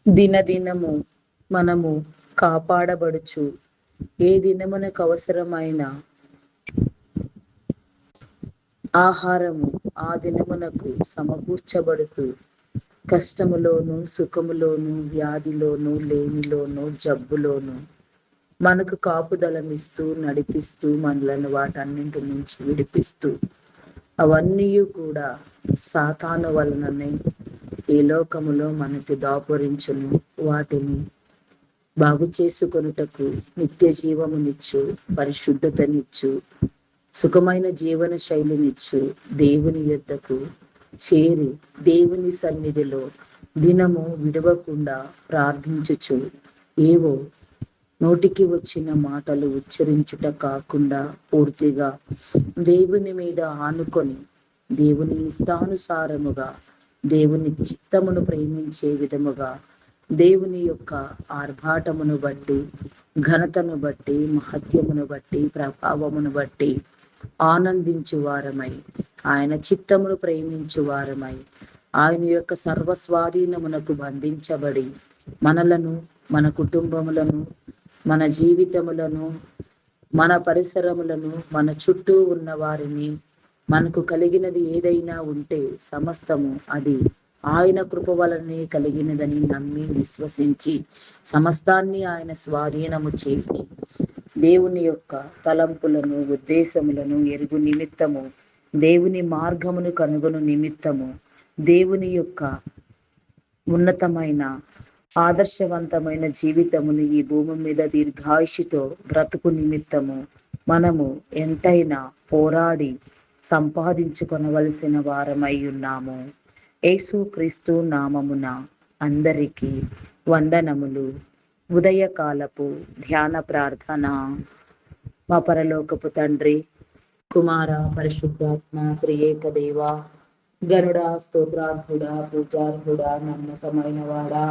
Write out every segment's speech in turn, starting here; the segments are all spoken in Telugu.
దినదినము మనము కాపాడబడుచు ఏ దినమునకు అవసరమైన ఆహారము ఆ దినమునకు సమకూర్చబడుతూ కష్టములోను సుఖములోను వ్యాధిలోను లేమిలోను జబ్బులోను మనకు కాపుదలమిస్తూ నడిపిస్తూ మనలను వాటన్నింటి నుంచి విడిపిస్తూ అవన్నీ కూడా సాతాను వలననే ఈ లోకములో మనకి దాపురించును. వాటిని బాగు చేసుకొనుటకు నిత్య జీవమునిచ్చు, పరిశుద్ధతనిచ్చు, సుఖమైన జీవన శైలినిచ్చు దేవుని యొద్దకు చేరి దేవుని సన్నిధిలో దినము విడవకుండా ప్రార్థించుచు ఏవో నోటికి వచ్చిన మాటలు ఉచ్చరించుట కాకుండా పూర్తిగా దేవుని మీద ఆనుకొని దేవుని ఇష్టానుసారముగా దేవుని చిత్తమును ప్రేమించే విధముగా దేవుని యొక్క ఆర్భాటమును బట్టి ఘనతను బట్టి మహత్యమును బట్టి ప్రభావమును బట్టి ఆనందించు వారమై ఆయన చిత్తమును ప్రేమించు వారమై ఆయన యొక్క సర్వస్వాధీనమునకు బంధించబడి మనలను మన కుటుంబములను మన జీవితములను మన పరిసరములను మన చుట్టూ ఉన్న వారిని మనకు కలిగినది ఏదైనా ఉంటే సమస్తము అది ఆయన కృప వలనే కలిగినదని నమ్మి విశ్వసించి సమస్తాన్ని ఆయన స్వాధీనము చేసి దేవుని యొక్క తలంపులను ఉద్దేశములను ఎరుగు నిమిత్తము దేవుని మార్గమును కనుగొను నిమిత్తము దేవుని యొక్క ఉన్నతమైన ఆదర్శవంతమైన జీవితమును ఈ భూమి మీద దీర్ఘాయుషుతో బ్రతుకు నిమిత్తము మనము ఎంతైనా పోరాడి సంపాదించుకొనవలసిన వారమై ఉన్నాము. యేసు క్రీస్తు నామమున అందరికీ వందనములు. ఉదయకాలపు ధ్యాన ప్రార్థన. మా పరలోకపు తండ్రి, కుమార పరిశుద్ధాత్మ త్రియేక దేవ, గరుడా స్తోత్రార్హుడా పూజార్హుడా నమ్మకమైన వాడా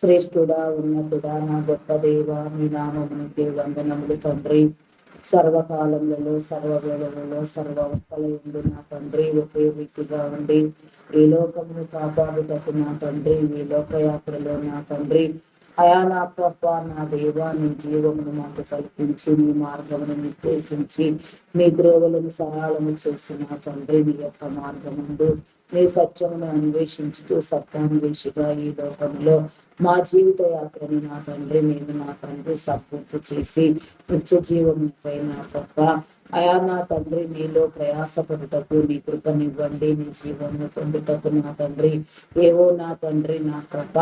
శ్రేష్ఠుడా ఉన్నతుడా నా గొప్ప దేవ, మీ నామమునికే వందనములు తండ్రి. సర్వకాలములలో సర్వవేళలలో సర్వావస్థల యందు నా తండ్రి ఒకే రీతిగా ఉండి ఈ లోకమును కాపాడుటకు నా తండ్రి ఈ లోకయాత్రలో నా తండ్రి అయా నా ప్రభ నా దేవా నీ జీవమును మాకు కల్పించి నీ మార్గమును నిర్దేశించి నీ ద్రోవలను సరళము చేసి నా తండ్రి నీ యొక్క మార్గముందు నీ సత్యమును అన్వేషించుతూ సత్యాన్వేషిగా ఈ లోకంలో మా జీవిత యాత్రని నా తండ్రి మేము నా తండ్రి సంపూర్తి చేసి నిత్య జీవముపై నా ప్రభ అయా నా తండ్రి నీలో ప్రయాసపడుటకు నీ కృపనివ్వండి. నీ జీవమును పొందుటకు నా తండ్రి ఏవో నా తండ్రి నా ప్రభ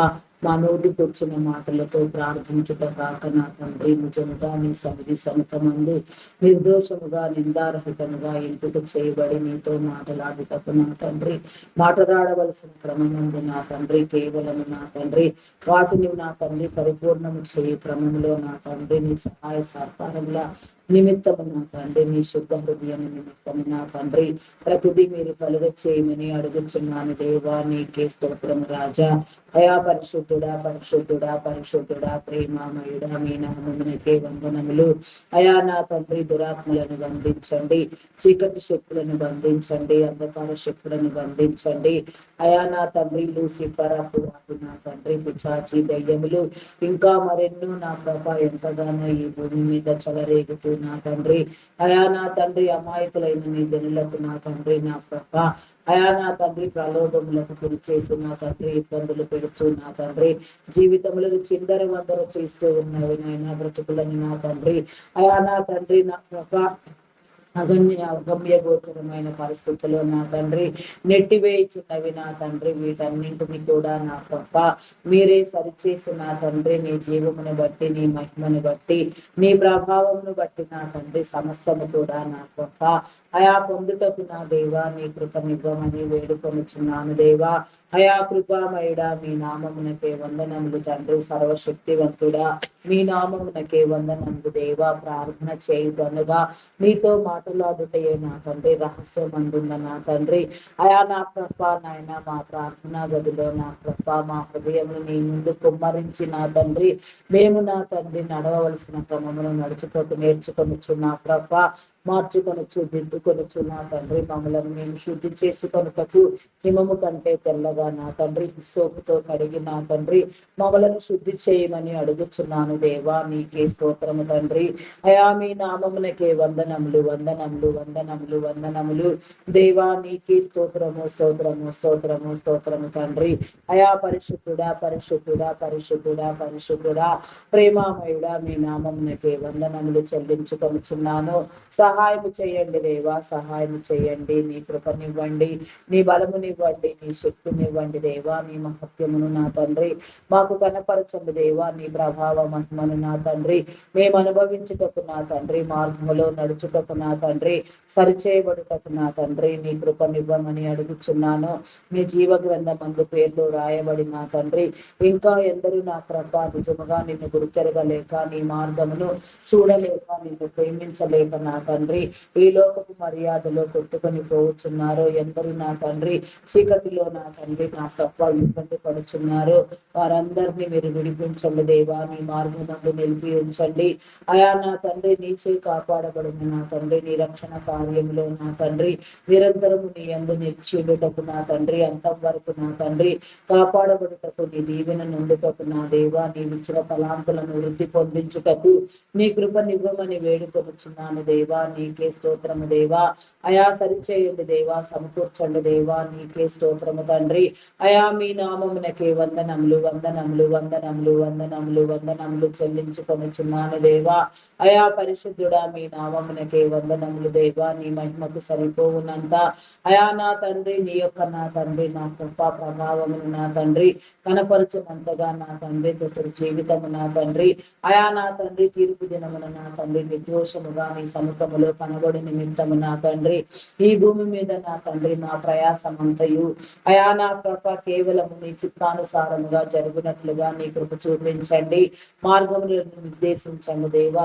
మా నోటికి వచ్చిన మాటలతో ప్రార్థించుట కాక నా తండ్రి నిజముగా నీ సన్నిధి సముఖమందు నిర్దోషముగా నిందారహితముగా ఎంపిక చేయబడి నీతో మాట్లాడుటకు నా తండ్రి మాట్లాడవలసిన క్రమముందు నా తండ్రి కేవలం నా తండ్రి వాటిని నా తండ్రి పరిపూర్ణము చేయ క్రమంలో నా తండ్రి నీ సహాయ సహకారంలో నిమిత్తము నా తండ్రి నీ శుద్ధ హృదయం నిమిత్తము నా తండ్రి ప్రతిదీ మీరు కలుగ చేయమని అడుగుచున్నాను దేవా. నీకే స్తోత్రం రాజా. అయా పరిశుద్ధుడా పరిశుద్ధుడా పరిశుద్ధుడా ప్రేమామయుడా మీ నామమునకే వందనములు. అయా నా తండ్రి దురాత్మలను బంధించండి, చీకటి శక్తులను బంధించండి, అంధకార శక్తులను బంధించండి. అయా నా తండ్రి లూసిఫర్ అప్పుడు నా తండ్రి పిచాచి దయ్యములు ఇంకా మరెన్నో నా ప్రభ ఎంతగానో ఈ భూమి మీద చెలరేగుతూ నా తండ్రి అయా నా తండ్రి అమాయకులైన నీ జనులకు నా తండ్రి నా ప్రభ అయా నా తండ్రి ప్రలోభములకు గురి చేసి నా తండ్రి ఇబ్బందులు పెడుతూ నా తండ్రి జీవితములను చిందర వందర చేస్తూ ఉన్నవి నాయన బ్రతుకులని నా తండ్రి అయా నా తండ్రి నా ప్రభ అగమ్య గోచరమైన పరిస్థితుల్లో నా తండ్రి నెట్టివేయుచున్నవి నా తండ్రి వీటన్నింటిని కూడా నా గొప్ప మీరే సరిచేసి నా తండ్రి నీ జీవమును బట్టి నీ మహిమను బట్టి నీ ప్రభావమును బట్టి నా తండ్రి సమస్తము కూడా నా గొప్ప అయా పొందుటకు నా దేవా నీ కృపనివ్వమని వేడుకొనుచున్నాను దేవా. అయా కృపామయుడా మీ నామమునకే వందనములు తండ్రి. సర్వశక్తివంతుడా మీ నామమునకే వందనములు దేవా. ప్రార్థన చేయుటనగా నీతో మాట్లాడుటయే నా తండ్రి రహస్యమందున్న నా తండ్రి. అయా నా ప్రభా నాయన, మా ప్రార్థనా గదిలో నా ప్రభా మా హృదయమును నీ ముందు కుమ్మరించి నా తండ్రి, మేము నా తండ్రి నడవవలసిన క్రమమును నడుచుకోకు నేర్చుకొనుచు నా ప్రభా, మార్చుకొనొచ్చు దిద్దుకొనొచ్చు నా తండ్రి. మమ్మలను మేము శుద్ధి చేసుకొనుటకు హిమము కంటే తెల్లగా నా తండ్రి హిస్సోపుతో కడిగి నా తండ్రి మమ్మలను శుద్ధి చేయమని అడుగుచున్నాను దేవా. నీకే స్తోత్రము తండ్రి. అయా మీ నామమునకే వందనములు వందనములు వందనములు వందనములు దేవా. నీకే స్తోత్రము స్తోత్రము స్తోత్రము స్తోత్రము తండ్రి. అయా పరిశుద్ధుడా పరిశుద్ధుడా పరిశుద్ధుడా పరిశుద్ధుడా ప్రేమామయుడా మీ నామమునకే వందనములు చెల్లించుకొనుచున్నాను. సహాయము చేయండి దేవా, సహాయము చేయండి. నీ కృపనివ్వండి, నీ బలమునివ్వండి, నీ శక్తినివ్వండి దేవా. నీ మహత్యమును నా తండ్రి మాకు కనపరచండి దేవా. నీ ప్రభావ మహిమను నా తండ్రి మేము అనుభవించుటకు నా తండ్రి, మార్గములో నడుచుటకు నా తండ్రి, సరిచేయబడుటకు నా తండ్రి నీ కృపనివ్వమని అడుగుచున్నాను. నీ జీవ గ్రంథం అందు పేర్లు రాయబడి నా తండ్రి ఇంకా ఎందరూ నా ప్రభా నిజముగా నిన్ను గుర్తెరగలేక, నీ మార్గమును చూడలేక, నిన్ను ప్రేమించలేక నా తండ్రి ఈ లోకపు మర్యాదలో కొట్టుకొని పోవచ్చున్నారు. ఎందరూ నా తండ్రి చీకటిలో నా తండ్రి నా ప్రభా ఇబ్బంది పడుచున్నారు. వారందరినీ మీరు విడిపించండి దేవా. నీ మార్గం నందు నిలిపి ఉంచండి. అయా నా తండ్రి నీచే కాపాడబడిన నా తండ్రి నీ రక్షణ కార్యంలో నా తండ్రి నిరంతరము నీ యందు నిలిచియుటకు నా తండ్రి, అంతం వరకు నా తండ్రి కాపాడబడుటకు, నీ దీవెన నుండుటకు నా దేవా, నీ ఇచ్చిన తలాంతులను వృద్ధి పొందించుటకు నీ కృపనివ్వమని వేడుకొనుచున్నాను దేవా. నీకే స్తోత్రము దేవా. అయా సరిచేయండి దేవా, సమకూర్చండి దేవా. నీకే స్తోత్రము తండ్రి. అయా మీ నామమునకే వందనములు వందనములు వందనములు వందనములు వందనములు చెల్లించుకొనుచున్నాను దేవా. అయా పరిశుద్ధుడా మీ నామమునకే వందనములు దేవా. నీ మహిమకు సరిపోవునంత అయా నా తండ్రి నీ యొక్క నా తండ్రి నా కృప ప్రభావమును నా తండ్రి కనపరచునంతగా నా తండ్రి ప్రతి జీవితము నా తండ్రి అయా నా తండ్రి తీర్పు దినమున నా తండ్రి నిర్దోషముగా నీ సముఖములో కనబడి నిమిత్తము నా తండ్రి ఈ భూమి మీద నా తండ్రి నా ప్రయాసమంతయు అయా నా కృప కేవలము నీ చిత్తానుసారముగా జరుగునట్లుగా నీ కృప చూపించండి. మార్గములను నిర్దేశించండి దేవా.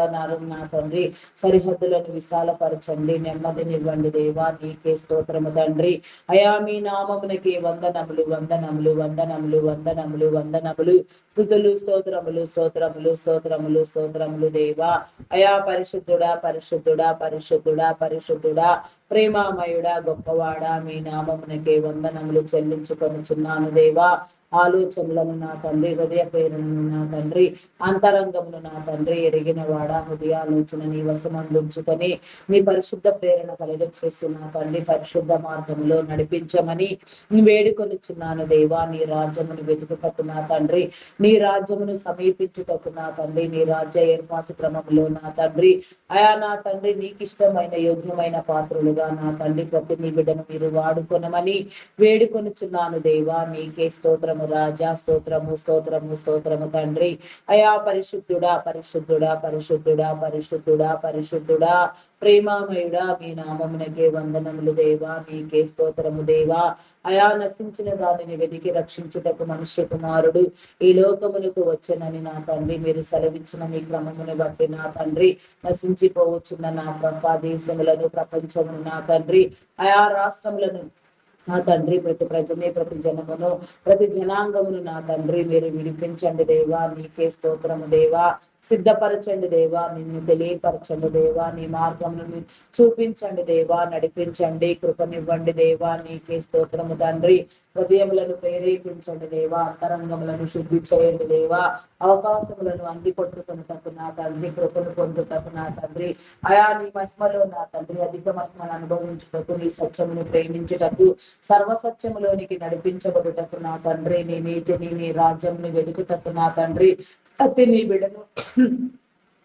నా తండ్రి సరిహద్దులను విశాలపరచండి. నెమ్మదినివ్వండి దేవా. నీకే స్తోత్రము తండ్రి. అయా మీ నామమునకి వందనములు వందనములు వందనములు వందనములు వందనములు స్తుతులు స్తోత్రములు స్తోత్రములు స్తోత్రములు స్తోత్రములు దేవా. అయా పరిశుద్ధుడా పరిశుద్ధుడా పరిశుద్ధుడా పరిశుద్ధుడా ప్రేమామయుడా గొప్పవాడా మీ నామమునకే వందనములు చెల్లించుకొనుచున్నాను దేవా. ఆలోచనలను నా తండ్రి, హృదయ ప్రేరణను నా తండ్రి, అంతరంగమును నా తండ్రి ఎరిగిన వాడా హృదయాలోచన నీ వశమందుంచుకొని నీ పరిశుద్ధ ప్రేరణ కలుగచేసి నా తండ్రి పరిశుద్ధ మార్గంలో నడిపించమని వేడుకొనిచున్నాను దేవా. నీ రాజ్యమును వెతుకుటకు నా తండ్రి, నీ రాజ్యమును సమీపించుటకు నా తండ్రి, నీ రాజ్య ఏర్పాటు క్రమంలో నా తండ్రి అయా నా తండ్రి నీకిష్టమైన యోగ్యమైన పాత్రులుగా నా తండ్రి ప్రతి నీ బిడ్డను మీరు వాడుకొనమని వేడుకొనిచున్నాను దేవా. నీకే స్తోత్రము రాజా. స్తోత్రము స్తోత్రము స్తోత్రము తండ్రి. అయా పరిశుద్ధుడా పరిశుద్ధుడా పరిశుద్ధుడా పరిశుద్ధుడా పరిశుద్ధుడా ప్రేమామయుడా మీ నామమునకే వందనములు దేవా. నీకే స్తోత్రము దేవా. అయా నశించిన దానిని వెతికి రక్షించుటకు మనుష్య కుమారుడు ఈ లోకములకు వచ్చనని నా తండ్రి మీరు సెలవిచ్చిన మీ క్రమమును బట్టి నా తండ్రి నశించిపోవచ్చున్న నా దేశములను ప్రపంచమును నా తండ్రి ఆయా రాష్ట్రములను నా తండ్రి ప్రతి ప్రజని ప్రతి జనమును ప్రతి జనాంగమును నా తండ్రి మీరు విడిపించండి దేవా. నీకే స్తోత్రము దేవా. సిద్ధపరచండి దేవా. నిన్ను తెలియపరచండి దేవా. నీ మార్గమును చూపించండి దేవా. నడిపించండి. కృపనివ్వండి దేవా. నీకే స్తోత్రము తండ్రి. హృదయములను ప్రేరేపించండి దేవా. అంతరంగములను శుద్ధి చేయండి దేవా. అవకాశములను అందిపొట్టుకొనుటకు నా తండ్రి, కృపను పొందుటకు నా తండ్రి అయా నీ మహిమలో నా తండ్రి అధిక మహిమను అనుభవించుటకు, నీ సత్యమును ప్రేమించుటకు, సర్వసత్యములోనికి నడిపించబడుటకు నా తండ్రి, నీ నీతిని నీ రాజ్యమును వెతుకుటకు నా తండ్రి అతి నీ బిడను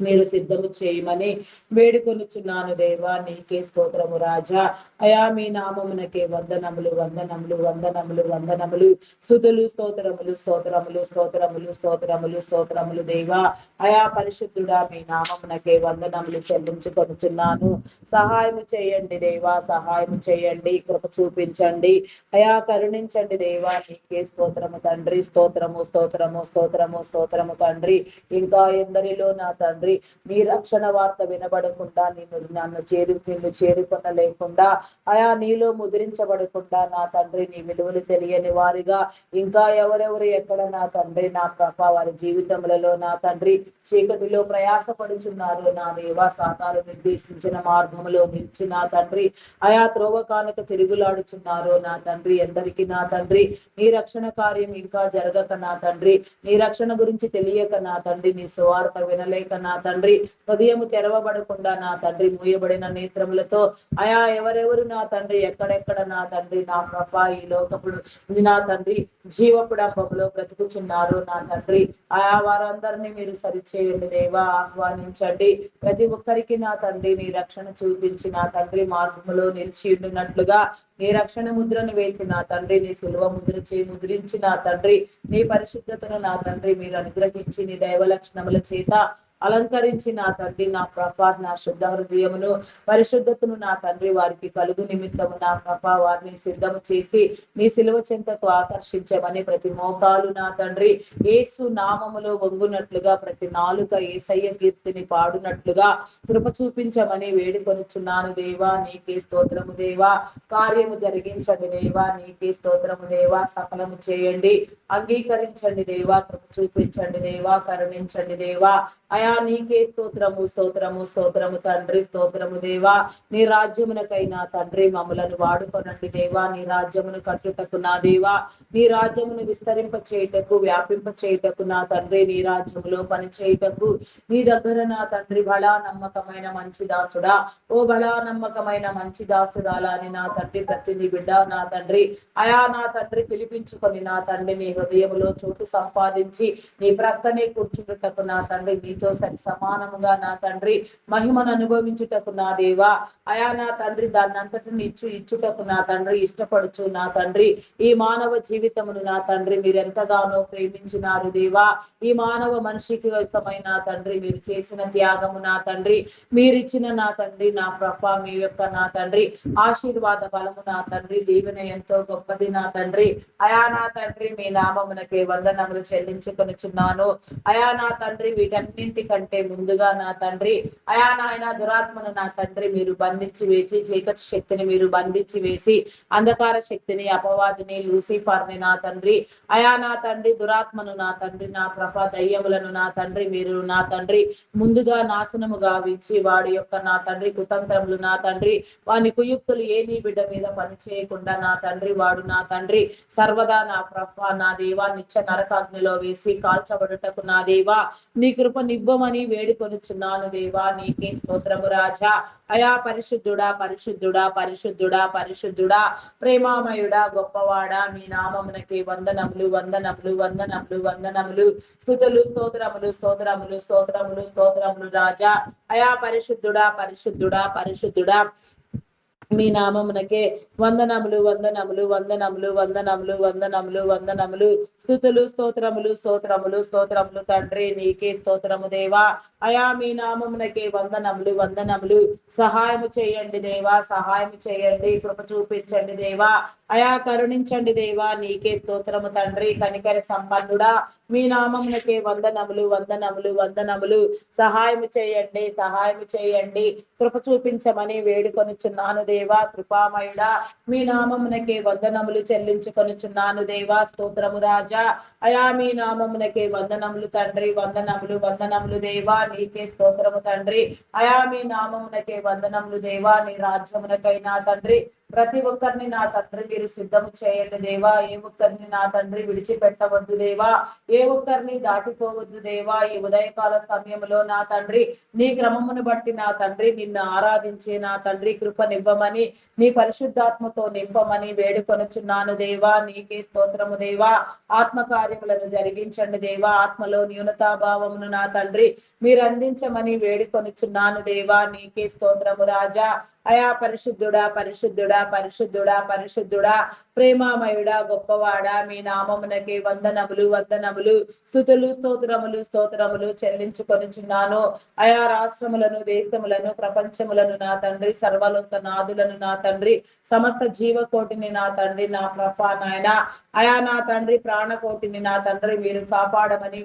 మీరు సిద్ధము చేయమని వేడుకొనుచున్నాను దేవా. నీకే స్తోత్రము రాజా. అయా మీ నామమునకే వందనములు వందనములు వందనములు వందనములు. స్తుతులు స్తోత్రములు స్తోత్రములు స్తోత్రములు స్తోత్రములు స్తోత్రములు దేవా. అయా పరిశుద్ధుడా మీ నామమునకే వందనములు చెల్లించుకొనుచున్నాను. సహాయము చేయండి దేవా, సహాయము చేయండి, కృప చూపించండి అయా, కరుణించండి దేవా. నీకే స్తోత్రము తండ్రి. స్తోత్రము స్తోత్రము స్తోత్రము స్తోత్రము తండ్రి. ఇంకా ఎందరిలో నా తండ్రి నీ రక్షణ వార్త వినబడకుండా, నిన్ను చేరుకొనలేకుండా, అయా నీలో ముద్రించబడకుండా నా తండ్రి నీ విలువలు తెలియని వారిగా ఇంకా ఎవరెవరు ఎక్కడ నా తండ్రి నా ప్రభ వారి జీవితములలో నా తండ్రి చీకటిలో ప్రయాసపడుచున్నారు నా దేవా. సాతాను నిర్దేశించిన మార్గములో నిలిచి నా తండ్రి అయా త్రోవ కానుక తిరుగులాడుచున్నారు నా తండ్రి. ఎందరికి నా తండ్రి నీ రక్షణ కార్యం ఇంకా జరగక నా తండ్రి, నీ రక్షణ గురించి తెలియక నా తండ్రి, నీ సువార్త వినలేక నా తండ్రి, హృదయము తెరవబడకుండా నా తండ్రి మూయబడిన నేత్రములతో అయా ఎవరెవరు నా తండ్రి ఎక్కడెక్కడ నా తండ్రి నా ప్రభా ఈ లోకపుడు నా తండ్రి జీవపుడంబములో బ్రతుకుచున్నారు నా తండ్రి. ఆయా వారందరినీ మీరు సరిచేయండి దేవా, ఆహ్వానించండి. ప్రతి ఒక్కరికి నా తండ్రి నీ రక్షణ చూపించి నా తండ్రి మార్గములో నిలిచి ఉండినట్లుగా నీ రక్షణ ముద్రను వేసి నా తండ్రి, నీ సిలువ ముద్రించి నా తండ్రి నీ పరిశుద్ధతను నా తండ్రి మీరు అనుగ్రహించి నీ దైవ లక్షణముల చేత అలంకరించి నా తండ్రి నా ప్రభా నా శుద్ధ హృదయమును పరిశుద్ధతను నా తండ్రి వారికి కలుగు నిమిత్తము నా ప్రభా వారిని సిద్ధము చేసి నీ సిలువ చెంతకు ఆకర్షించమని ప్రతి మోకాలు నా తండ్రి యేసు నామములో వంగునట్లుగా, ప్రతి నాలుక యేసయ్య కీర్తిని పాడునట్లుగా కృప చూపించమని వేడుకొనుచున్నాను దేవా. నీకే స్తోత్రము దేవా. కార్యము జరిగించండి దేవా. నీకే స్తోత్రము దేవా. సఫలము చేయండి, అంగీకరించండి దేవా. కృప చూపించండి దేవా. కరుణించండి దేవా. అయా నీకే స్తోత్రము స్తోత్రము స్తోత్రము తండ్రి. స్తోత్రము దేవా. నీ రాజ్యమునకైనా తండ్రి మమ్మలను వాడుకొనండి దేవా. నీ రాజ్యమును కట్టుటకు నా దేవా, నీ రాజ్యమును విస్తరింప చేయుటకు వ్యాపింప చేయుటకు నా తండ్రి, నీ రాజ్యములో పని చేయుటకు నీ దగ్గర నా తండ్రి బలా నమ్మకమైన మంచి దాసుడా, ఓ బలా నమ్మకమైన మంచి దాసురాలా అని నా తండ్రి ప్రతి నీ బిడ్డ నా తండ్రి అయా నా తండ్రి పిలిపించుకొని నా తండ్రి నీ హృదయములో చోటు సంపాదించి నీ ప్రక్కనే కూర్చుంటుటకు నా తండ్రి నీతో సరి సమానముగా నా తండ్రి మహిమను అనుభవించుటకు నా దేవా అయా నా తండ్రి దాన్ని అంతటిని ఇచ్చుటకు నా తండ్రి ఇష్టపడుచు నా తండ్రి ఈ మానవ జీవితమును నా తండ్రి మీరు ఎంతగానో ప్రేమించినారు దేవా. ఈ మానవ మనిషికి కోసమై నా తండ్రి మీరు చేసిన త్యాగము నా తండ్రి, మీరిచ్చిన నా తండ్రి నా ప్రభా మీ యొక్క నా తండ్రి ఆశీర్వాద బలము నా తండ్రి దీవెన ఎంతో గొప్పది నా తండ్రి. అయా నా తండ్రి మీ నామమునకే వందనములు చెల్లించుకొనుచున్నాను. అయా నా తండ్రి వీటన్నింటికంటే ముందుగా నా తండ్రి అయా నాయన దురాత్మను నా తండ్రి మీరు బంధించి వేసి చీకటి శక్తిని మీరు బంధించి వేసి అంధకార శక్తిని అపవాదిని లూసిఫర్ని నా తండ్రి అయా నా తండ్రి దురాత్మను నా తండ్రి నా ప్రభా దయ్యములను నా తండ్రి మీరు నా తండ్రి ముందుగా నాశనము గావించి వాడి యొక్క నా తండ్రి కుతంత్రములు నా తండ్రి వాని కుయుక్తులు ఏ నీ బిడ్డ మీద పని చేయకుండా నా తండ్రి వాడు నా తండ్రి సర్వదా నా ప్రభా నా దేవా నిత్య నరకాగ్నిలో వేసి కాల్చబడుటకు నా దేవా నీ కృప నివ్వమని వేడుకొనుచున్నాను దేవా. నీకే స్తోత్రము రాజా. అయా పరిశుద్ధుడా పరిశుద్ధుడా పరిశుద్ధుడా పరిశుద్ధుడా ప్రేమామయుడా గొప్పవాడా మీ నామమునకే వందనములు వందనములు వందనములు వందనములు. స్తుతులు స్తోత్రములు స్తోత్రములు స్తోత్రములు స్తోత్రములు రాజా. అయా పరిశుద్ధుడా పరిశుద్ధుడా పరిశుద్ధుడా మీ నామమునకే వందనములు వందనములు వందనములు వందనములు వందనములు వందనములు. స్తుతులు స్తోత్రములు స్తోత్రములు స్తోత్రములు తండ్రి నీకే స్తోత్రము దేవా. అయా మీ నామమునకే వందనములు వందనములు. సహాయము చేయండి దేవా, సహాయము చేయండి, కృప చూపించండి దేవా. అయా కరుణించండి దేవా. నీకే స్తోత్రము తండ్రి. కనికర సంపన్నుడా మీ నామమునకే వందనములు వందనములు వందనములు. సహాయము చేయండి, సహాయము చేయండి, కృప చూపించమని వేడుకొనుచున్నాను దేవా. కృపామయుడా మీ నామమునకే వందనములు చెల్లించుకొనుచున్నాను దేవా. స్తోత్రము రాజా. అయా మీ నామమునకే వందనములు తండ్రి. వందనములు వందనములు దేవా. నీకే స్తోత్రము తండ్రి. అయా మీ నామమునకే వందనములు దేవా. నీ రాజ్యమునకైనా తండ్రి ప్రతి ఒక్కరిని నా తండ్రి మీరు సిద్ధము చేయండి దేవా. ఏ ఒక్కరిని నా తండ్రి విడిచిపెట్టవద్దు దేవా. ఏ ఒక్కరిని దాటిపోవద్దు దేవా. ఈ ఉదయకాల సమయంలో నా తండ్రి నీ క్రమమును బట్టి నా తండ్రి నిన్ను ఆరాధించే నా తండ్రి కృపనివ్వమని, నీ పరిశుద్ధాత్మతో నింపమని వేడుకొనుచున్నాను దేవా. నీకే స్తోత్రము దేవా. ఆత్మకార్యములను జరిగించండి దేవా. ఆత్మలో న్యూనతాభావమును నా తండ్రి మీరు అందించమని వేడుకొనుచున్నాను దేవా. నీకే స్తోత్రము రాజా. అయా పరిశుద్ధుడా, పరిశుద్ధుడా, పరిశుద్ధుడా, పరిశుద్ధుడా, ప్రేమామయుడా, గొప్పవాడా, మీ నామమునకే వందనములు, వందనములు, స్తుతులు, స్తోత్రములు, స్తోత్రములు చెల్లించుకొనుచున్నాను. అయా రాష్ట్రములను, దేశములను, ప్రపంచములను నా తండ్రి, సర్వలోక నాదులను నా తండ్రి, సమస్త జీవకోటిని నా తండ్రి, నా ప్రభా నాయన, అయా నా తండ్రి, ప్రాణకోటిని నా తండ్రి మీరు కాపాడమని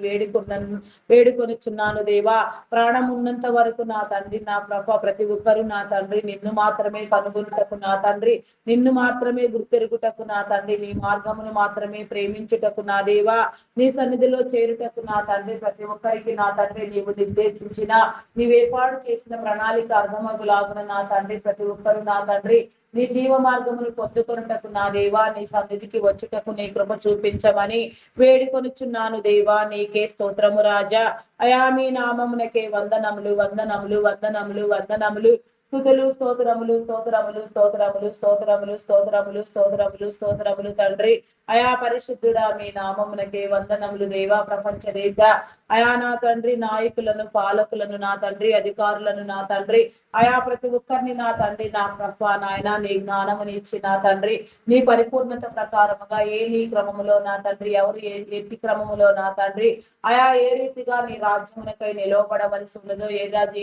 వేడుకొనుచున్నాను దేవా. ప్రాణం ఉన్నంత వరకు నా తండ్రి, నా ప్రభా, ప్రతి ఒక్కరు నా తండ్రి నిన్ను మాత్రమే కనుగొనుటకు నా తండ్రి, నిన్ను మాత్రమే గుర్తెరుగుటకు నా తండ్రి, నీ మార్గమును మాత్రమే ప్రేమించుటకు నా దేవా, నీ సన్నిధిలో చేరుటకు నా తండ్రి, ప్రతి ఒక్కరికి నా తండ్రి నీవు నిర్దేశించిన, నీవు ఏర్పాటు చేసిన ప్రణాళిక అర్థమగులాగున నా తండ్రి, ప్రతి ఒక్కరు నా తండ్రి నీ జీవ మార్గమును పొందుకొనుటకు నా దేవా, నీ సన్నిధికి వచ్చుటకు నీ కృప చూపించమని వేడుకొనుచున్నాను దేవా. నీకే స్తోత్రము రాజా. అయా మీ నామమునకే వందనములు, వందనములు, వందనములు, వందనములు, స్తుతులు, స్తోత్రములు, స్తోత్రములు, స్తోత్రములు, స్తోత్రములు, స్తోత్రములు, స్తోత్రములు, స్తోత్రములు తండ్రి. అయా పరిశుద్ధుడా మీ నామమునకే వందనములు దేవా. ప్రపంచ దేశ అయా నా తండ్రి నాయకులను, పాలకులను నా తండ్రి, అధికారులను నా తండ్రి, అయా ప్రతి ఒక్కరిని నా తండ్రి, నా ప్రభా నాయన, నీ జ్ఞానముని ఇచ్చి నా తండ్రి, నీ పరిపూర్ణత ప్రకారముగా నీ క్రమములో నా తండ్రి, ఎవరు ఎట్టి క్రమములో నా తండ్రి, అయా ఏ రీతిగా నీ రాజ్యమునకై నిలవబడవలసి ఉన్నదో,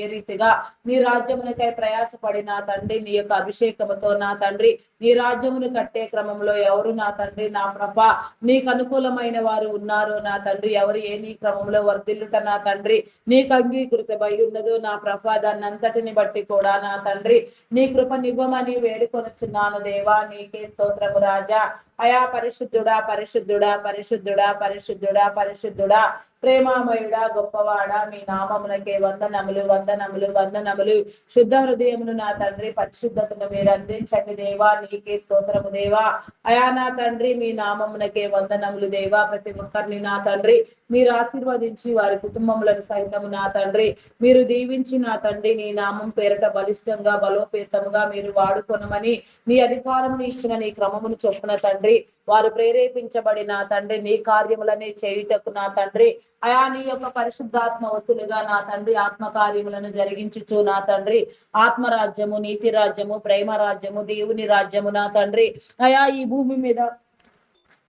ఏ రీతిగా నీ రాజ్యమునకై ప్రయాసపడి నా తండ్రి నీ యొక్క అభిషేకముతో నా తండ్రి నీ రాజ్యమును కట్టే క్రమంలో ఎవరు నా తండ్రి, నా ప్రభా నీకు అనుకూలమైన వారు ఉన్నారు నా తండ్రి, ఎవరు నీ క్రమంలో వర్ధిల్లుట నా తండ్రి నీకు అంగీకృతమై ఉన్నదో నా ప్రభా, దాన్ని అంతటిని బట్టి కూడా నా తండ్రి నీ కృపనివ్వమని వేడుకొనుచున్నాను దేవా. నీకే స్తోత్రము రాజా. అయా పరిశుద్ధుడా, పరిశుద్ధుడా, పరిశుద్ధుడా, పరిశుద్ధుడా, పరిశుద్ధుడా, ప్రేమామయుడా, గొప్పవాడా, మీ నామమునకే వందనములు, వందనములు, వందనములు. శుద్ధ హృదయమును నా తండ్రి పరిశుద్ధతను మీరు అందించండి దేవా. నీకే స్తోత్రము దేవా. అయా నా తండ్రి మీ నామమునకే వందనములు దేవా. ప్రతి ఒక్కరిని నా తండ్రి మీరు ఆశీర్వదించి వారి కుటుంబములను సహితము నా తండ్రి మీరు దీవించి నా తండ్రి నీ నామం పేరట బలిష్టంగా, బలోపేతముగా మీరు వాడుకొనమని నీ అధికారమును ఇచ్చిన నీ క్రమమును చొప్పున తండ్రి వారు ప్రేరేపించబడి నా తండ్రి నీ కార్యములని చేయుటకు నా తండ్రి అయా నీ యొక్క పరిశుద్ధాత్మ వసులుగా నా తండ్రి ఆత్మ కార్యములను జరిగించుచు నా తండ్రి ఆత్మరాజ్యము, నీతి రాజ్యము, ప్రేమ రాజ్యము, దేవుని రాజ్యము నా తండ్రి అయా ఈ భూమి మీద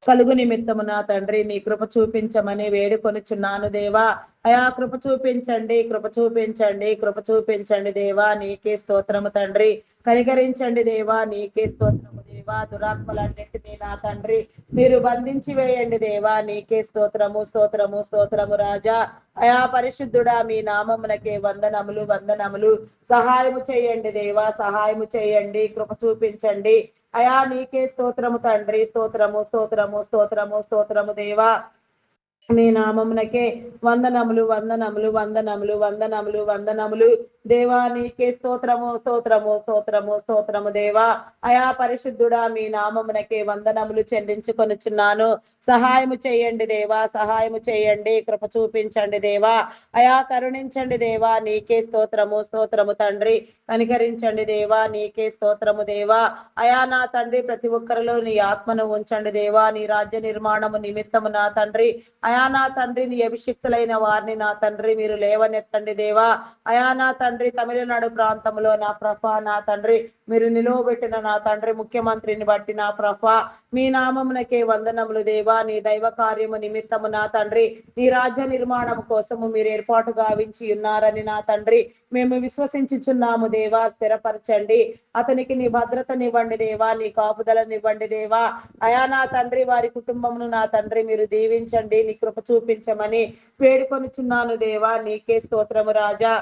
కలుగు నిమిత్తము నా తండ్రి నీ కృప చూపించమని వేడుకొనుచున్నాను దేవా. అయా కృప చూపించండి, కృప చూపించండి, కృప చూపించండి దేవా. నీకే స్తోత్రము తండ్రి. కనికరించండి దేవా. నీకే స్తోత్రము దేవా. దురాత్మలన్నింటినీ నా తండ్రి మీరు బంధించి వేయండి దేవా. నీకే స్తోత్రము, స్తోత్రము, స్తోత్రము రాజా. అయా పరిశుద్ధుడా మీ నామమునకే వందనములు, వందనములు. సహాయము చేయండి దేవా, సహాయము చేయండి, కృప చూపించండి. అయా నీకే స్తోత్రము తండ్రి. స్తోత్రము, స్తోత్రము, స్తోత్రము, స్తోత్రము దేవా. మీ నామమునకే వందనములు, వందనములు, వందనములు, వందనములు, వందనములు దేవా. నీకే స్తోత్రము, స్తోత్రము, స్తోత్రము, స్తోత్రము దేవా. అయా పరిశుద్ధుడా మీ నామమునకే వందనములు చెల్లించుకొనుచున్నాను. సహాయము చేయండి దేవా, సహాయము చేయండి, కృప చూపించండి దేవా. అయా కరుణించండి దేవా. నీకే స్తోత్రము, స్తోత్రము తండ్రి. కనికరించండి దేవా. నీకే స్తోత్రము దేవా. అయా నా తండ్రి ప్రతి ఒక్కరిలో నీ ఆత్మను ఉంచండి దేవా. నీ రాజ్య నిర్మాణము నిమిత్తము నా తండ్రి అయా నా తండ్రి నీ అభిషిక్తులైన వారిని నా తండ్రి మీరు లేవనెత్తండి దేవా. అయా నా తండ్రి తమిళనాడు ప్రాంతంలో నా ప్రభా నా తండ్రి మీరు నిలువబెట్టిన నా తండ్రి ముఖ్యమంత్రిని బట్టి నా ప్రభా మీ నామమునకే వందనములు దేవా. నీ దైవ కార్యము నిమిత్తము నా తండ్రి నీ రాజ్య నిర్మాణం కోసము మీరు ఏర్పాటు గావించి ఉన్నారని నా తండ్రి మేము విశ్వసించుచున్నాము దేవా. స్థిరపరచండి అతనికి నీ భద్రతనివ్వండి దేవా, నీ కాపుదలనివ్వండి దేవా. అయా నా తండ్రి వారి కుటుంబమును నా తండ్రి మీరు దీవించండి, నీ కృప చూపించమని వేడుకొనుచున్నాను దేవా. నీకే స్తోత్రము రాజా.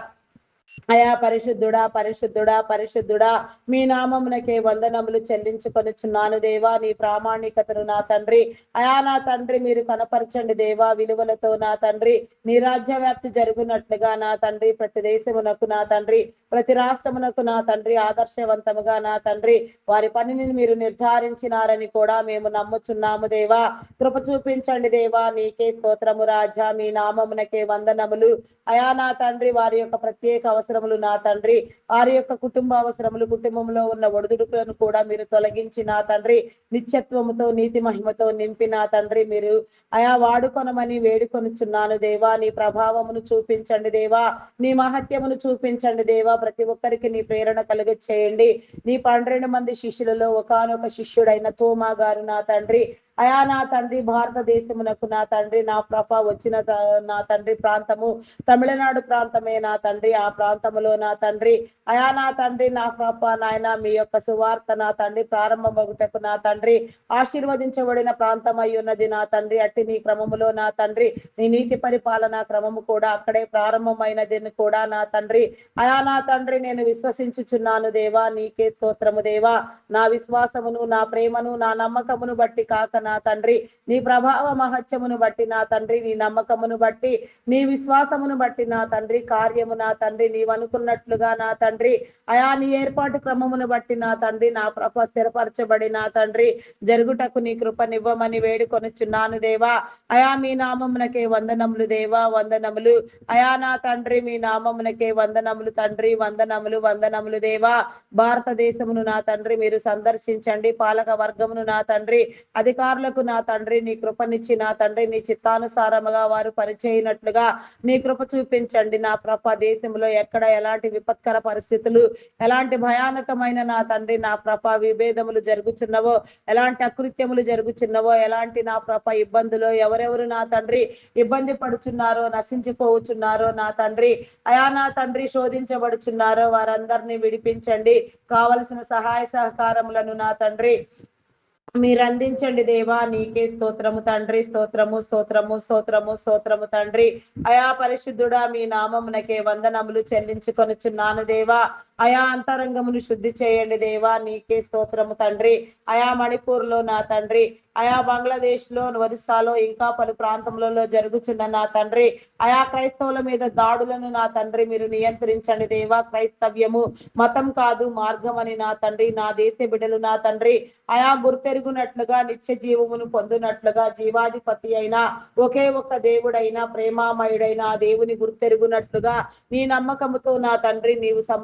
అయా పరిశుద్ధుడా పరిశుద్ధుడా పరిశుద్ధుడా, మీ నామమునకే వందనములు చెల్లించుకొనుచున్నాను దేవా. నీ ప్రామాణికతను నా తండ్రి, అయా నా తండ్రి మీరు కనపరచండి దేవా. విలువలతో నా తండ్రి నీ రాజ్య వ్యాప్తి జరుగునట్లుగా నా తండ్రి, ప్రతి దేశమునకు నా తండ్రి, ప్రతి రాష్ట్రమునకు నా తండ్రి ఆదర్శవంతముగా నా తండ్రి వారి పనిని మీరు నిర్ధారించినారని కూడా మేము నమ్ముచున్నాము దేవా. కృప చూపించండి దేవా. నీకే స్తోత్రము రాజా. మీ నామమునకే వందనములు. అయా నా తండ్రి వారి యొక్క ప్రత్యేక అవసరములు నా తండ్రి, వారి యొక్క కుటుంబ అవసరములు, కుటుంబంలో ఉన్న ఒడిదుడుకులను కూడా మీరు తొలగించి నా తండ్రి నిత్యత్వముతో నీతి మహిమతో నింపి నా తండ్రి మీరు అయా వాడుకొనమని వేడుకొనుచున్నాను దేవా. నీ ప్రభావమును చూపించండి దేవా. నీ మహత్యమును చూపించండి దేవా. ప్రతి ఒక్కరికి నీ ప్రేరణ కలుగ చేయండి. నీ 12 మంది శిష్యులలో ఒకానొక శిష్యుడైన తోమా గారు నా తండ్రి, అయా నా తండ్రి భారతదేశమునకు నా తండ్రి నా ప్రభ వచ్చిన నా తండ్రి ప్రాంతము తమిళనాడు ప్రాంతమే నా తండ్రి. ఆ ప్రాంతములో నా తండ్రి అయా నా తండ్రి నా ప్రభ నాయన మీ యొక్క సువార్త నా తండ్రి ప్రారంభమగుటకు నా తండ్రి ఆశీర్వదించబడిన ప్రాంతం అయి ఉన్నది నా తండ్రి. అట్టి నీ క్రమములో నా తండ్రి నీ నీతి పరిపాలన క్రమము కూడా అక్కడే ప్రారంభమైనదని కూడా నా తండ్రి అయా నా తండ్రి నేను విశ్వసించుచున్నాను దేవా. నీకే స్తోత్రము దేవా. నా విశ్వాసమును నా ప్రేమను నా నమ్మకమును బట్టి కాక నా తండ్రి నీ ప్రభావ మహత్యమును బట్టి నా తండ్రి, నీ నమ్మకమును బట్టి, నీ విశ్వాసమును బట్టి నా తండ్రి కార్యము నా తండ్రి నీవు అనుకున్నట్లుగా నా తండ్రి అయా నీ ఏర్పాటు క్రమమును బట్టి నా తండ్రి నా ప్రభ స్థిరపరచబడి నా తండ్రి జరుగుటకు నీ కృపనివ్వమని వేడుకొనుచున్నాను దేవా. అయా మీ నామమునకే వందనములు దేవా. వందనములు అయా నా తండ్రి. మీ నామమునకే వందనములు తండ్రి. వందనములు వందనములు దేవా. భారతదేశమును నా తండ్రి మీరు సందర్శించండి. పాలక వర్గమును నా తండ్రి, అధికారులకు నా తండ్రి నీ కృపనిచ్చి నా తండ్రి నీ చిత్తానుసారముగా వారు పనిచేయనట్లుగా నీ కృప చూపించండి. నా ప్రభ దేశంలో ఎక్కడ ఎలాంటి విపత్కర పరిస్థితులు, ఎలాంటి భయానకమైన నా తండ్రి నా ప్రభ విభేదములు జరుగుచున్నవో, ఎలాంటి అకృత్యములు జరుగుచున్నవో, ఎలాంటి నా ప్రభ ఇబ్బందులు ఎవరెవరు నా తండ్రి ఇబ్బంది పడుచున్నారో, నశించిపోవచ్చున్నారో నా తండ్రి అయా నా తండ్రి శోధించబడుచున్నారో వారందరినీ విడిపించండి. కావలసిన సహాయ సహకారములను నా తండ్రి మీరు అందించండి దేవా. నీకే స్తోత్రము తండ్రి. స్తోత్రము స్తోత్రము స్తోత్రము స్తోత్రము తండ్రి. అయా పరిశుద్ధుడా మీ నామమునకే వందనములు చెల్లించుకొనుచున్నాను దేవా. అయా అంతరంగమును శుద్ధి చేయండి దేవా. నీకే స్తోత్రము తండ్రి. అయా మణిపూర్ లో నా తండ్రి, అయా బంగ్లాదేశ్ లో, ఒరిస్సాలో ఇంకా పలు ప్రాంతములలో జరుగుచున్న నా తండ్రి అయా క్రైస్తవుల మీద దాడులను నా తండ్రి మీరు నియంత్రించండి దేవా. క్రైస్తవ్యము మతం కాదు మార్గం అని నా తండ్రి నా దేశ బిడ్డలు నా తండ్రి అయా గుర్తెరుగునట్లుగా నిత్య జీవమును పొందునట్లుగా జీవాధిపతి అయిన ఒకే ఒక్క దేవుడైన ప్రేమామయుడైన ఆ దేవుని గుర్తెరుగునట్లుగా నీ నమ్మకముతో నా తండ్రి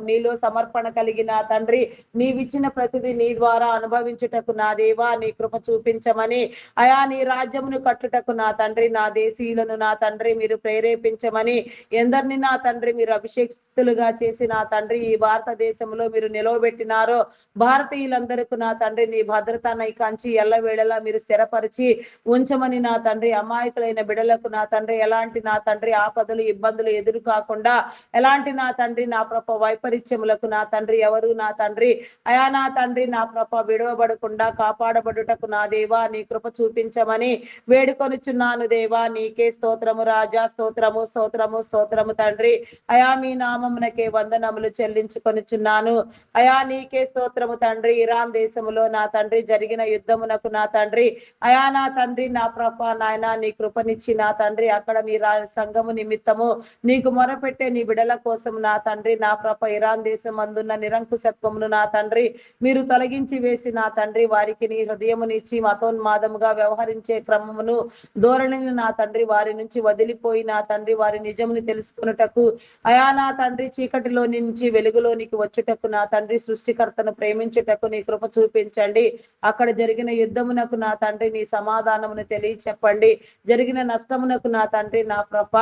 నీలో సమర్పణ కలిగిన తండ్రి నీవిచ్చిన ప్రతిదీ నీ ద్వారా అనుభవించుటకు నా దేవా నీ కృప చూపించమని అయా నీ రాజ్యమును కట్టుటకు నా తండ్రి నా దేశీయులను నా తండ్రి మీరు ప్రేరేపించమని, ఎందరిని నా తండ్రి మీరు అభిషేక్తులుగా చేసి నా తండ్రి ఈ భారతదేశంలో మీరు నిలవబెట్టినారో భారతీయులందరికీ నా తండ్రి నీ భద్రత నైకాంచి ఎల్లవేళలా మీరు స్థిరపరిచి ఉంచమని నా తండ్రి అమాయకులైన బిడలకు నా తండ్రి ఎలాంటి నా తండ్రి ఆపదలు ఇబ్బందులు ఎదురు కాకుండా, ఎలాంటి నా తండ్రి నా ప్రభ వైపరీత్యములకు నా తండ్రి ఎవరు నా తండ్రి అయా నా తండ్రి నా ప్రభ విడవబడకుండా కాపాడబడుటకు నా దేవా నీ కృప చూపించమని వేడుకొనుచున్నాను దేవా. నీకే స్తోత్రము రాజా. స్తోత్రము స్తోత్రము స్తోత్రము తండ్రి. అయా మీ నామమునకే వందనములు చెల్లించుకొనుచున్నాను. అయా నీకే స్తోత్రము తండ్రి. ఇరాన్ దేశములో నా తండ్రి జరిగిన యుద్ధమునకు నా తండ్రి అయా నా తండ్రి నా ప్రభ నాయన నీ కృపనిచ్చి నా తండ్రి అక్కడ నీ సంఘము నిమిత్తము నీకు మొరపెట్టే నీ బిడల కోసం నా తండ్రి నా ప్రభ ఇరాన్ దేశం అందున్న నిరంకుశత్వమును నా తండ్రి మీరు తొలగించి వేసి నా తండ్రి వారికి నీ హృదయమునిచ్చి మతోన్మాదముగా వ్యవహరించే క్రమమును ధోరణిని నా తండ్రి వారి నుంచి వదిలిపోయి నా తండ్రి వారి నిజముని తెలుసుకున్నటకు అయా నా తండ్రి చీకటిలో నుంచి వెలుగులోనికి వచ్చుటకు నా తండ్రి సృష్టికర్తను ప్రేమించుటకు నీ కృప చూపించండి. అక్కడ జరిగిన యుద్ధమునకు నా తండ్రి నీ సమాధానమును తెలియచెప్పండి. జరిగిన నష్టమునకు నా తండ్రి నా ప్రభ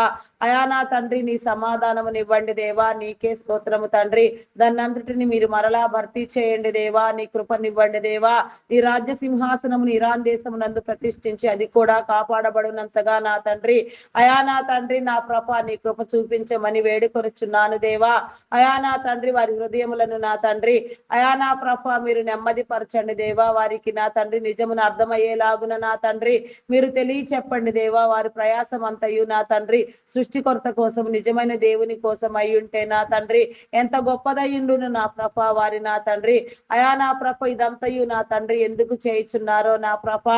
అయా నా తండ్రి నీ సమాధానమును ఇవ్వండి దేవా. నీకే స్తోత్రము తండ్రి. దాన్నంతటిని మీరు మరలా భర్తీ చేయండి దేవా. నీ కృపనివ్వండి దేవా. ఈ రాజ్య సింహాసనమును ఇరాన్ దేశం నందు ప్రతిష్ఠించి అది కూడా కాపాడబడినంతగా నా తండ్రి అయా నా తండ్రి నా ప్రభ నీ కృప చూపించమని వేడుకొనుచున్నాను దేవా. అయా నా తండ్రి వారి హృదయములను నా తండ్రి అయా నా ప్రభ మీరు నెమ్మది పరచండి దేవా. వారికి నా తండ్రి నిజమును అర్థమయ్యేలాగున నా తండ్రి మీరు చెప్పండి దేవా. వారి ప్రయాసం అంతయు నా తండ్రి సృష్టికర్త కోసం నిజమైన దేవుని కోసం అయ్యుంటే నా తండ్రి ఎంత గొప్పదయ్యుండును నా ప్రభ. వారి నా తండ్రి అయా నా ప్రభ ఇదంతయు నా తండ్రి ఎందుకు చేయుచున్నారో నా ప్రభ,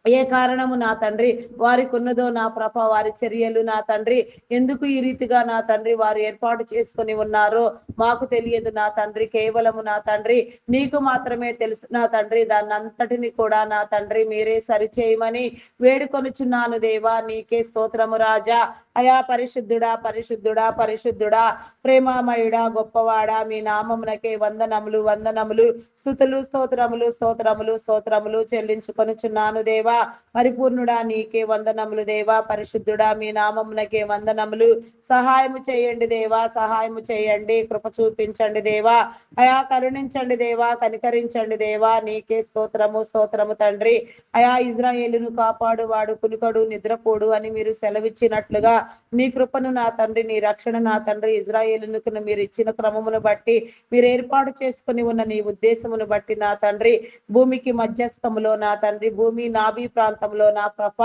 ఏ కారణము నా తండ్రి వారికి ఉన్నదో నా ప్రభ, వారి చర్యలు నా తండ్రి ఎందుకు ఈ రీతిగా నా తండ్రి వారు ఏర్పాటు చేసుకొని ఉన్నారో మాకు తెలియదు నా తండ్రి. కేవలము నా తండ్రి నీకు మాత్రమే తెలుసు నా తండ్రి. దాన్ని అంతటిని కూడా నా తండ్రి మీరే సరిచేయమని వేడుకొనుచున్నాను దేవా. నీకే స్తోత్రము రాజా. అయా పరిశుద్ధుడా పరిశుద్ధుడా పరిశుద్ధుడా ప్రేమామయుడా గొప్పవాడా మీ నామమునకే వందనములు వందనములు స్తుతులు స్తోత్రములు స్తోత్రములు స్తోత్రములు చెల్లించుకొనుచున్నాను దేవా. పరిపూర్ణుడా నీకే వందనములు దేవా. పరిశుద్ధుడా మీ నామమునకే వందనములు. సహాయము చేయండి దేవా, సహాయము చేయండి, కృప చూపించండి దేవా. అయా కరుణించండి దేవా, కనికరించండి దేవా. నీకే స్తోత్రము స్తోత్రము తండ్రి. అయా ఇజ్రాయేలును కాపాడువాడు కునుకడు నిద్రపోడు అని మీరు సెలవిచ్చినట్లుగా నీ కృపను నా తండ్రి నీ రక్షణ నా తండ్రి ఇజ్రాయేలుకు మీరు ఇచ్చిన క్రమమును బట్టి మీరు ఏర్పాటు చేసుకుని ఉన్న నీ ఉద్దేశమును బట్టి నా తండ్రి భూమికి మధ్యస్థములో నా తండ్రి భూమి నాభి ప్రాంతంలో నా ప్రభ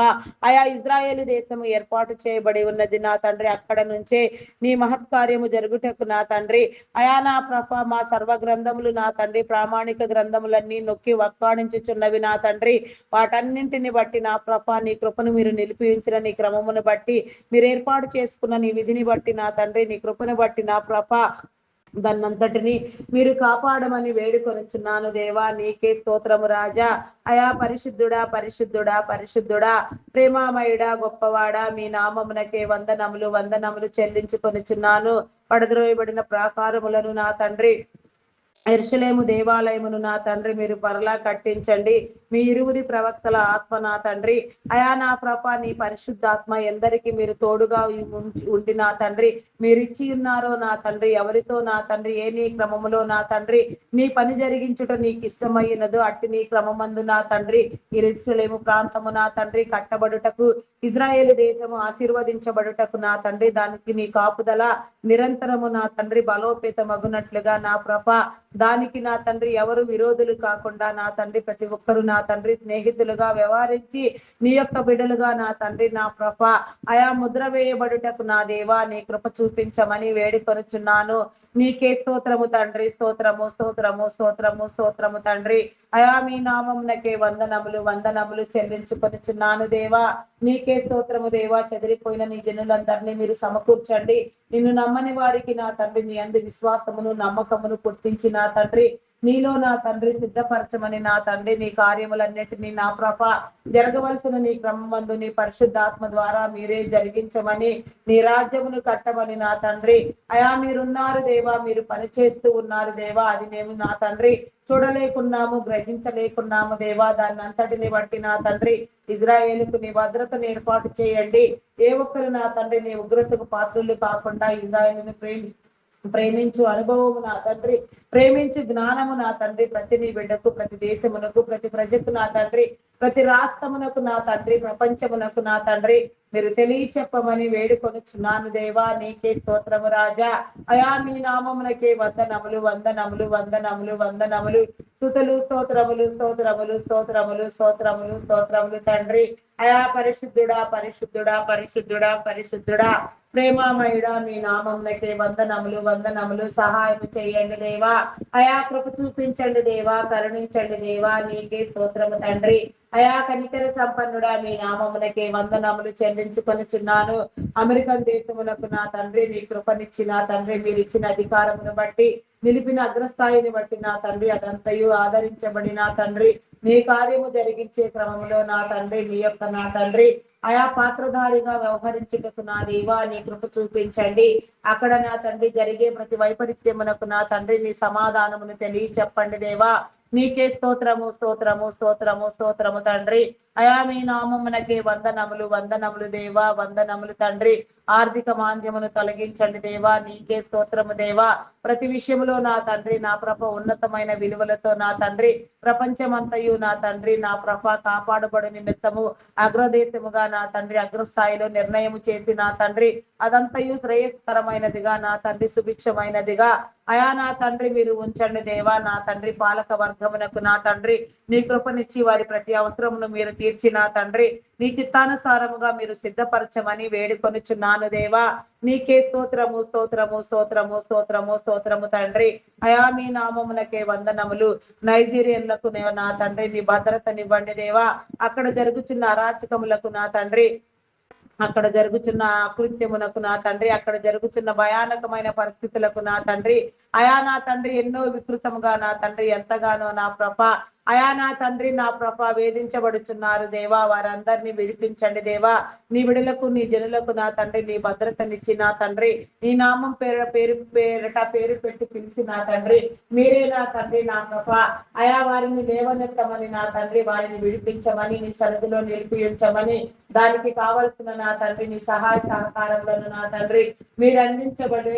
అయా ఇజ్రాయేలు దేశము ఏర్పాటు చేయబడి ఉన్నది నా తండ్రి. అక్కడ నుంచే నీ మహత్కార్యము జరుగుటకు నా తండ్రి అయా నా ప్రభ మా సర్వ గ్రంథములు నా తండ్రి ప్రామాణిక గ్రంథములన్నీ నొక్కి వక్కాణించుచున్నవి నా తండ్రి. వాటన్నింటిని బట్టి నా ప్రభ నీ కృపను మీరు నిలిపించిన నీ క్రమమును బట్టి మీరు ఏర్పాటు చేసుకున్న నీ విధిని బట్టి నా తండ్రి నీ కృపను బట్టి నా ప్రభ దాన్నంతటిని మీరు కాపాడమని వేడుకొనుచున్నాను దేవా. నీకే స్తోత్రము రాజా. అయా పరిశుద్ధుడా పరిశుద్ధుడా పరిశుద్ధుడా ప్రేమామయుడా గొప్పవాడా మీ నామమునకే వందనములు వందనములు చెల్లించుకొనుచున్నాను. పడద్రోయబడిన ప్రాకారములను నా తండ్రి యెరూషలేము దేవాలయమును నా తండ్రి మీరు పరలా కట్టించండి. మీ ఇరువురి ప్రవక్తల ఆత్మ నా తండ్రి అయా నా ప్రభ నీ పరిశుద్ధాత్మ ఎందరికి మీరు తోడుగా ఉండి నా తండ్రి మీరు ఇచ్చి ఉన్నారో నా తండ్రి ఎవరితో నా తండ్రి ఏ నీ క్రమములో నా తండ్రి నీ పని జరిగించుట నీకు ఇష్టమైనదో అట్టి నీ క్రమమందు నా తండ్రి యెరూషలేము ప్రాంతము నా తండ్రి కట్టబడుటకు ఇజ్రాయేలు దేశము ఆశీర్వదించబడుటకు నా తండ్రి దానికి నీ కాపుదల నిరంతరము నా తండ్రి బలోపేతమగునట్లుగా నా ప్రభ దానికి నా తండ్రి ఎవరు విరోధులు కాకుండా నా తండ్రి ప్రతి ఒక్కరు నా తండ్రి స్నేహితులుగా వ్యవహరించి నీ యొక్క బిడ్డలుగా నా తండ్రి నా ప్రభ అయా ముద్ర వేయబడుటకు నా దేవా నీ కృప చూపించమని వేడుకొనుచున్నాను. నీకే స్తోత్రము తండ్రి. స్తోత్రము స్తోత్రము స్తోత్రము స్తోత్రము తండ్రి. అయా మీ నామమునకే వందనములు వందనములు చెల్లించుకొనుచున్నాను దేవా. నీకే స్తోత్రము దేవా. చెదిరిపోయిన నీ జనులందరినీ మీరు సమకూర్చండి. నిన్ను నమ్మని వారికి నా తండ్రి నీ అందు విశ్వాసమును నమ్మకమును పుట్టించి నా తండ్రి నీలో నా తండ్రి సిద్ధపరచమని నా తండ్రి నీ కార్యములన్నిటినీ నా ప్రభ జరగవలసిన నీ క్రమమందు నీ పరిశుద్ధాత్మ ద్వారా మీరే జరిగించమని నీ రాజ్యమును కట్టమని నా తండ్రి అయా మీరున్నారు దేవా. మీరు పనిచేస్తూ ఉన్నారు దేవా. అది మేము నా తండ్రి చూడలేకున్నాము గ్రహించలేకున్నాము దేవా. దాన్ని అంతటిని బట్టి నా తండ్రి ఇజ్రాయేలుకు నీ భద్రతను ఏర్పాటు చేయండి. ఏ ఒక్కరు నా తండ్రి నీ ఉగ్రతకు పాత్రులు కాకుండా ఇజ్రాయేలును ప్రేమించు అనుభవము నా తండ్రి ప్రేమించు జ్ఞానము నా తండ్రి ప్రతి నీ బిడ్డకు ప్రతి దేశమునకు ప్రతి ప్రజకు నా తండ్రి ప్రతి రాష్ట్రమునకు నా తండ్రి ప్రపంచమునకు నా తండ్రి మీరు చెప్పమని వేడుకొనుచున్నాను దేవా. నీకే స్తోత్రము రాజా. అయా మీ నామమునకే వందనములు వందనములు వందనములు వందనములు స్తుతులు స్తోత్రములు స్తోత్రములు స్తోత్రములు స్తోత్రములు స్తోత్రములు తండ్రి. అయా పరిశుద్ధుడా పరిశుద్ధుడా పరిశుద్ధుడా పరిశుద్ధుడా ప్రేమామయుడా మీ నామమునకే వందనములు వందనములు. సహాయం చేయండి దేవా. అయా కృప చూపించండి దేవా. కరుణించండి దేవా. నీకే స్తోత్రము తండ్రి. అయా కనికర సంపన్నుడా మీ నామమునకే వందనములు చెల్లించుకొనుచున్నాను. అమెరికన్ దేశమునకు నా తండ్రి నీ కృపనిచ్చి నా తండ్రి మీరు ఇచ్చిన అధికారమును బట్టి నిలిపిన అగ్రస్థాయిని బట్టి నా తండ్రి అదంతయు ఆదరించబడి నా తండ్రి నీ కార్యము జరిగించే క్రమంలో నా తండ్రి నీ యొక్క నా తండ్రి అయా పాత్రధారిగా వ్యవహరించుటకు నా దేవా నీ కృప చూపించండి. అక్కడ నా తండ్రి జరిగే ప్రతి వైపరీత్యమునకు నా తండ్రి నీ సమాధానమును చెప్పండి దేవా. నీకే స్తోత్రము స్తోత్రము స్తోత్రము స్తోత్రము తండ్రి. అయా మీ నామమునకే వందనములు వందనములు దేవా, వందనములు తండ్రి. ఆర్థిక మాంద్యమును తొలగించండి దేవా, నీకే స్తోత్రము దేవా. ప్రతి విషయంలో నా తండ్రి నా ప్రభ ఉన్నతమైన విలువలతో నా తండ్రి ప్రపంచమంతయు నా తండ్రి నా ప్రభ కాపాడబడు నిమిత్తము అగ్రదేశముగా నా తండ్రి అగ్రస్థాయిలో నిర్ణయం చేసి నా తండ్రి అదంతయు శ్రేయస్కరమైనదిగా నా తండ్రి సుభిక్షమైనదిగా అయా నా తండ్రి మీరు ఉంచండి దేవా. నా తండ్రి పాలక వర్గమునకు నా తండ్రి నీ కృపనిచ్చి వారి ప్రతి అవసరమును మీరు తీర్చి నా తండ్రి నీ చిత్తానుసారముగా మీరు సిద్ధపరచమని వేడుకొనుచున్నాను దేవా. నీకే స్తోత్రము స్తోత్రము స్తోత్రము స్తోత్రము స్తోత్రము తండ్రి. అయా మీ నామమునకే వందనములు. నైజీరియన్లకు నా తండ్రి నీ భద్రతనివ్వండి దేవా. అక్కడ జరుగుతున్న అరాచకములకు నా తండ్రి, అక్కడ జరుగుతున్న అకృత్యమునకు నా తండ్రి, అక్కడ జరుగుతున్న భయానకమైన పరిస్థితులకు నా తండ్రి, అయా నా తండ్రి ఎన్నో వికృతముగా నా తండ్రి ఎంతగానో నా ప్రభ అయా నా తండ్రి నా ప్రభ వేధించబడుచున్నారు దేవా. వారందరినీ విడిపించండి దేవా. నీ విడులకు నీ జనులకు నా తండ్రి నీ భద్రతనిచ్చి నా తండ్రి నీ నామం పేరిట పేరు పెట్టి పిలిచి నా తండ్రి మీరే నా తండ్రి నా ప్రభ అయా వారిని లేవనెత్తమని నా తండ్రి వారిని విడిపించమని నీ సన్నిధిలో నిలిపించమని దానికి కావలసిన నా తండ్రి నీ సహాయ సహకారములను నా తండ్రి మీరు అందించబడి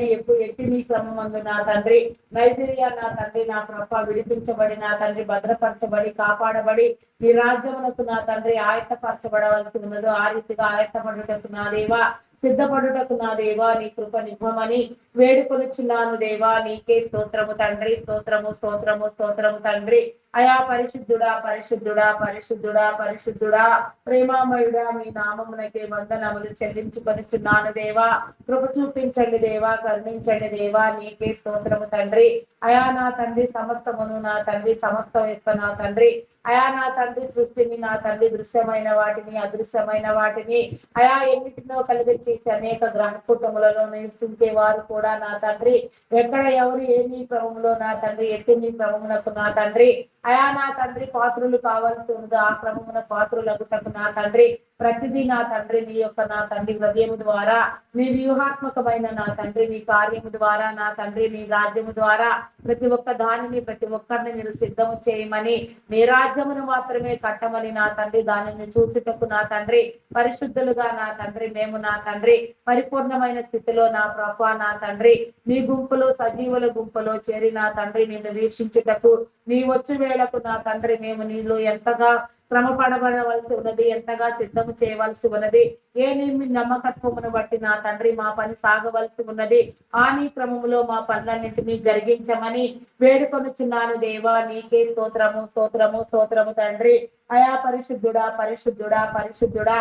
ఎట్టి నీ క్రమమందు నా తండ్రి నైజీరియా నా తండ్రి నా ప్రభ విడిపించబడి నా తండ్రి భద్రపరచబడి కాపాడబడి ఈ రాజ్యమునకు నా తండ్రి ఆయత్తపరచబడవలసి ఉన్నదో ఆ రీతిగా ఆయత్తపడుటకు నా దేవా సిద్ధపడుటకు నా దేవా నీ కృప నివ్వమని వేడుకొనుచున్నాను దేవా. నీకే స్తోత్రము తండ్రి, స్తోత్రము స్తోత్రము స్తోత్రము తండ్రి. అయా పరిశుద్ధుడా పరిశుద్ధుడా పరిశుద్ధుడా పరిశుద్ధుడా ప్రేమామయుడా మీ నామమునకే వందనములు చెల్లించుకొనుచున్నాను దేవా. కృప చూపించండి దేవా, కరుణించండి దేవా. నీకే స్తోత్రము తండ్రి. అయా నా తండ్రి సమస్తమును నా తండ్రి సమస్తం యొక్క నా తండ్రి అయా నా తండ్రి సృష్టిని నా తండ్రి దృశ్యమైన వాటిని అదృశ్యమైన వాటిని అయా ఎన్నిటినో కలిగి చేసి అనేక గ్రహ కూటములలో నివసించే వారు కూడా నా తండ్రి ఎక్కడ ఎవరు ఏ నీ క్రమంలో నా తండ్రి ఎట్టి నీ క్రమమునకు నా తండ్రి అయా నా తండ్రి పాత్రులు కావాల్సి ఉందో ఆ క్రమమున పాత్రులగుటకు నా తండ్రి ప్రతిదీ నా తండ్రి నీ యొక్క నా తండ్రి హృదయము ద్వారా నీ వ్యూహాత్మకమైన నా తండ్రి నీ కార్యము ద్వారా నా తండ్రి నీ రాజ్యము ద్వారా ప్రతి ఒక్క దానిని ప్రతి ఒక్కరిని మీరు సిద్ధము చేయమని నీ రాజ్యమును మాత్రమే కట్టమని నా తండ్రి దానిని చూచుటకు నా తండ్రి పరిశుద్ధులుగా నా తండ్రి మేము నా తండ్రి పరిపూర్ణమైన స్థితిలో నా ప్రభా నా తండ్రి నీ గుంపులో సజీవుల గుంపులో చేరి నా తండ్రి నిన్ను వీక్షించుటకు నీ వచ్చు వేళకు నా తండ్రి మేము నీలో ఎంతగా శ్రమపడబడవలసి ఉన్నది ఎంతగా సిద్ధము చేయవలసి ఉన్నది ఏ నీ నమ్మకత్వమును బట్టి నా తండ్రి మా పని సాగవలసి ఉన్నది ఆ నీ క్రమములో మా పనులన్నింటినీ జరిగించమని వేడుకొనుచున్నాను దేవా. నీకే స్తోత్రము స్తోత్రము స్తోత్రము తండ్రి. అయా పరిశుద్ధుడా పరిశుద్ధుడా పరిశుద్ధుడా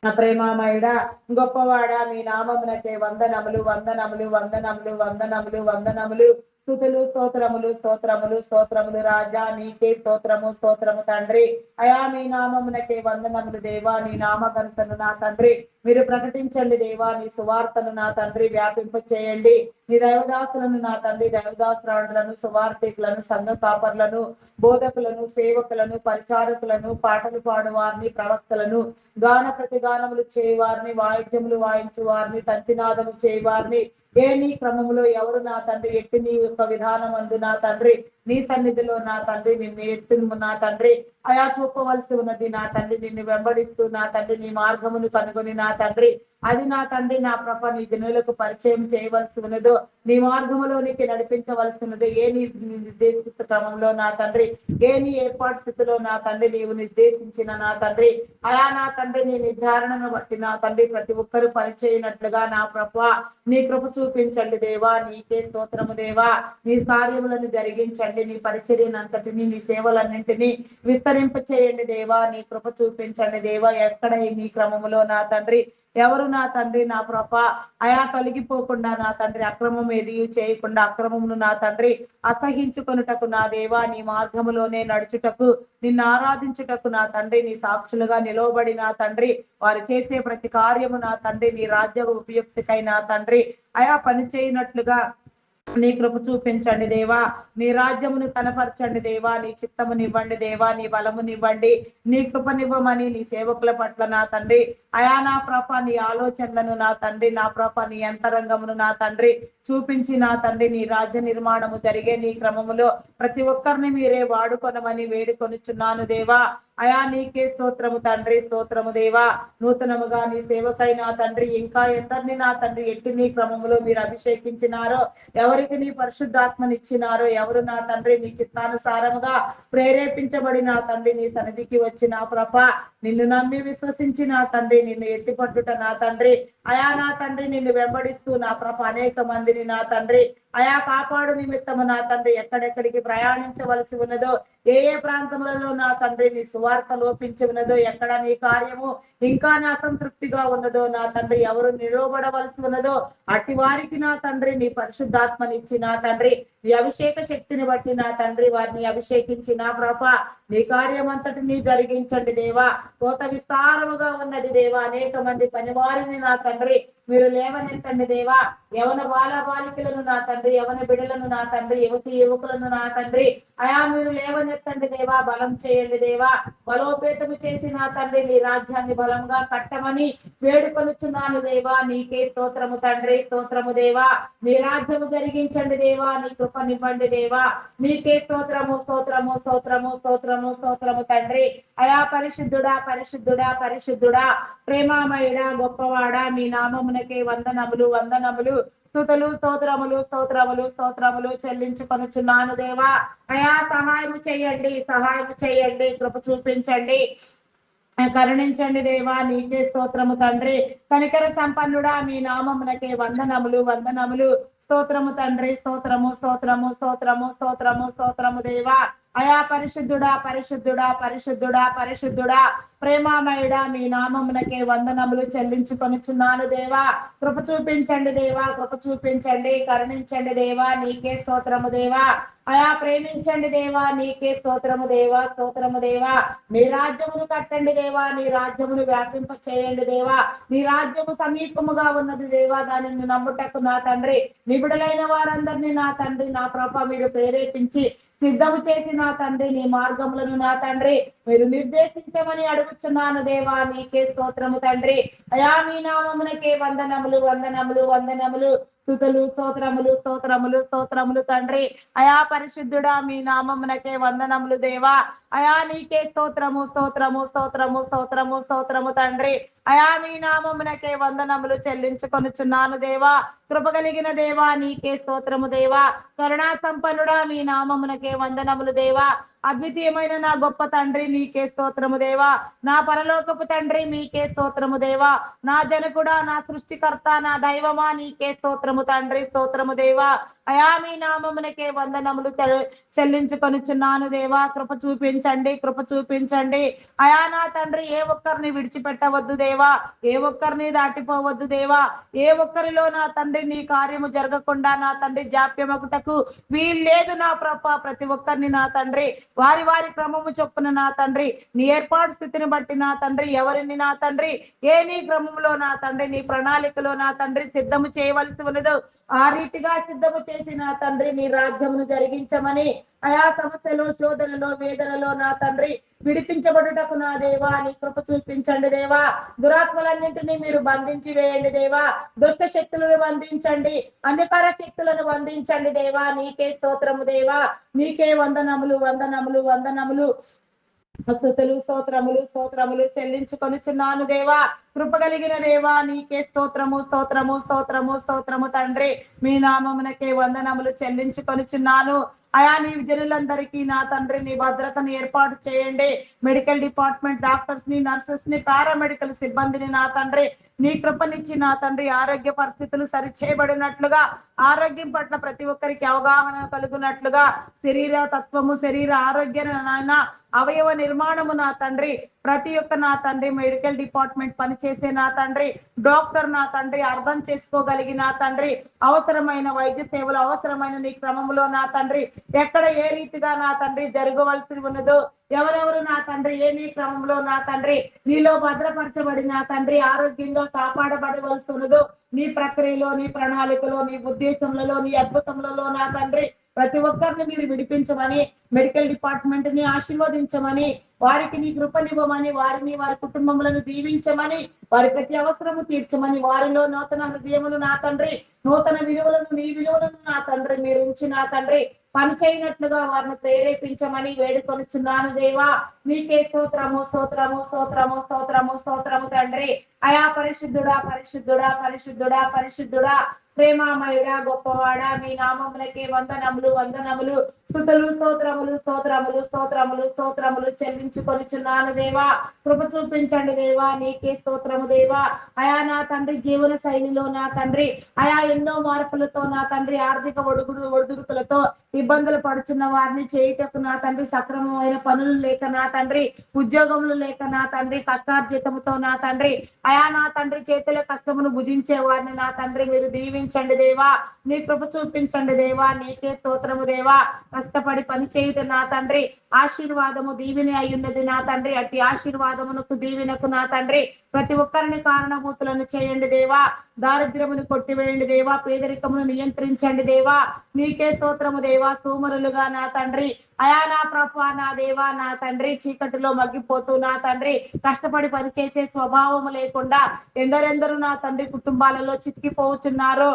ప్రేమామయుడా గొప్పవాడా మీ నామమునకే వందనములు వందనములు వందనములు వందనములు వందనములు స్తుతులు స్తోత్రములు స్తోత్రములు స్తోత్రములు రాజా. నీకే స్తోత్రము స్తోత్రము తండ్రి. అయా మీ నామమునకే వందనములు దేవా. నీ నామగంతను నా తండ్రి మీరు ప్రకటించండి దేవా. నీ సువార్తను నా తండ్రి వ్యాపింప చేయండి. నీ దైవదాసులను నా తండ్రి దైవదాసురాలను సువార్థికులను సంఘ కాపర్లను బోధకులను సేవకులను పరిచారకులను పాటలు పాడు వారిని ప్రవక్తలను గాన ప్రతిగానములు చేయవారిని వాయిద్యములు వాయించు వారిని తంతినాదము చేయవారిని ఏ నీ క్రమములో ఎవరు నా తండ్రి ఎట్టి నీ యొక్క విధానం అందు నా తండ్రి నీ సన్నిధిలో నా తండ్రి నిన్ను ఎత్తు నా తండ్రి అయా చూపవలసి ఉన్నది నా తండ్రి నిన్ను వెంబడిస్తూ నా తండ్రి నీ మార్గమును కనుగొని నా తండ్రి అది నా తండ్రి నా ప్రభ నీ జనులకు పరిచయం చేయవలసి ఉన్నదో నీ మార్గములోనికి నడిపించవలసి ఉన్నది ఏ నీ నిర్దేశిత క్రమంలో నా తండ్రి ఏ నీ ఏర్పాటు స్థితిలో నా తండ్రి నీవు నిర్దేశించిన నా తండ్రి అయా నా తండ్రి నీ నిర్ధారణను బట్టి నా తండ్రి ప్రతి ఒక్కరూ పనిచేయనట్లుగా నా ప్రభ నీ కృప చూపించండి దేవా. నీకే స్తోత్రము దేవా. నీ కార్యములను జరిగించండి. నీ పరిచర్యనంతటిని నీ సేవలన్నింటినీ విస్తరింప చేయండి దేవా. నీ కృప చూపించండి దేవా. ఎక్కడ నీ క్రమములో నా తండ్రి ఎవరు నా తండ్రి నా ప్రభ అయా తొలగిపోకుండా నా తండ్రి అక్రమం ఏది చేయకుండా అక్రమమును నా తండ్రి అసహించుకొనుటకు నా దేవా నీ మార్గములోనే నడుచుటకు నిన్ను ఆరాధించుటకు నా తండ్రి నీ సాక్షులుగా నిలవబడి నా తండ్రి వారు చేసే ప్రతి కార్యము నా తండ్రి నీ రాజ్య ఉపయుక్తికై నా తండ్రి అయా పని చేయనట్లుగా నీ కృప చూపించండి దేవా. నీ రాజ్యమును కనపరచండి దేవా. నీ చిత్తమునివ్వండి దేవా. నీ బలమునివ్వండి. నీ కృపనివ్వమని నీ సేవకుల పట్ల నా తండ్రి అయా నా ప్రభ నీ ఆలోచనలను నా తండ్రి నా ప్రభ నీ అంతరంగమును నా తండ్రి చూపించి నా తండ్రి నీ రాజ్య నిర్మాణము జరిగే నీ క్రమములో ప్రతి ఒక్కరిని మీరే వాడుకొనమని వేడుకొనుచున్నాను దేవా. అయా నీకే స్తోత్రము తండ్రి, స్తోత్రము దేవా. నూతనముగా నీ సేవకై నా తండ్రి ఇంకా ఎందరిని నా తండ్రి ఎట్టి నీ క్రమంలో మీరు అభిషేకించినారో, ఎవరికి నీ పరిశుద్ధాత్మనిచ్చినారో, ఎవరు నా తండ్రి నీ చిత్తానుసారముగా ప్రేరేపించబడి నా తండ్రి నీ సన్నిధికి వచ్చిన ప్రభ, నిన్ను నమ్మి విశ్వసించి నా తండ్రి నిన్ను ఎత్తిపట్టుట నా తండ్రి, అయా నా తండ్రి నిన్ను వెంబడిస్తూ నా ప్రభ అనేక మందిని నా తండ్రి అయా కాపాడు నిమిత్తము నా తండ్రి ఎక్కడెక్కడికి ప్రయాణించవలసి ఉన్నదో, ఏ ఏ ప్రాంతములలో నా తండ్రి నీ సువార్త లోపించి ఉన్నదో, ఎక్కడ నీ కార్యము ఇంకా నా సంతృప్తిగా ఉన్నదో నా తండ్రి, ఎవరు నిలవబడవలసి ఉన్నదో అట్టి వారికి నా తండ్రి నీ పరిశుద్ధాత్మనిచ్చి నా తండ్రి నీ అభిషేక శక్తిని బట్టి నా తండ్రి వారిని అభిషేకించి నా ప్రభ నీ కార్యం అంతటిని జరిగించండి దేవా. కోత విస్తారముగా ఉన్నది దేవా, అనేక మంది పనివారిని నా తండ్రి మీరు లేవనెత్తండి దేవా. యవన బాలికలను నా తండ్రి, యవన బిడ్డలను నా తండ్రి, యువకులను నా తండ్రి అయా మీరు లేవనెత్తండి దేవా, బలం చేయండి దేవా. బలోపేతము చేసి నా తండ్రి నీ రాజ్యాన్ని బలంగా కట్టమని వేడుకొనుచున్నాను దేవా. నీకే స్తోత్రము తండ్రి, స్తోత్రము దేవా. నీ రాజ్యము జరిగించండి దేవా, నీ కృప నివ్వండి దేవా. నీకే స్తోత్రము, స్తోత్రము, స్తోత్రము, స్తోత్రము, స్తోత్రము తండ్రి. అయా పరిశుద్ధుడా, పరిశుద్ధుడా, పరిశుద్ధుడా, ప్రేమామయుడా, గొప్పవాడా, మీ నామమునకే వందనములు, వందనములు, స్తుతులు, స్తోత్రములు, స్తోత్రములు, స్తోత్రములు చెల్లించుకొనుచున్నాను దేవా. అయా సహాయము చేయండి, సహాయము చేయండి, కృప చూపించండి, కరుణించండి దేవా. నీకే స్తోత్రము తండ్రి. కనికర సంపన్నుడా మీ నామమునకే వందనములు, వందనములు, స్తోత్రము తండ్రి, స్తోత్రము, స్తోత్రము, స్తోత్రము, స్తోత్రము, స్తోత్రము దేవా. అయా పరిశుద్ధుడా, పరిశుద్ధుడా, పరిశుద్ధుడా, పరిశుద్ధుడా, ప్రేమామయుడా మీ నామమునకే వందనములు చెల్లించుకొనుచున్నాను దేవా. కృప చూపించండి దేవా, కృప చూపించండి, కరుణించండి దేవా. నీకే స్తోత్రము దేవా. అయా ప్రేమించండి దేవా, నీకే స్తోత్రము దేవా, స్తోత్రము దేవా. నీ రాజ్యమును కట్టండి దేవా, నీ రాజ్యమును వ్యాపింప చేయండి దేవా. నీ రాజ్యము సమీపముగా ఉన్నది దేవా, దానిని నమ్ముటకు నా తండ్రి నిబిడలైన వారందరినీ నా తండ్రి నా ప్రభ మీరు ప్రేరేపించి సిద్ధము చేసి నా తండ్రి నీ మార్గములను నా తండ్రి మీరు నిర్దేశించమని అడుగుచున్నాను దేవా. నీకే స్తోత్రము తండ్రి. అయా మీ నామమునకే వందనములు, వందనములు, వందనములు, స్తుతులు, స్తోత్రములు, స్తోత్రములు, స్తోత్రములు తండ్రి. అయా పరిశుద్ధుడా మీ నామమునకే వందనములు దేవా. అయా నీకే స్తోత్రము, స్తోత్రము, స్తోత్రము, స్తోత్రము, స్తోత్రము తండ్రి. అయా మీ నామమునకే వందనములు చెల్లించుకొనుచున్నాను దేవా. కృపగలిగిన దేవా నీకే స్తోత్రము దేవా. కరుణా సంపన్నుడా మీ నామమునకే వందనములు దేవా. అద్వితీయమైన నా గొప్ప తండ్రి నీకే స్తోత్రము దేవా. నా పరలోకపు తండ్రి మీకే స్తోత్రము దేవా. నా జనకుడా, నా సృష్టికర్త, నా దైవమా నీకే స్తోత్రము తండ్రి, స్తోత్రము దేవా. అయా మీ నామమునకే వందనములు చెల్లించుకొనుచున్నాను దేవా. కృప చూపించండి, కృప చూపించండి. అయా నా తండ్రి ఏ ఒక్కరిని విడిచిపెట్టవద్దు దేవా, ఏ ఒక్కరిని దాటిపోవద్దు దేవా. ఏ ఒక్కరిలో నా తండ్రి నీ కార్యము జరగకుండా నా తండ్రి జాప్యమగుటకు వీల్లేదు నా ప్రభ. ప్రతి ఒక్కరిని నా తండ్రి వారి వారి క్రమము చొప్పున నా తండ్రి నీ ఏర్పాటు స్థితిని బట్టి నా తండ్రి ఎవరిని నా తండ్రి ఏ నీ క్రమంలో నా తండ్రి నీ ప్రణాళికలో నా తండ్రి సిద్ధము చేయవలసి ఉన్నదో ఆ రీతిగా సిద్ధము చేసి నా తండ్రి నీ రాజ్యమును జరిగించమని అయా సమస్యలో, శోధనలో, వేదనలో నా తండ్రి విడిపించబడుటకు నా దేవా నీ కృప చూపించండి దేవా. దురాత్మలన్నింటినీ మీరు బంధించి వేయండి దేవా. దుష్ట శక్తులను బంధించండి, అంధకార శక్తులను బంధించండి దేవా. నీకే స్తోత్రము దేవా. నీకే వందనములు, వందనములు, వందనములు, స్తుతులు, స్తోత్రములు, స్తోత్రములు చెల్లించుకొనుచున్నాను దేవా. కృపగలిగిన దేవా నీకే స్తోత్రము, స్తోత్రము, స్తోత్రము, స్తోత్రము తండ్రి. మీ నామమునకే వందనములు చెల్లించుకొనుచున్నాను. అయా నీ జనులందరికీ నా తండ్రి నీ భద్రతను ఏర్పాటు చేయండి. మెడికల్ డిపార్ట్మెంట్ డాక్టర్స్ ని, నర్సెస్ ని, పారామెడికల్ సిబ్బందిని నా తండ్రి నీ కృపనిచ్చి నా తండ్రి ఆరోగ్య పరిస్థితులు సరిచేయబడినట్లుగా, ఆరోగ్యం పట్ల ప్రతి ఒక్కరికి అవగాహన కలుగునట్లుగా, శరీర తత్వము, శరీర ఆరోగ్య నాయన అవయవ నిర్మాణము నా తండ్రి ప్రతి ఒక్క నా తండ్రి మెడికల్ డిపార్ట్మెంట్ పనిచేసే నా తండ్రి డాక్టర్ నా తండ్రి అర్థం చేసుకోగలిగి నా తండ్రి అవసరమైన వైద్య సేవలు అవసరమైన నీ క్రమంలో నా తండ్రి ఎక్కడ ఏ రీతిగా నా తండ్రి జరగవలసి ఉన్నదో, ఎవరెవరు నా తండ్రి ఏ నీ క్రమంలో నా తండ్రి నీలో భద్రపరచబడి నా తండ్రి ఆరోగ్యంగా కాపాడబడవలసి ఉన్నదో, నీ ప్రక్రియలో, నీ ప్రణాళికలో, నీ ఉద్దేశంలో, నీ అద్భుతములలో నా తండ్రి ప్రతి ఒక్కరిని మీరు విడిపించమని, మెడికల్ డిపార్ట్మెంట్ ని ఆశీర్వదించమని, వారికి నీ కృపనివ్వమని, వారిని వారి కుటుంబములను దీవించమని, వారి ప్రతి అవసరము తీర్చమని, వారిలో నూతన హృదయములు నా తండ్రి, నూతన విలువలను నీ విలువలను నా తండ్రి మీరు ఉంచి నా తండ్రి పని చేయనట్లుగా వారిని ప్రేరేపించమని వేడుకొనుచున్నాను దేవా. నీకే స్తోత్రము స్తోత్రము స్తోత్రము స్తోత్రము స్తోత్రము తండ్రి. అయా పరిశుద్ధుడా పరిశుద్ధుడా పరిశుద్ధుడా పరిశుద్ధుడా ప్రేమామయుడా గొప్పవాడా మీ నామములకే వందనములు వందనములు స్తుతులు స్తోత్రములు స్తోత్రములు స్తోత్రములు స్తోత్రములు చెల్లించుకొనిచున్నాను దేవా. కృప చూపించండి దేవా. నీకే స్తోత్రము దేవా. అయా నా తండ్రి జీవన శైలిలో నా తండ్రి అయా ఎన్నో మార్పులతో నా తండ్రి ఆర్థిక ఒడుదుడుకులతో ఇబ్బందులు పడుచున్న వారిని చేయుటకు నా తండ్రి సక్రమమైన పనులు లేక నా తండ్రి ఉద్యోగములు లేక నా తండ్రి కష్టార్జితముతో నా తండ్రి అయా నా తండ్రి చేతుల కష్టమును భుజించే వారిని నా తండ్రి మీరు దీవించండి దేవా. నీ కృప చూపించండి దేవా. నీకే స్తోత్రము దేవా. కష్టపడి పని చేయుట నా తండ్రి ఆశీర్వాదము దీవెని అయ్యున్నది నా తండ్రి. అట్టి ఆశీర్వాదమునకు దీవెనకు నా తండ్రి ప్రతి ఒక్కరిని కారణభూతులను చేయండి దేవా. దారిద్ర్యమును కొట్టివేయండి దేవా. పేదరికమును నియంత్రించండి దేవా. నీకే స్తోత్రము దేవా. సోమరులుగా నా తండ్రి అయా నా ప్రభా నా దేవా నా తండ్రి చీకటిలో మగ్గిపోతూ నా తండ్రి కష్టపడి పనిచేసే స్వభావము లేకుండా ఎందరెందరూ నా తండ్రి కుటుంబాలలో చిక్కిపోతున్నారు.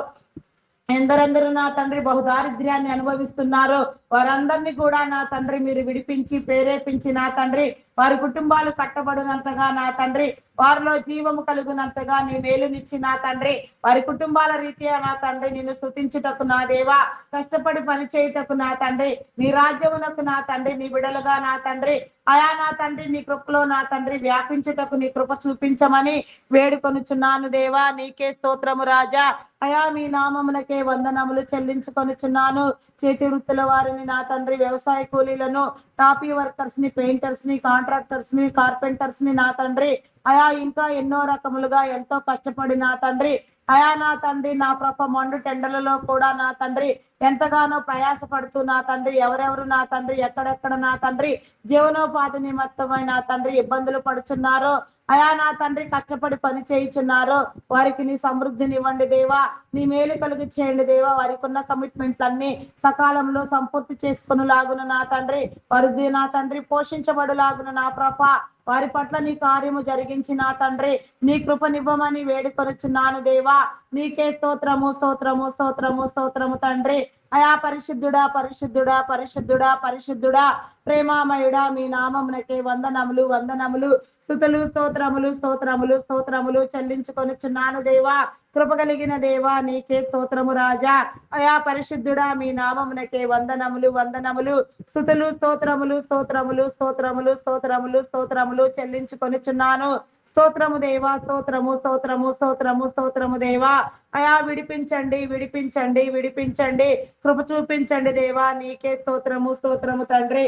ఎందరెందరూ నా తండ్రి బహుదారిద్ర్యాన్ని అనుభవిస్తున్నారు. వారందరినీ కూడా నా తండ్రి మీరు విడిపించి ప్రేరేపించి నా తండ్రి వారి కుటుంబాలు కట్టబడినంతగా నా తండ్రి వారిలో జీవము కలుగునంతగా నీ మేలునిచ్చి నా తండ్రి వారి కుటుంబాల రీత్యా నా తండ్రి నిన్ను స్తుతించుటకు నా దేవా కష్టపడి పని చేయుటకు నా తండ్రి నీ రాజ్యమునకు నా తండ్రి నీ బిడలుగా నా తండ్రి అయా నా తండ్రి నీ కృపలో నా తండ్రి వ్యాపించుటకు నీ కృప చూపించమని వేడుకొనుచున్నాను దేవా. నీకే స్తోత్రము రాజా. అయా మీ నామమునకే వందనములు చెల్లించుకొనుచున్నాను. చేతి వృత్తుల వారిని నా తండ్రి వ్యవసాయ కూలీలను టాపీ వర్కర్స్ ని పెయింటర్స్ ని కాంట్రాక్టర్స్ ని కార్పెంటర్స్ ని నా తండ్రి అయా ఇంకా ఎన్నో రకములుగా ఎంతో కష్టపడి నా తండ్రి అయా నా తండ్రి నా ప్రభ మండు టెండలలో కూడా నా తండ్రి ఎంతగానో ప్రయాసపడుతూ నా తండ్రి ఎవరెవరు నా తండ్రి ఎక్కడెక్కడ నా తండ్రి జీవనోపాధి నిమిత్తమై నా తండ్రి ఇబ్బందులు పడుచున్నారో అయా నా తండ్రి కష్టపడి పని చేయుచున్నారో వారికి నీ సమృద్ధినివ్వండి దేవా. నీ మేలు కలుగు చేయండి దేవా. వారికి ఉన్న కమిట్మెంట్లన్నీ సకాలంలో సంపూర్తి చేసుకుని లాగున నా తండ్రి వారి నా తండ్రి పోషించబడులాగున నా ప్రభ వారి పట్ల నీ కార్యము జరిగించి నా తండ్రి నీ కృపనివ్వమని వేడుకొనుచున్నాను దేవా. నీకే స్తోత్రము స్తోత్రము స్తోత్రము స్తోత్రము తండ్రి. అయా పరిశుద్ధుడా పరిశుద్ధుడా పరిశుద్ధుడా పరిశుద్ధుడా ప్రేమామయుడా మీ నామమునకే వందనములు వందనములు స్తుతులు స్తోత్రములు స్తోత్రములు స్తోత్రములు చెల్లించుకొనుచున్నాను దేవా. కృప కలిగిన దేవా నీకే స్తోత్రము రాజా. అయా పరిశుద్ధుడా మీ నామమునకే వందనములు వందనములు స్తుతులు స్తోత్రములు స్తోత్రములు స్తోత్రములు స్తోత్రములు స్తోత్రములు చెల్లించుకొనుచున్నాను. స్తోత్రము దేవా స్తోత్రము స్తోత్రము స్తోత్రము స్తోత్రము దేవా. అయా విడిపించండి విడిపించండి విడిపించండి కృప చూపించండి దేవా. నీకే స్తోత్రము స్తోత్రము తండ్రి.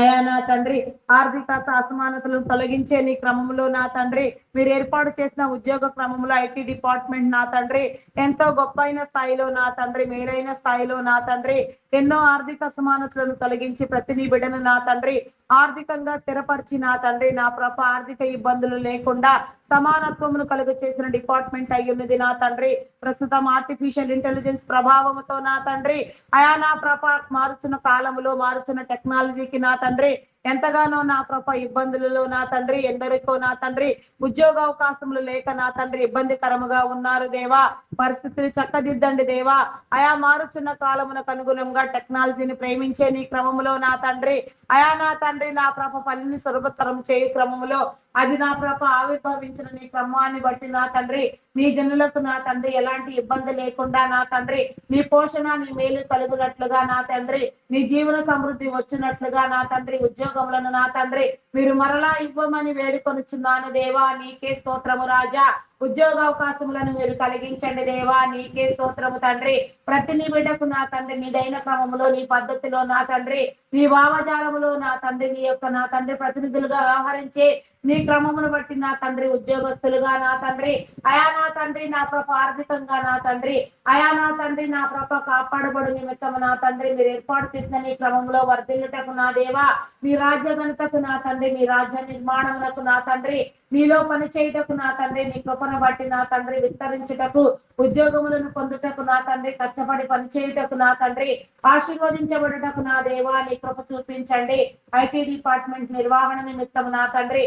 అయా నా తండ్రి ఆర్థిక అసమానతలను తొలగించే నీ క్రమంలో నా తండ్రి మీరు ఏర్పాటు చేసిన ఉద్యోగ క్రమంలో ఐటీ డిపార్ట్మెంట్ నా తండ్రి ఎంతో గొప్పైన స్థాయిలో నా తండ్రి మేలైన స్థాయిలో నా తండ్రి ఎన్నో ఆర్థిక అసమానతలను తొలగించి ప్రతి నీ బిడ్డను నా తండ్రి ఆర్థికంగా స్థిరపరిచి నా తండ్రి నా ప్రభ ఆర్థిక ఇబ్బందులు లేకుండా సమానత్వమును కలుగు చేసిన డిపార్ట్మెంట్ అయ్యున్నది నా తండ్రి. ప్రస్తుతం ఆర్టిఫిషియల్ ఇంటెలిజెన్స్ ప్రభావముతో నా తండ్రి అయా నా ప్రభ మారుచున్న కాలములో మారుచున్న టెక్నాలజీకి నా తండ్రి ఎంతగానో నా ప్రభ ఇబ్బందులలో నా తండ్రి ఎందరికో నా తండ్రి ఉద్యోగ అవకాశములు లేక నా తండ్రి ఇబ్బందికరముగా ఉన్నారు దేవా. పరిస్థితులు చక్కదిద్దండి దేవా. అయా మారుచున్న కాలమునకు అనుగుణంగా టెక్నాలజీని ప్రేమించే నీ క్రమములో నా తండ్రి అయా నా తండ్రి నా ప్రభ పనిని సులభతరం చేయు క్రమములో అది నా ప్రభ ఆవిర్భవించిన నీ క్రమాన్ని బట్టి నా తండ్రి నీ జనులకు నా తండ్రి ఎలాంటి ఇబ్బంది లేకుండా నా తండ్రి నీ పోషణ నీ మేలు కలుగునట్లుగా నా తండ్రి నీ జీవన సమృద్ధి వచ్చినట్లుగా నా తండ్రి ఉద్యోగములను నా తండ్రి మీరు మరలా ఇవ్వమని వేడుకొనుచున్నాను దేవా. నీకే స్తోత్రము రాజా. ఉద్యోగ అవకాశములను మీరు కలిగించండి దేవా. నీకే స్తోత్రము తండ్రి. ప్రతి నీ బిడ్డకు నా తండ్రి నీదైన క్రమములో నీ పద్ధతిలో నా తండ్రి నీ భావజాలములో నా తండ్రి నీ యొక్క నా తండ్రి ప్రతినిధులుగా వ్యవహరించే నీ క్రమమును బట్టి నా తండ్రి ఉద్యోగస్తులుగా నా తండ్రి అయా నా తండ్రి నా ప్రభ ఆర్థికంగా నా తండ్రి అయా నా తండ్రి నా ప్రభ కాపాడబడు నిమిత్తము నా తండ్రి మీరు ఏర్పాటు చేసిన నీ క్రమంలో వర్ధిల్లుటకు నా దేవా మీ రాజ్య ఘనతకు నా తండ్రి నీ రాజ్య నిర్మాణమునకు నా తండ్రి నీలో పని చేయుటకు నా తండ్రి నీ కృపను బట్టి నా తండ్రి విస్తరించుటకు ఉద్యోగములను పొందుటకు నా తండ్రి కష్టపడి పని చేయుటకు నా తండ్రి ఆశీర్వదించబడుటకు నా దేవా నీ కృప చూపించండి. ఐటీ డిపార్ట్మెంట్ నిర్వహణ నిమిత్తం నా తండ్రి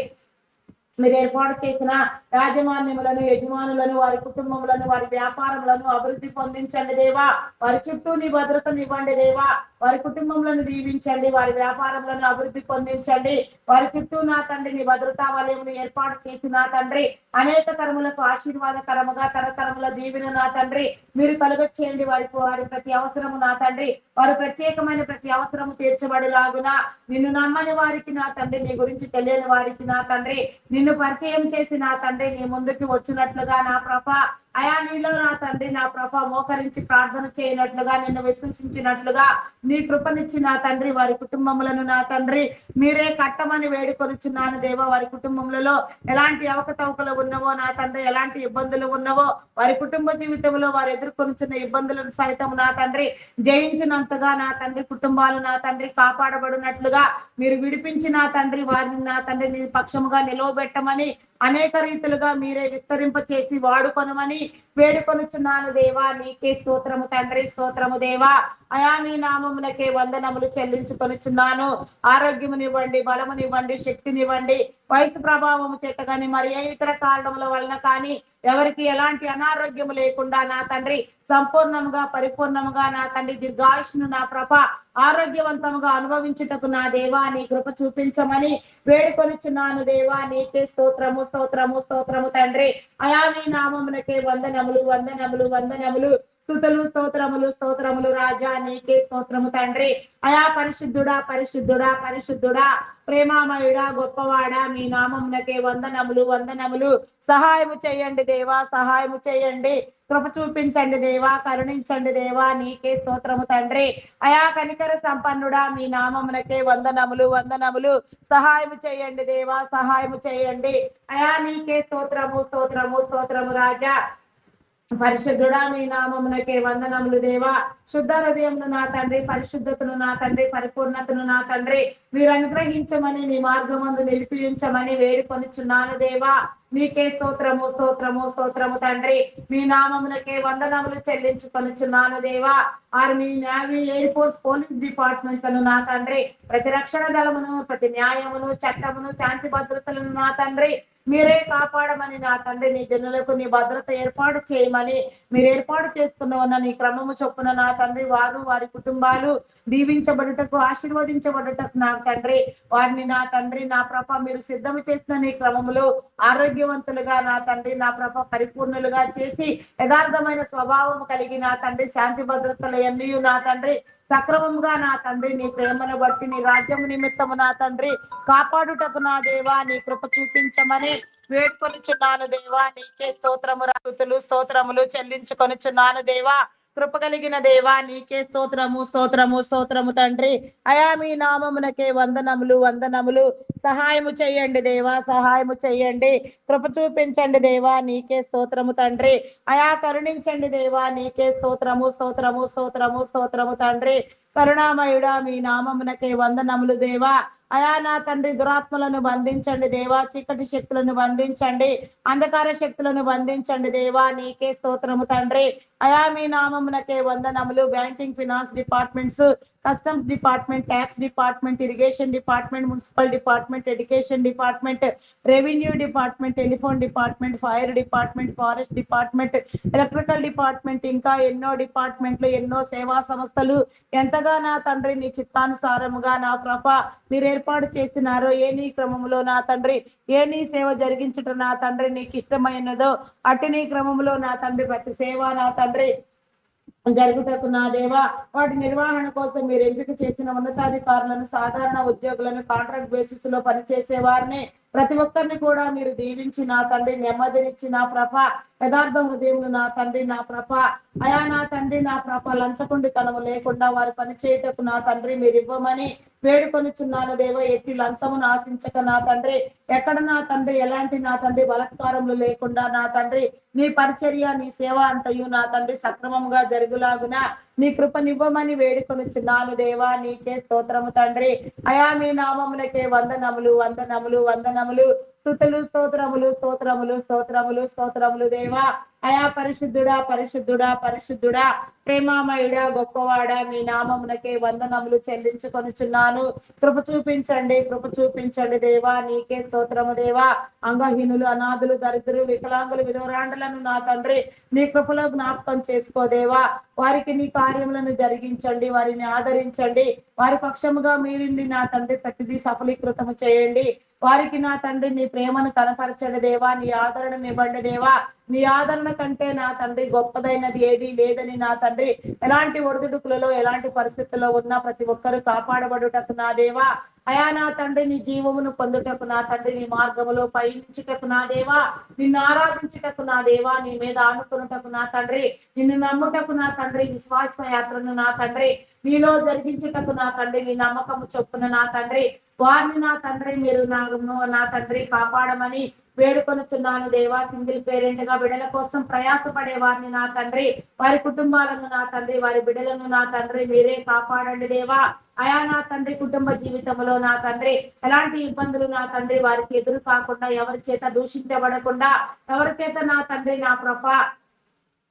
మీరు ఏర్పాటు చేసిన యాజమాన్యములను, యజమానులను, వారి కుటుంబములను, వారి వ్యాపారములను అభివృద్ధి పొందించండి దేవా. వారి చుట్టూ నీ భద్రతనివ్వండి దేవా. వారి కుటుంబములను దీవించండి, వారి వ్యాపారములను అభివృద్ధి పొందించండి. వారి చుట్టూ నా తండ్రి నీ భద్రతా వలయమును ఏర్పాటు చేసి నా తండ్రి అనేక తరములకు ఆశీర్వాదకరముగా తరతరముల దీవెన నా తండ్రి మీరు కలుగచేయండి. వారి ప్రతి అవసరము నా తండ్రి వారి ప్రత్యేకమైన ప్రతి అవసరము తీర్చబడిలాగున నిన్ను నమ్మని వారికి నా తండ్రి, నీ గురించి తెలియని వారికి నా తండ్రి, నిన్ను పరిచయం చేసి నా తండ్రి నీ ముందుకు వచ్చినట్లుగా నా ప్రభ అయా నీలో నా తండ్రి నా ప్రభ మోకరించి ప్రార్థన చేయనట్లుగా, నిన్ను విశ్వసించినట్లుగా నీ కృపనిచ్చి నా తండ్రి వారి కుటుంబములను నా తండ్రి మీరే కట్టమని వేడుకొనుచున్నాను దేవా. వారి కుటుంబములలో ఎలాంటి అవకతవకలు ఉన్నవో నా తండ్రి, ఎలాంటి ఇబ్బందులు ఉన్నవో వారి కుటుంబ జీవితంలో వారు ఎదుర్కొనుచున్న ఇబ్బందులను సైతం నా తండ్రి జయించినంతగా నా తండ్రి కుటుంబాలు నా తండ్రి కాపాడబడినట్లుగా మీరు విడిపించి నా తండ్రి వారిని నా తండ్రి నీ పక్షముగా నిలవబెట్టమని అనేక రీతులుగా మీరే విస్తరింప చేసి వాడుకొనమని వేడుకొనుచున్నాను దేవా. నీకే స్తోత్రము తండ్రి, స్తోత్రము దేవా. అయా మీ నామమునకే వందనములు చెల్లించుకొనుచున్నాను. ఆరోగ్యమునివ్వండి, బలమునివ్వండి, శక్తినివ్వండి. వయసు ప్రభావము చేత కానీ మరి ఏ ఇతర కారణముల వలన కానీ ఎవరికి ఎలాంటి అనారోగ్యము లేకుండా నా తండ్రి సంపూర్ణముగా పరిపూర్ణముగా నా తండ్రి దీర్ఘాయుష్ను నా ప్రభ ఆరోగ్యవంతముగా అనుభవించుటకు నా దేవా నీ కృప చూపించమని వేడుకొనుచున్నాను దేవా. నీకే స్తోత్రము, స్తోత్రము, స్తోత్రము తండ్రి. అయా మీ నామమునకే వందనములు, వందనములు, వందనములు, స్తుతులు, స్తోత్రములు, స్తోత్రములు రాజా. నీకే స్తోత్రము తండ్రి. అయా పరిశుద్ధుడా, పరిశుద్ధుడా, పరిశుద్ధుడా, ప్రేమామయుడా, గొప్పవాడా, మీ నామమునకే వందనములు, వందనములు. సహాయము చేయండి దేవా, సహాయము చేయండి. కృప చూపించండి దేవా, కరుణించండి దేవా. నీకే స్తోత్రము తండ్రి. అయా కనికర సంపన్నుడా, మీ నామమునకే వందనములు, వందనములు. సహాయము చేయండి దేవా, సహాయము చేయండి. అయా నీకే స్తోత్రము, స్తోత్రము, స్తోత్రము రాజా. పరిశుద్ధుడా మీ నామమునకే వందనములు దేవా. శుద్ధ హృదయమును నా తండ్రి, పరిశుద్ధతను నా తండ్రి, పరిపూర్ణతను నా తండ్రి మీరు అనుగ్రహించమని నీ మార్గమందు నిలిపించమని వేడుకొనుచున్నాను దేవా. మీకే స్తోత్రము, స్తోత్రము, స్తోత్రము తండ్రి. మీ నామమునకే వందనములు చెల్లించుకొనుచున్నాను దేవా. Army, navy, air force, police డిపార్ట్మెంట్లను నా తండ్రి ప్రతి రక్షణ దళమును, ప్రతి న్యాయమును, చట్టమును, శాంతి భద్రతలను నా తండ్రి మీరే కాపాడమని నా తండ్రి నీ జనులకు నీ భద్రత ఏర్పాటు చేయమని మీరు ఏర్పాటు చేసుకున్న నీ క్రమము చొప్పున నా తండ్రి వారు వారి కుటుంబాలు దీవించబడుటకు, ఆశీర్వదించబడుటకు నా తండ్రి వారిని నా తండ్రి నా ప్రభ మీరు సిద్ధము చేసిన నీ క్రమములు ఆరోగ్యవంతులుగా నా తండ్రి నా ప్రభ పరిపూర్ణులుగా చేసి యథార్థమైన స్వభావం కలిగి నా తండ్రి శాంతి భద్రతలు ఎన్ని నా తండ్రి సక్రమంగా నా తండ్రి నీ ప్రేమను బట్టి నీ రాజ్యము నిమిత్తము నా తండ్రి కాపాడుటకు నా దేవా నీ కృప చూపించమని వేడుకొనుచున్నాను దేవా. నీకే స్తోత్రము, స్తుతులు, స్తోత్రములు చెల్లించుకొనుచున్నాను దేవా. కృప కలిగిన దేవా నీకే స్తోత్రము, స్తోత్రము, స్తోత్రము తండ్రి. అయా మీ నామమునకే వందనములు, వందనములు. సహాయము చేయండి దేవా, సహాయము చేయండి. కృప చూపించండి దేవా. నీకే స్తోత్రము తండ్రి. అయా కరుణించండి దేవా. నీకే స్తోత్రము, స్తోత్రము, స్తోత్రము, స్తోత్రము తండ్రి. కరుణామయుడా మీ నామమునకే వందనములు దేవా. అయా నా తండ్రి దురాత్మలను బంధించండి దేవా. చీకటి శక్తులను బంధించండి, అంధకార శక్తులను బంధించండి దేవా. నీకే స్తోత్రము తండ్రి. అయా మీ నామమునకే వందనములు. Banking, finance departments, customs department, tax department, irrigation department, municipal department, education department, revenue department, telephone department, fire department, forest department, electrical department, ఇంకా ఎన్నో డిపార్ట్మెంట్లు, ఎన్నో సేవా సంస్థలు ఎంతగా నా తండ్రి నీ చిత్తానుసారముగా నా కృప మీరు ఏర్పాటు చేసినారో ఏ నీ క్రమంలో నా తండ్రి ఏ నీ సేవ జరిగించుట నా తండ్రి నీకు ఇష్టమైనదో అటు నీ క్రమంలో నా తండ్రి ప్రతి సేవ నా తండ్రి జరుగుటకు నా దేవా వాటి నిర్వహణ కోసం మీరు ఎంపిక చేసిన ఉన్నతాధికారులను, సాధారణ ఉద్యోగులను, కాంట్రాక్ట్ బేసిస్ లో పనిచేసే వారిని ప్రతి ఒక్కరిని కూడా మీరు దీవించి నా తండ్రి నెమ్మదినిచ్చి నా ప్రభ యథార్థ హృదయములు నా తండ్రి నా ప్రభ అయా నా తండ్రి నా ప్రభ లంచకుండితనము లేకుండా వారు పనిచేయటకు నా తండ్రి మీరు ఇవ్వమని వేడుకొనిచున్నాను దేవ. ఎట్టి లంచమును ఆశించక నా తండ్రి ఎక్కడ నా తండ్రి ఎలాంటి నా తండ్రి బలత్కారములు లేకుండా నా తండ్రి నీ పరిచర్య నీ సేవ అంతయు నా తండ్రి సక్రమంగా జరుగులాగున నీ కృపనివ్వమని వేడుకొనిచున్నాను దేవా. నీకే స్తోత్రము తండ్రి. అయా మీ నామమునకే వందనములు, వందనములు, వందనములు. స్తుతులు, స్తోత్రములు, స్తోత్రములు, స్తోత్రములు, స్తోత్రములు దేవా. అయా పరిశుద్ధుడా పరిశుద్ధుడా పరిశుద్ధుడా ప్రేమామయుడా గొప్పవాడా మీ నామమునకే వందనములు చెల్లించుకొనుచున్నాను. కృప చూపించండి దేవా, నీకే స్తోత్రము దేవా. అంగహీనులు, అనాథులు, దరిద్రులు, వికలాంగులు, విధవరాండులను నా తండ్రి నీ కృపలో జ్ఞాపకం చేసుకోదేవా. వారికి నీ కార్యములను జరిగించండి, వారిని ఆదరించండి, వారి పక్షముగా మీరుండి నా తండ్రి ప్రతిదీ సఫలీకృతము చేయండి. వారికి నా తండ్రి నీ ప్రేమను కనపరచండి దేవా, నీ ఆదరణను ఇవ్వండి దేవా. నీ ఆదరణ కంటే నా తండ్రి గొప్పదైనది ఏది లేదని నా తండ్రి ఎలాంటి ఒడిదుడుకులలో ఎలాంటి పరిస్థితుల్లో ఉన్నా ప్రతి ఒక్కరూ కాపాడబడుటకు నా దేవా. అయా నా తండ్రి నీ జీవమును పొందుటకు నా తండ్రి నీ మార్గములో పయనించుటకు నా దేవా, నిన్ను ఆరాధించుటకు నా దేవా, నీ మీద ఆనుకున్నటకు నా తండ్రి, నిన్ను నమ్ముటకు నా తండ్రి, విశ్వాస యాత్రను నా తండ్రి నీలో జరిగించుటకు నా తండ్రి, నీ నమ్మకము చొప్పున నా తండ్రి వారిని నా తండ్రి మీరు నా తండ్రి కాపాడమని వేడుకొనుచున్నాను దేవా. సింగిల్ పేరెంట్ గా బిడ్డల కోసం ప్రయాసపడే వారిని నా తండ్రి, వారి కుటుంబాలను నా తండ్రి, వారి బిడ్డలను నా తండ్రి మీరే కాపాడండి దేవా. అయా నా తండ్రి కుటుంబ జీవితంలో నా తండ్రి ఎలాంటి ఇబ్బందులు నా తండ్రి వారికి ఎదురు కాకుండా, ఎవరి చేత దూషించబడకుండా, ఎవరి చేత నా తండ్రి నా ప్రభ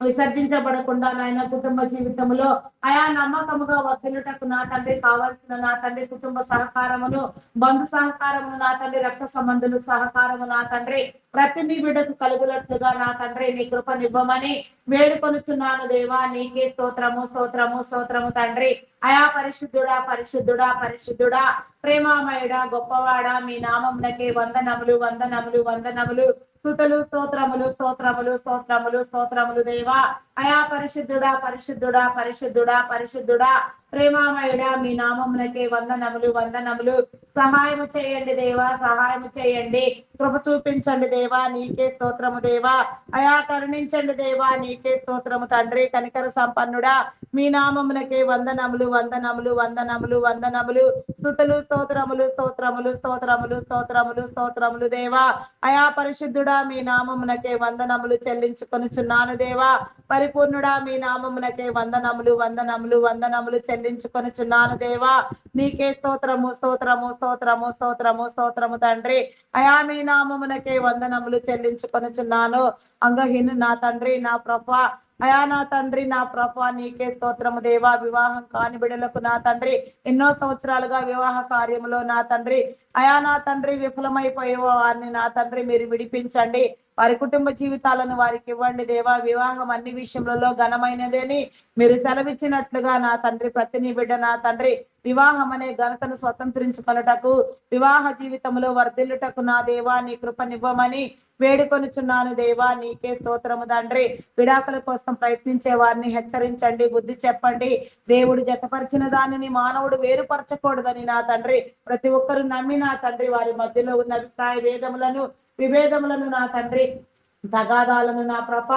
విసర్జించబడకుండా నాయన కుటుంబ జీవితంలో అయా నమ్మకముగా వర్తిల్లుటకు నా తండ్రి కావాల్సిన నా తండ్రి కుటుంబ సహకారమును, బంధు సహకారమును నా తండ్రి, రక్త సంబంధులు సహకారము నా తండ్రి ప్రతి నీ బిడ్డకు కలుగునట్లుగా నా తండ్రి నీ కృపనివ్వమని వేడుకొనుచున్నాను దేవా. నీకే స్తోత్రము స్తోత్రము స్తోత్రము తండ్రి. అయా పరిశుద్ధుడా పరిశుద్ధుడా పరిశుద్ధుడా ప్రేమామయుడా గొప్పవాడా మీ నామమునకే వందనములు వందనములు వందనములు స్తుతులు స్తోత్రములు స్తోత్రములు స్తోత్రములు స్తోత్రములు దేవా. అయా పరిశుద్ధుడా పరిశుద్ధుడా పరిశుద్ధుడా పరిశుద్ధుడా ప్రేమామయుడా మీ నామమునకే వందనములు వందనములు. సహాయము చేయండి దేవా, సహాయము చేయండి, కృప చూపించండి దేవా, నీకే స్తోత్రము దేవా. అయా కరుణించండి దేవా, నీకే స్తోత్రము తండ్రి. కనికర సంపన్నుడా మీ నామమునకే వందనములు వందనములు వందనములు వందనములు. స్తుతులు స్తోత్రములు స్తోత్రములు స్తోత్రములు స్తోత్రములు స్తోత్రములు దేవా. అయా పరిశుద్ధుడా మీ నామమునకే వందనములు చెల్లించుకొనుచున్నాను దేవా. పరిపూర్ణుడా మీ నామమునకే వందనములు వందనములు వందనములు చెల్లించుకొనుచున్నాను దేవా. నీకే స్తోత్రము స్తోత్రము స్తోత్రము స్తోత్రము స్తోత్రము తండ్రి. అయా మీ నామమునకే వందనములు చెల్లించుకొనుచున్నాను. అంగహీను నా తండ్రి నా ప్రభా, అయా నా తండ్రి నా ప్రభా నీకే స్తోత్రము దేవా. వివాహం కాని బిడ్డలకు నా తండ్రి ఎన్నో సంవత్సరాలుగా వివాహ కార్యములో నా తండ్రి అయా నా తండ్రి విఫలమైపోయే వారిని నా తండ్రి మీరు విడిపించండి, వారి కుటుంబ జీవితాలను వారికి ఇవ్వండి దేవా. వివాహం అన్ని విషయములలో ఘనమైనదని మీరు సెలవిచ్చినట్లుగా నా తండ్రి ప్రతి నీ బిడ్డ నా తండ్రి వివాహం అనే ఘనతను స్వతంత్రించుకొనుటకు, వివాహ జీవితంలో వర్ధిల్లుటకు నా దేవా నీ కృపనివ్వమని వేడుకొనుచున్నాను దేవా. నీకే స్తోత్రము తండ్రి. విడాకుల కోసం ప్రయత్నించే వారిని హెచ్చరించండి, బుద్ధి చెప్పండి. దేవుడు జతపరిచిన దానిని మానవుడు వేరుపరచకూడదని నా తండ్రి ప్రతి ఒక్కరు నమ్మి నా తండ్రి వారి మధ్యలో ఉన్న అభిప్రాయ విభేదములను నా తండ్రి తగాదాలను నా ప్రభ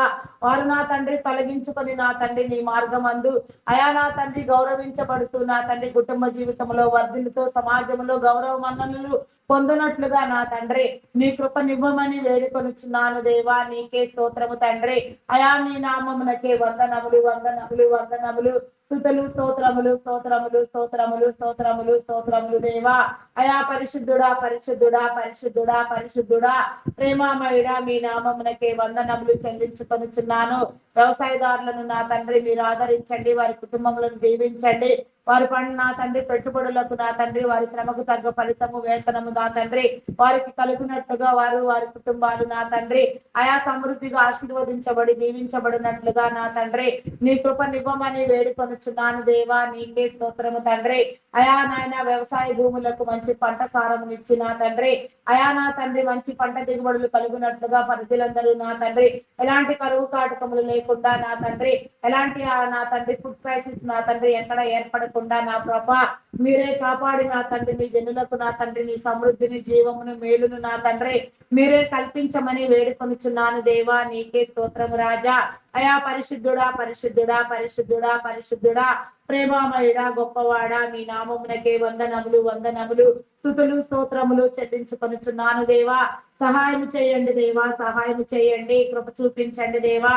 వారు నా తండ్రి తొలగించుకొని నా తండ్రి నీ మార్గమందు అయా నా తండ్రి గౌరవించబడుతూ నా తండ్రి కుటుంబ జీవితంలో వర్ధిల్లుతో సమాజంలో గౌరవ మన్ననలు పొందినట్లుగా నా తండ్రి నీ కృపనివ్వమని వేడుకొనుచున్నాను దేవా. నీకే స్తోత్రము తండ్రి. అయా నీ నామమునకే వందనములు వందనములు వందనములు. స్తుతులు స్తోత్రములు స్తోత్రములు స్తోత్రములు స్తోత్రములు స్తోత్రములు దేవా. అయా పరిశుద్ధుడా పరిశుద్ధుడా పరిశుద్ధుడా పరిశుద్ధుడా ప్రేమామయుడా మీ నామమునకే వందనములు చెల్లించుకొనుచున్నాను. వ్యవసాయదారులను నా తండ్రి మీరు ఆదరించండి, వారి కుటుంబములను దీవించండి, వారి పని నా తండ్రి పెట్టుబడులకు నా తండ్రి వారి శ్రమకు తగ్గ ఫలితము వేతనము నా తండ్రి వారికి కలుగునట్లుగా వారు వారి కుటుంబాలు నా తండ్రి ఆయా సమృద్ధిగా ఆశీర్వదించబడి దీవించబడినట్లుగా నా తండ్రి నీ కృపనివ్వమని వేడుకొనుచున్నాను దేవా. నీకే స్తోత్రము తండ్రి. అయా నాయన వ్యవసాయ భూములకు మంచి పంట సారమునిచ్చి నా తండ్రి అయా నా తండ్రి మంచి పంట దిగుబడులు కలుగునట్లుగా ప్రజలందరూ నా తండ్రి ఎలాంటి కరువు కాటకములు లేకుండా నా తండ్రి ఎలాంటి నా తండ్రి ఫుడ్ క్రైసిస్ నా తండ్రి ఎక్కడ ఏర్పడకుండా నా ప్రభా మీరే కాపాడి నా తండ్రి మీ జనులకు నా తండ్రి నీ సమృద్ధిని జీవమును మేలును నా తండ్రి మీరే కల్పించమని వేడుకొనుచున్నాను దేవా. నీకే స్తోత్రము రాజా. అయా పరిశుద్ధుడా పరిశుద్ధుడా పరిశుద్ధుడా పరిశుద్ధుడా ప్రేమామయుడా గొప్పవాడా మీ నామమునకే వందనములు వందనములు. స్తుతులు స్తోత్రములు చెల్లించుకొనుచున్నాను దేవా. సహాయం చేయండి దేవా, సహాయం చేయండి, కృప చూపించండి దేవా.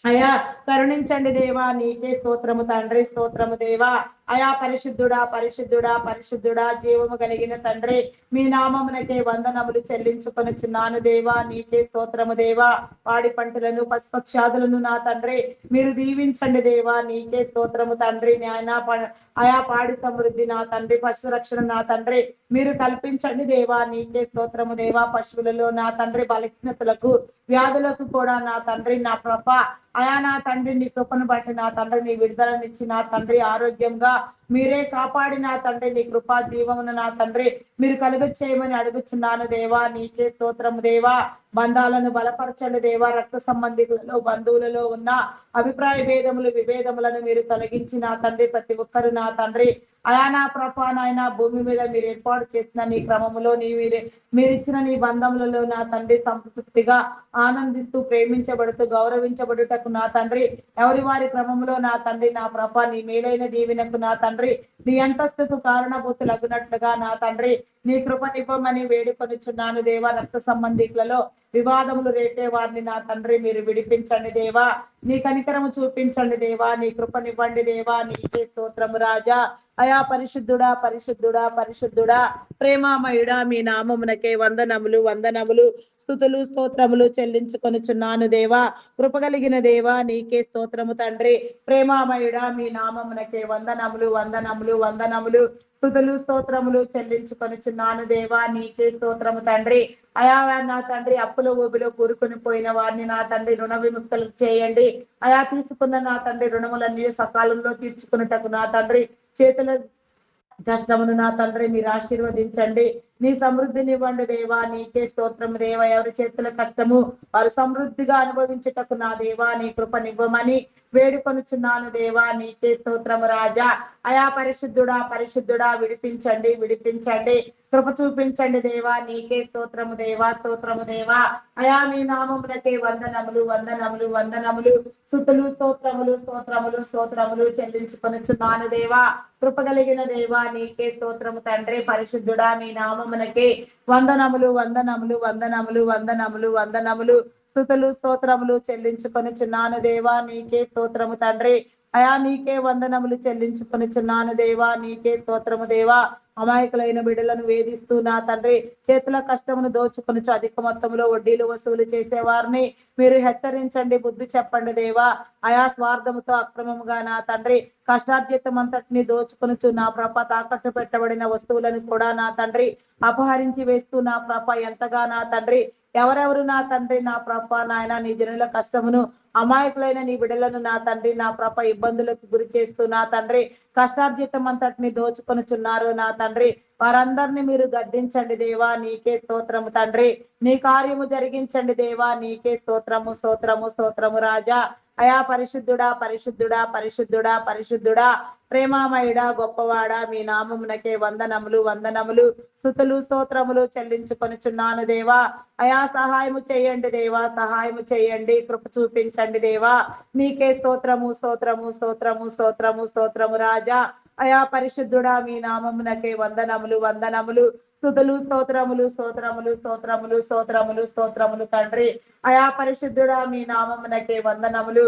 అయా కరుణించండి దేవా. నీకే స్తోత్రము తండ్రి, స్తోత్రము దేవా. అయా పరిశుద్ధుడా పరిశుద్ధుడా పరిశుద్ధుడా జీవము కలిగిన తండ్రి మీ నామమునకే వందనములు చెల్లించుకొనుచున్నాను దేవా. నీకే స్తోత్రము దేవా. పాడి పంటలను పశుపక్షాదులను నా తండ్రి మీరు దీవించండి దేవా. నీకే స్తోత్రము తండ్రి. అయా పాడి సమృద్ధి నా తండ్రి, పశు రక్షణ నా తండ్రి మీరు కల్పించండి దేవా. నీకే స్తోత్రము దేవా. పశువులలో నా తండ్రి బలహీనతలకు వ్యాధులకు కూడా నా తండ్రి నా కృప అయా నా తండ్రి నీ కృపను బట్టి నా తండ్రి నీ విడుదలనిచ్చి నా తండ్రి ఆరోగ్యంగా మీరే కాపాడి నా తండ్రి నీ కృపా దీవమును నా తండ్రి మీరు కలుగ చేయమని అడుగుచున్నాను దేవా. నీకే స్తోత్రము దేవా. బంధాలను బలపరచండి దేవా. రక్త సంబంధికులలో బంధువులలో ఉన్న అభిప్రాయ భేదములు విభేదములను మీరు తొలగించి నా తండ్రి ప్రతి ఒక్కరు నా తండ్రి అయా నా ప్రభా నాయన భూమి మీద మీరు ఏర్పాటు చేసిన నీ క్రమములో మీరిచ్చిన నీ బంధములలో నా తండ్రి సంతృప్తిగా ఆనందిస్తూ ప్రేమించబడుతూ గౌరవించబడుటకు నా తండ్రి ఎవరి వారి క్రమంలో నా తండ్రి నా ప్రభా నీ మేలైన దీవెనకు నా తండ్రి నీ అంతస్తుకు కారణభూతులగునట్లుగా నా తండ్రి నీ కృపనివ్వమని వేడుకొనిచున్నాను దేవా. రక్త సంబంధికులలో వివాదములు రేపే వారిని నా తండ్రి మీరు విడిపించండి దేవా. నీ కనికరము చూపించండి దేవా. నీ కృపనివ్వండి దేవా. నీకే స్తోత్రము రాజా. అయా పరిశుద్ధుడా పరిశుద్ధుడా పరిశుద్ధుడా ప్రేమామయుడా మీ నామమునకే వందనములు వందనములు స్తుతులు స్తోత్రములు చెల్లించుకొనుచున్నాను దేవా. కృపగలిగిన దేవా నీకే స్తోత్రము తండ్రి. ప్రేమామయుడా మీ నామమునకే వందనములు వందనములు వందనములు స్తుతులు స్తోత్రములు చెల్లించుకొనుచున్నాను దేవా. నీకే స్తోత్రము తండ్రి. అయా నా తండ్రి అప్పుల ఊబిలో కూరుకుని పోయిన వారిని నా తండ్రి రుణ విముక్తులు చేయండి. అయా తీసుకున్న నా తండ్రి రుణములన్నీ సకాలంలో తీర్చుకున్నటకు నా తండ్రి చేతుల కష్టమును నా తండ్రి మీరు ఆశీర్వదించండి. నీ సమృద్ధినివ్వండి దేవా. నీకే స్తోత్రము దేవా. ఎవరి చేతుల కష్టము వారు సమృద్ధిగా అనుభవించుటకు నా దేవా నీ కృపనివ్వమని వేడుకొనుచున్నాను దేవా. నీకే స్తోత్రము రాజా. అయా పరిశుద్ధుడా పరిశుద్ధుడా విడిపించండి విడిపించండి కృప చూపించండి దేవా. నీకే స్తోత్రము దేవా స్తోత్రము దేవా. అయా మీ నామములకే వందనములు వందనములు వందనములు స్తుతులు స్తోత్రములు స్తోత్రములు స్తోత్రములు చెల్లించుకొనుచున్నాను దేవా. కృపగలిగిన దేవా నీకే స్తోత్రము తండ్రి. పరిశుద్ధుడా మీ నామమునకే వందనములు వందనములు వందనములు వందనములు వందనములు స్తుతులు స్తోత్రములు చెల్లించుకొనుచున్నాను దేవా. నీకే స్తోత్రము తండ్రి. అయా నీకే వందనములు చెల్లించుకొనుచున్నాను దేవా. నీకే స్తోత్రము దేవా. అమాయకులైన బిడ్డలను వేధిస్తూ నా తండ్రి చేతుల కష్టమును దోచుకొనుచు అధిక మొత్తంలో వడ్డీలు వసూలు చేసేవారిని మీరు హెచ్చరించండి, బుద్ధి చెప్పండి దేవా. అయా స్వార్థముతో అక్రమముగా నా తండ్రి కష్టార్జితం అంతటిని దోచుకొనుచు నా ప్రభ తాకట్టు పెట్టబడిన వస్తువులను కూడా నా తండ్రి అపహరించి వేస్తూ నా ప్రభ ఎంతగా నా తండ్రి ఎవరెవరు నా తండ్రి నా ప్రభ నాయన నీ జనుల కష్టమును అమాయకులైన నీ బిడ్డలను నా తండ్రి నా ప్రభ ఇబ్బందులకు గురి చేస్తూ నా తండ్రి కష్టార్జితం అంతటిని దోచుకొనుచున్నారు నా తండ్రి వారందరినీ మీరు గద్దించండి దేవా. నీకే స్తోత్రము తండ్రి. నీ కార్యము జరిగించండి దేవా. నీకే స్తోత్రము స్తోత్రము స్తోత్రము రాజా. అయా పరిశుద్ధుడా పరిశుద్ధుడా పరిశుద్ధుడా పరిశుద్ధుడా ప్రేమామయుడా గొప్పవాడా మీ నామమునకే వందనములు వందనములు స్తుతులు స్తోత్రములు చెల్లించుకొనుచున్నాను దేవా. అయా సహాయము చేయండి దేవా. సహాయము చేయండి. కృప చూపించండి దేవా. నీకే స్తోత్రము స్తోత్రము స్తోత్రము స్తోత్రము స్తోత్రము రాజా. అయా పరిశుద్ధుడా మీ నామమునకే వందనములు వందనములు స్తుతులు స్తోత్రములు స్తోత్రములు స్తోత్రములు స్తోత్రములు స్తోత్రములు తండ్రి. అయా పరిశుద్ధుడా మీ నామమునకే వందనములు.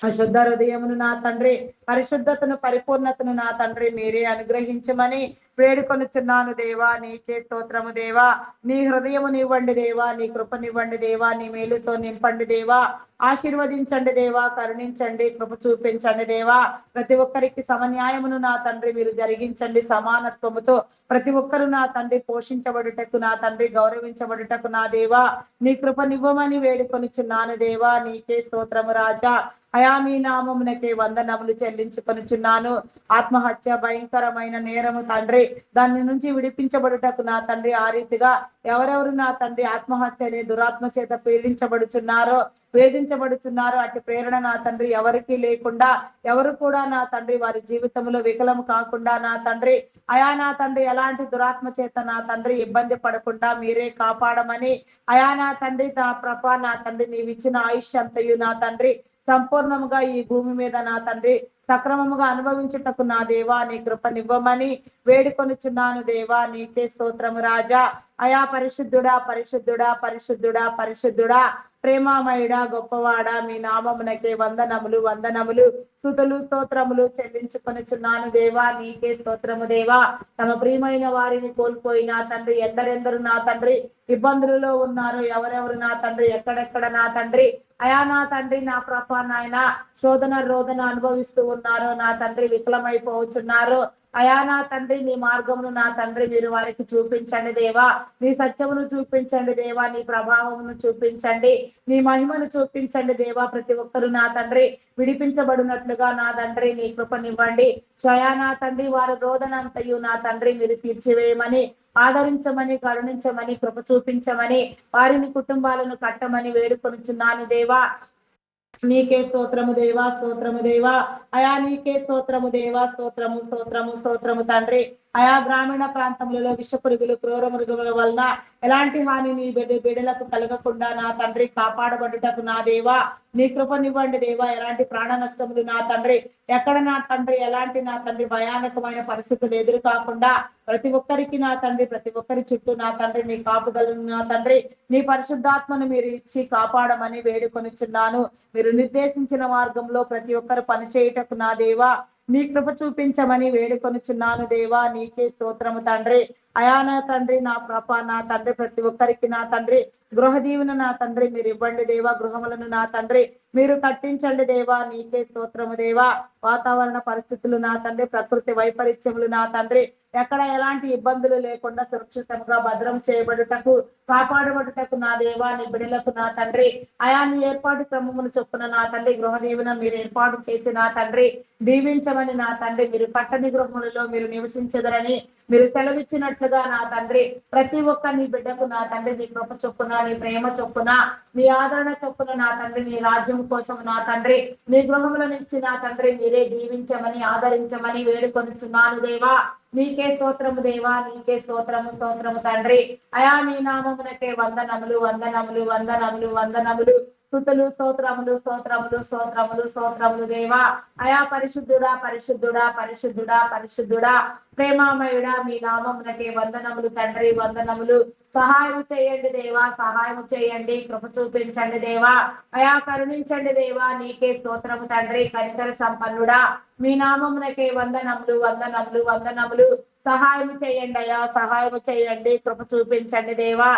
శుద్ధ హృదయమును నా తండ్రి పరిశుద్ధతను పరిపూర్ణతను నా తండ్రి మీరే అనుగ్రహించమని వేడుకొనుచున్నాను దేవా. నీకే స్తోత్రము దేవా. నీ హృదయమునివ్వండి దేవా. నీ కృపనివ్వండి దేవా. నీ మేలుతో నింపండి దేవా. ఆశీర్వదించండి దేవా. కరుణించండి. కృప చూపించండి దేవా. ప్రతి ఒక్కరికి సమన్యాయమును నా తండ్రి మీరు జరిగించండి. సమానత్వముతో ప్రతి ఒక్కరు నా తండ్రి పోషించబడుటకు నా తండ్రి గౌరవించబడుటకు నా దేవా నీ కృపనివ్వమని వేడుకొనుచున్నాను దేవా. నీకే స్తోత్రము రాజా. అయా మీ నామమునకే వందనములు చెల్లించుకొనుచున్నాను. ఆత్మహత్య భయంకరమైన నేరము తండ్రి దాని నుంచి విడిపించబడుటకు నా తండ్రి ఆ రీతిగా ఎవరెవరు నా తండ్రి ఆత్మహత్య అనే దురాత్మ చేత పీడించబడుచున్నారో వేధించబడుచున్నారో అటు ప్రేరణ నా తండ్రి ఎవరికి లేకుండా ఎవరు కూడా నా తండ్రి వారి జీవితంలో వికలము కాకుండా నా తండ్రి అయా నా తండ్రి ఎలాంటి దురాత్మ చేత నా తండ్రి ఇబ్బంది పడకుండా మీరే కాపాడమని అయా నా తండ్రి నా ప్రభ నా తండ్రి నీవిచ్చిన ఆయుష్ అంతయు నా తండ్రి సంపూర్ణముగా ఈ భూమి మీద నా తండ్రి సక్రమముగా అనుభవించుటకు నా దేవా నీ కృపనివ్వమని వేడుకొనుచున్నాను దేవా. నీకే స్తోత్రము రాజా. అయా పరిశుద్ధుడా పరిశుద్ధుడా పరిశుద్ధుడా పరిశుద్ధుడా ప్రేమామయుడా గొప్పవాడా మీ నామమునకే వందనములు వందనములు స్తుతులు స్తోత్రములు చెల్లించుకొనుచున్నాను దేవా. నీకే స్తోత్రము దేవా. తమ ప్రియమైన వారిని కోల్పోయిన తండ్రి ఎందరెందరు నా తండ్రి ఇబ్బందులలో ఉన్నారు, ఎవరెవరు నా తండ్రి ఎక్కడెక్కడ నా తండ్రి అయా నా తండ్రి నా ప్రభ నాయన శోధన రోదన అనుభవిస్తూ ఉన్నారు నా తండ్రి, విఫలమైపోతున్నారు అయా నా తండ్రి. నీ మార్గమును నా తండ్రి మీరు వారికి చూపించండి దేవా. నీ సత్యమును చూపించండి దేవా. నీ ప్రభావమును చూపించండి, నీ మహిమను చూపించండి దేవా. ప్రతి ఒక్కరు నా తండ్రి విడిపించబడినట్లుగా నా తండ్రి నీ కృపనివ్వండి. క్షయా నా తండ్రి వారి రోదనంతయు నా తండ్రి మీరు తీర్చివేయమని, ఆదరించమని, కరుణించమని, కృప చూపించమని, వారిని కుటుంబాలను కట్టమని వేడుకొనుచున్నాను దేవా. నీకే స్తోత్రము దేవా స్తోత్రము దేవా. అయా నీకే స్తోత్రము దేవా స్తోత్రము స్తోత్రము స్తోత్రము తండ్రి. అయా గ్రామీణ ప్రాంతములలో విష పురుగులు క్రూర మృగముల వలన ఎలాంటి హాని నీ బిడ్డలకు కలగకుండా నా తండ్రి కాపాడబడుటకు నా దేవా నీ కృపనివ్వండి దేవా. ఎలాంటి ప్రాణ నష్టములు నా తండ్రి ఎక్కడ నా తండ్రి ఎలాంటి నా తండ్రి భయానకమైన పరిస్థితులు ఎదురు కాకుండా ప్రతి ఒక్కరికి నా తండ్రి ప్రతి ఒక్కరి చుట్టూ నా తండ్రి నీ కాపుదలను నా తండ్రి నీ పరిశుద్ధాత్మను మీరు ఇచ్చి కాపాడమని వేడుకొనిచున్నాను. మీరు నిర్దేశించిన మార్గంలో ప్రతి ఒక్కరు పనిచేయుటకు నా దేవా నీ కృప చూపించమని వేడుకొనుచున్నాను దేవా. నీకే స్తోత్రము తండ్రి. అయా నా తండ్రి నా ప్రభ నా తండ్రి ప్రతి ఒక్కరికి నా తండ్రి గృహ దీవెన నా తండ్రి మీరు ఇవ్వండి దేవా. గృహములను నా తండ్రి మీరు కట్టించండి దేవా. నీకే స్తోత్రము దేవా. వాతావరణ పరిస్థితులు నా తండ్రి ప్రకృతి వైపరీత్యములు నా తండ్రి ఎక్కడ ఎలాంటి ఇబ్బందులు లేకుండా సురక్షితంగా భద్రం చేయబడుటకు కాపాడబడుటకు నా దేవా నీ బిడ్డలకు నా తండ్రి అయా నీ ఏర్పాటు క్రమమును చొప్పున నా తండ్రి గృహ దీవెన మీరు ఏర్పాటు చేసి నా తండ్రి దీవించమని నా తండ్రి మీరు కట్టని గృహములలో మీరు నివసించదరని మీరు సెలవిచ్చినట్లుగా నా తండ్రి ప్రతి ఒక్క నీ బిడ్డకు నా తండ్రి నీ కృప చొప్పున నీ ప్రేమ చొప్పున నీ ఆదరణ చొప్పున నా తండ్రి నీ రాజ్యం కోసం నా తండ్రి నీ గృహములను ఇచ్చి నా తండ్రి మీరే దీవించమని ఆదరించమని వేడుకొనుచున్నాను దేవా. నీకే స్తోత్రము దేవా. నీకే స్తోత్రము స్తోత్రము తండ్రి. అయా నీ నామమునకే వందనములు వందనములు వందనములు వందనములు స్తుతులు స్తోత్రములు స్తోత్రములు స్తోత్రములు స్తోత్రములు దేవా. అయా పరిశుద్ధుడా పరిశుద్ధుడా పరిశుద్ధుడా పరిశుద్ధుడా ప్రేమామయుడా మీ నామమునకే వందనములు తండ్రి వందనములు. సహాయం చేయండి దేవా సహాయం చేయండి, కృప చూపించండి దేవా. అయా కరుణించండి దేవా. నీకే స్తోత్రము తండ్రి. కనికర సంపన్నుడా మీ నామమునకే వందనములు వందనములు వందనములు. సహాయం చేయండి అయా సహాయం చేయండి, కృప చూపించండి దేవా.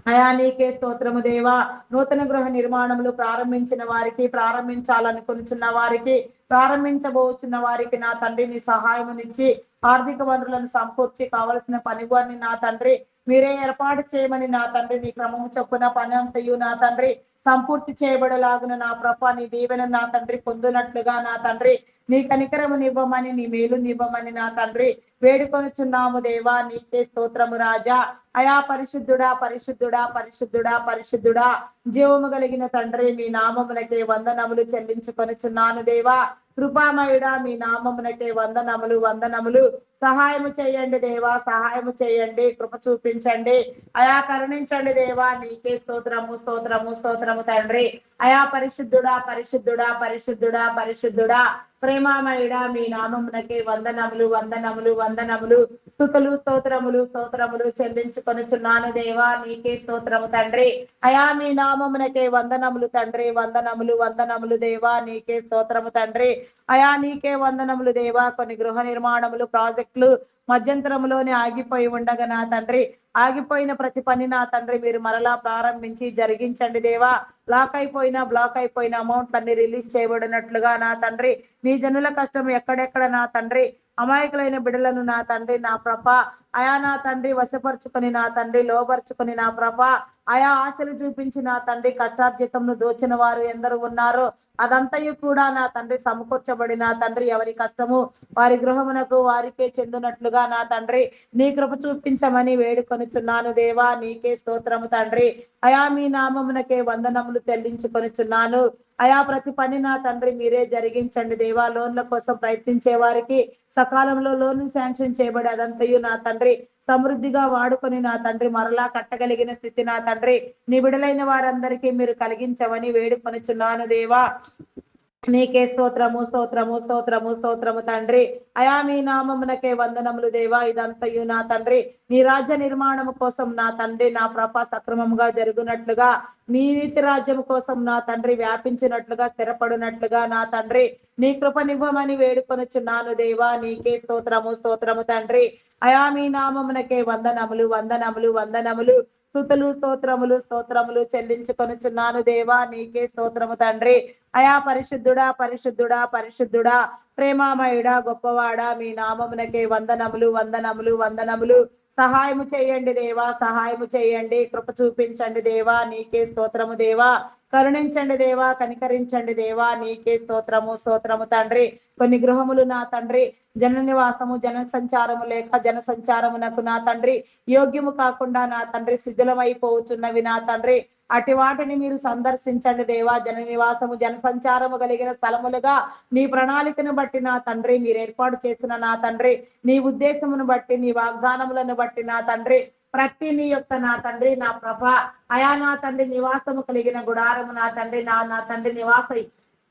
అయా నీకే స్తోత్రము దేవా. నూతన గృహ నిర్మాణములు ప్రారంభించిన వారికి, ప్రారంభించాలనుకుంటున్న వారికి, ప్రారంభించబోచున్న వారికి నా తండ్రి నీ సహాయమునిచ్చి ఆర్థిక వనరులను సమకూర్చి కావలసిన పనివారిని నా తండ్రి మీరే ఏర్పాటు చేయమని నా తండ్రి నీ క్రమము చొప్పున పని అంతయు నా తండ్రి సంపూర్తి చేయబడలాగున నా ప్రభ నీ దీవెన నా తండ్రి పొందునట్లుగా నా తండ్రి నీ కనికరమునివ్వమని నీ మేలునివ్వమని నా తండ్రి వేడుకొనుచున్నాము దేవా. నీకే స్తోత్రము రాజా. అయా పరిశుద్ధుడా పరిశుద్ధుడా పరిశుద్ధుడా పరిశుద్ధుడా జీవము కలిగిన తండ్రి మీ నామమునకే వందనములు చెల్లించుకొనుచున్నాను దేవా. కృపామయుడా మీ నామమునకే వందనములు వందనములు. సహాయము చేయండి దేవా సహాయము చేయండి, కృప చూపించండి అయా కరుణించండి దేవా. నీకే స్తోత్రము స్తోత్రము స్తోత్రము తండ్రి. అయా పరిశుద్ధుడా పరిశుద్ధుడా పరిశుద్ధుడా పరిశుద్ధుడా ప్రేమామయుడా మీ నామమునకే వందనములు వందనములు వందనములు. స్తుతులు స్తోత్రములు స్తోత్రములు చెల్లించుకొనుచున్నాను దేవా. నీకే స్తోత్రము తండ్రి. అయా మీ నామమునకే వందనములు తండ్రి వందనములు వందనములు దేవా. నీకే స్తోత్రము తండ్రి. అయా నీకే వందనములు దేవా. కొన్ని గృహ నిర్మాణములు ప్రాజెక్టులు మధ్యంతరములోనే ఆగిపోయి ఉండగా నా తండ్రి ఆగిపోయిన ప్రతి పని నా తండ్రి మీరు మరలా ప్రారంభించి జరిగించండి దేవా. బ్లాక్ అయిపోయిన అమౌంట్ అన్ని రిలీజ్ చేయబడినట్లుగా నా తండ్రి నీ జనుల కష్టం ఎక్కడెక్కడ నా తండ్రి అమాయకులైన బిడ్డలను నా తండ్రి నా ప్రభ అయా నా తండ్రి వశపరుచుకొని నా తండ్రి లోపరుచుకొని నా ప్రభ అయా ఆశలు చూపించి నా తండ్రి కష్టార్జితంను దోచిన వారు ఎందరు ఉన్నారో అదంతయు కూడా నా తండ్రి సమకూర్చబడి నా తండ్రి ఎవరి కష్టము వారి గృహమునకు వారికే చెందినట్లుగా నా తండ్రి నీ కృప చూపించమని వేడుకొనుచున్నాను దేవా. నీకే స్తోత్రము తండ్రి. అయా మీ నామమునకే వందనములు చెల్లించుకొనుచున్నాను అయా. ప్రతి పని నా తండ్రి మీరే జరిగించండి దేవా. లోన్ల కోసం ప్రయత్నించే వారికి సకాలంలో లోన్లు శాంక్షన్ చేయబడి అదంతయు నా తండ్రి సమృద్ధిగా వాడుకొని నా తండ్రి మరలా కట్టగలిగిన స్థితి నా తండ్రి నీ బిడలైన వారందరికీ మీరు కలిగించమని వేడుకొనుచున్నాను దేవా. నీకే స్తోత్రము స్తోత్రము స్తోత్రము స్తోత్రము తండ్రి. అయా మీ నామమునకే వందనములు దేవా. ఇదంతయు నా తండ్రి నీ రాజ్య నిర్మాణము కోసం నా తండ్రి నా ప్రభ సక్రమంగా జరుగునట్లుగా, నీ నీతి రాజ్యం కోసం నా తండ్రి వ్యాపించినట్లుగా, స్థిరపడినట్లుగా నా తండ్రి నీ కృపనివ్వమని వేడుకొనుచున్నాను దేవా. నీకే స్తోత్రము స్తోత్రము తండ్రి. అయా మీ నామమునకే వందనములు వందనములు వందనములు, స్తుతులు స్తోత్రములు స్తోత్రములు చెల్లించుకొనుచున్నాను దేవా. నీకే స్తోత్రము తండ్రి. అయా పరిశుద్ధుడా పరిశుద్ధుడా పరిశుద్ధుడా, ప్రేమామయుడా గొప్పవాడా, మీ నామమునకే వందనములు వందనములు వందనములు. సహాయము చేయండి దేవా, సహాయము చేయండి, కృప చూపించండి దేవా. నీకే స్తోత్రము దేవా. కరుణించండి దేవా, కనికరించండి దేవా. నీకే స్తోత్రము స్తోత్రము తండ్రి. కొన్ని గృహములు నా తండ్రి జన నివాసము జన సంచారము లేక జన సంచారమునకు నా తండ్రి యోగ్యము కాకుండా నా తండ్రి శిథిలమైపోతున్నవి నా తండ్రి. అటు వాటిని మీరు సందర్శించండి దేవా. జన నివాసము జన సంచారము కలిగిన స్థలములుగా నీ ప్రణాళికను బట్టి నా తండ్రి మీరు ఏర్పాటు చేసిన నా తండ్రి నీ ఉద్దేశమును బట్టి నీ వాగ్దానములను బట్టి నా తండ్రి ప్రతి నీ యొక్క నా తండ్రి నా ప్రభ అయా నా తండ్రి నివాసము కలిగిన గుడారము నా తండ్రి నా తండ్రి నివాస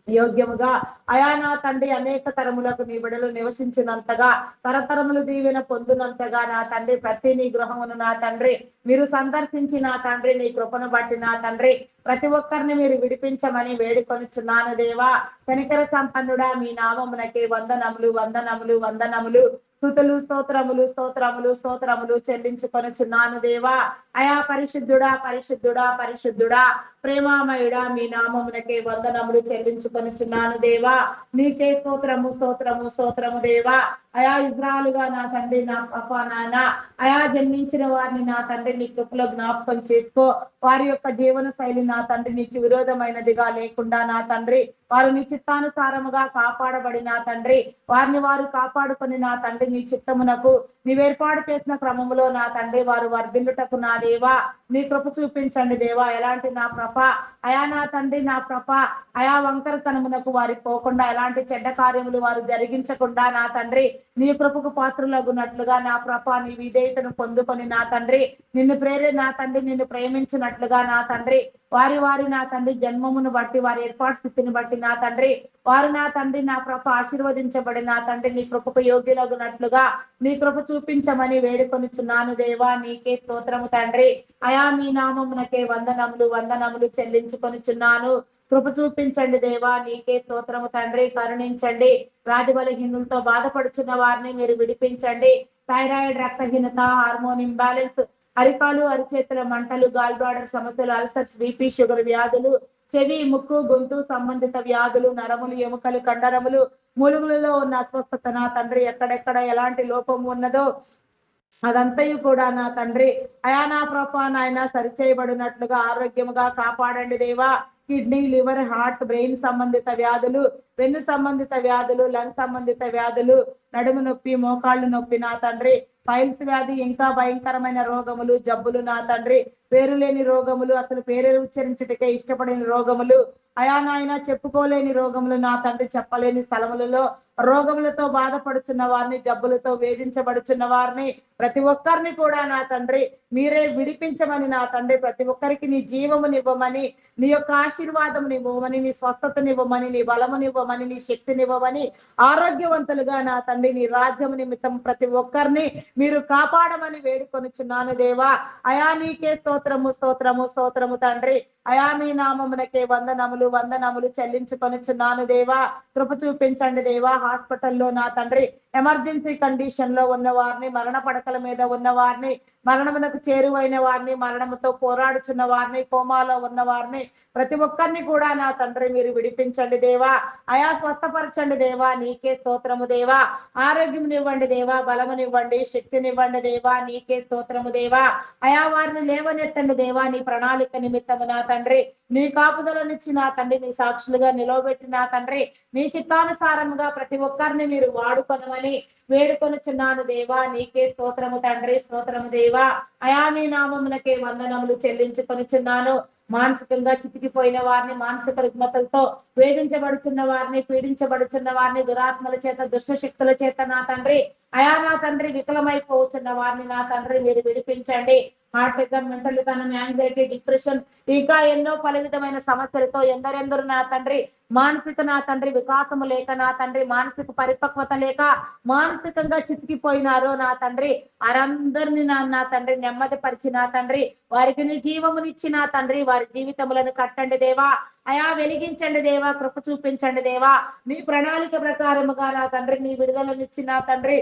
యోగ్యముగా అయా నా తండ్రి అనేక తరములకు నీ బిడలు నివసించినంతగా, తరతరములు దీవెన పొందునంతగా నా తండ్రి ప్రతి నీ గృహమును నా తండ్రి మీరు సందర్శించి నా తండ్రి నీ కృపను బట్టి నా తండ్రి ప్రతి ఒక్కరిని మీరు విడిపించమని వేడుకొనుచున్నాను దేవా. కనికర సంపన్నుడా మీ నామమునకే వందనములు వందనములు వందనములు, స్తుతులు స్తోత్రములు స్తోత్రములు స్తోత్రములు చెల్లించుకొనుచున్నాను దేవా. అయా పరిశుద్ధుడా పరిశుద్ధుడా పరిశుద్ధుడా, ప్రేమామయుడా మీ నామమునకే వందనములు చెల్లించుకొనుచున్నాను దేవా. నీకే స్తోత్రము స్తోత్రము స్తోత్రము దేవా. అయా ఇజ్రాయలుగా నా తండ్రి నా పాప నాయన అయా జన్మించిన వారిని నా తండ్రి నీ కృపలో జ్ఞాపకం చేసుకో. వారి యొక్క జీవన శైలి నా తండ్రి నీకు విరోధమైనదిగా లేకుండా నా తండ్రి వారు నీ చిత్తానుసారముగా కాపాడబడి నా తండ్రి వారిని వారు కాపాడుకొని నా తండ్రి నీ చిత్తమునకు నీవేర్పాటు చేసిన క్రమములో నా తండ్రి వారు వర్ధిల్లుటకు నా దేవా నీ కృప చూపించండి దేవా. ఎలాంటి నా ప్రభ అయా నా తండ్రి నా ప్రభ అయా వంకరతనమునకు వారి పోకుండా, ఎలాంటి చెడ్డ కార్యములు వారు జరిగించకుండా నా తండ్రి నీ కృపకు పాత్రులగునట్లుగా నా ప్రభ నీ విధేయతను పొందుకొని నా తండ్రి నా తండ్రి నిన్ను ప్రేమించినట్లుగా నా తండ్రి వారి నా తండ్రి జన్మమును బట్టి వారి ఏర్పాటు స్థితిని బట్టి నా తండ్రి వారు నా తండ్రి నా కృప ఆశీర్వదించబడి నా తండ్రి నీ కృపకు యోగ్యులగునట్లుగా నీ కృప చూపించమని వేడుకొనిచున్నాను దేవా. నీకే స్తోత్రము తండ్రి. అయా మీ నామమునకే వందనములు వందనములు చెల్లించుకొనిచున్నాను. కృప చూపించండి దేవా. నీకే స్తోత్రము తండ్రి. కరుణించండి. వ్యాధి బలహీనులతో బాధపడుచున్న వారిని మీరు విడిపించండి. థైరాయిడ్, రక్తహీనత, హార్మోన్ ఇంబ్యాలెన్స్, అరికాలు అరిచేతుల మంటలు, గాల్ బ్లాడర్ సమస్యలు, అల్సర్స్, బీపీ, షుగర్ వ్యాధులు, చెవి ముక్కు గొంతు సంబంధిత వ్యాధులు, నరములు ఎముకలు కండరములు మూలుగులలో ఉన్న అస్వస్థత నా తండ్రి ఎక్కడెక్కడ ఎలాంటి లోపం ఉన్నదో అదంతయు కూడా నా తండ్రి అయా నా ప్రభా నాయన సరిచేయబడినట్లుగా ఆరోగ్యముగా కాపాడండి దేవా. కిడ్నీ, లివర్, హార్ట్, బ్రెయిన్ సంబంధిత వ్యాధులు, వెన్ను సంబంధిత వ్యాధులు, లంగ్ సంబంధిత వ్యాధులు, నడుము నొప్పి, మోకాళ్ళు నొప్పి నా తండ్రి, ఫైల్స్ వ్యాధి, ఇంకా భయంకరమైన రోగములు జబ్బులు నా తండ్రి, పేరు లేని రోగములు, అసలు పేరు ఉచ్చరించుటకే ఇష్టపడిన రోగములు, అయా నాయన చెప్పుకోలేని రోగములు నా తండ్రి, చెప్పలేని స్థలములలో రోగములతో బాధపడుచున్న వారిని, జబ్బులతో వేధించబడుచున్న వారిని ప్రతి ఒక్కరిని కూడా నా తండ్రి మీరే విడిపించమని నా తండ్రి ప్రతి ఒక్కరికి నీ జీవమునివ్వమని, నీ యొక్క ఆశీర్వాదమునివ్వమని, నీ స్వస్థతనివ్వమని, నీ బలమునివ్వమని, నీ శక్తినివ్వమని, ఆరోగ్యవంతులుగా నా తండ్రి నీ రాజ్యము నిమిత్తం ప్రతి ఒక్కరిని మీరు కాపాడమని వేడుకొనుచున్నాను దేవా. అయా నీకే స్తోత్రము స్తోత్రము స్తోత్రము తండ్రి. అయా మీ నామమునకే వందనములు వందనములు చెల్లించుకొనుచున్నాను దేవా. కృప చూపించండి దేవా. హాస్పిటల్లో నా తండ్రి ఎమర్జెన్సీ కండిషన్ లో ఉన్న వారిని, మరణ పడకల మీద ఉన్న వారిని, మరణమునకు చేరువైన వారిని, మరణముతో పోరాడుచున్న వారిని, కోమాలో ఉన్న వారిని ప్రతి ఒక్కరిని కూడా నా తండ్రి మీరు విడిపించండి దేవా. అయా స్వస్థపరచండి దేవా. నీకే స్తోత్రము దేవా. ఆరోగ్యమునివ్వండి దేవా. బలమునివ్వండి, శక్తినివ్వండి దేవా. నీకే స్తోత్రము దేవా. అయా వారిని లేవనెత్తండి దేవా. నీ ప్రణాళిక నిమిత్తము నా తండ్రి నీ కాపుదలనిచ్చి నా తండ్రి నీ సాక్షులుగా నిలవబెట్టి నా తండ్రి నీ చిత్తానుసారముగా ప్రతి ఒక్కరిని మీరు వాడుకొనమని వేడుకొనుచున్నాను దేవా. నీకే స్తోత్రము తండ్రి. స్తోత్రము దేవా. అయా మీ నామమునకే వందనములు చెల్లించుకొనుచున్నాను. మానసికంగా చితికిపోయిన వారిని, మానసిక రుగ్మతలతో వేధించబడుచున్న వారిని, పీడించబడుచున్న వారిని, దురాత్మల చేత దుష్ట శక్తుల చేత నా తండ్రి అయా నా తండ్రి వికలమైపోతున్న వారిని నా తండ్రి మీరు విడిపించండి. హార్టిజం, మెంటల్ తనం, యాంగ్జైటీ, డిప్రెషన్ ఇంకా ఎన్నో పలు విధమైన సమస్యలతో ఎందరెందరూ నా తండ్రి మానసిక నా తండ్రి వికాసము లేక నా తండ్రి మానసిక పరిపక్వత లేక మానసికంగా చితికిపోయినారో నా తండ్రి వారందరినీ నా తండ్రి నెమ్మది పరిచి నా తండ్రి వారికి నీ జీవమునిచ్చి నా తండ్రి వారి జీవితములను కట్టండి దేవా. అయా వెలిగించండి దేవా, కృప చూపించండి దేవా. నీ ప్రణాళిక ప్రకారముగా నా తండ్రి నీ విడుదలనిచ్చి నా తండ్రి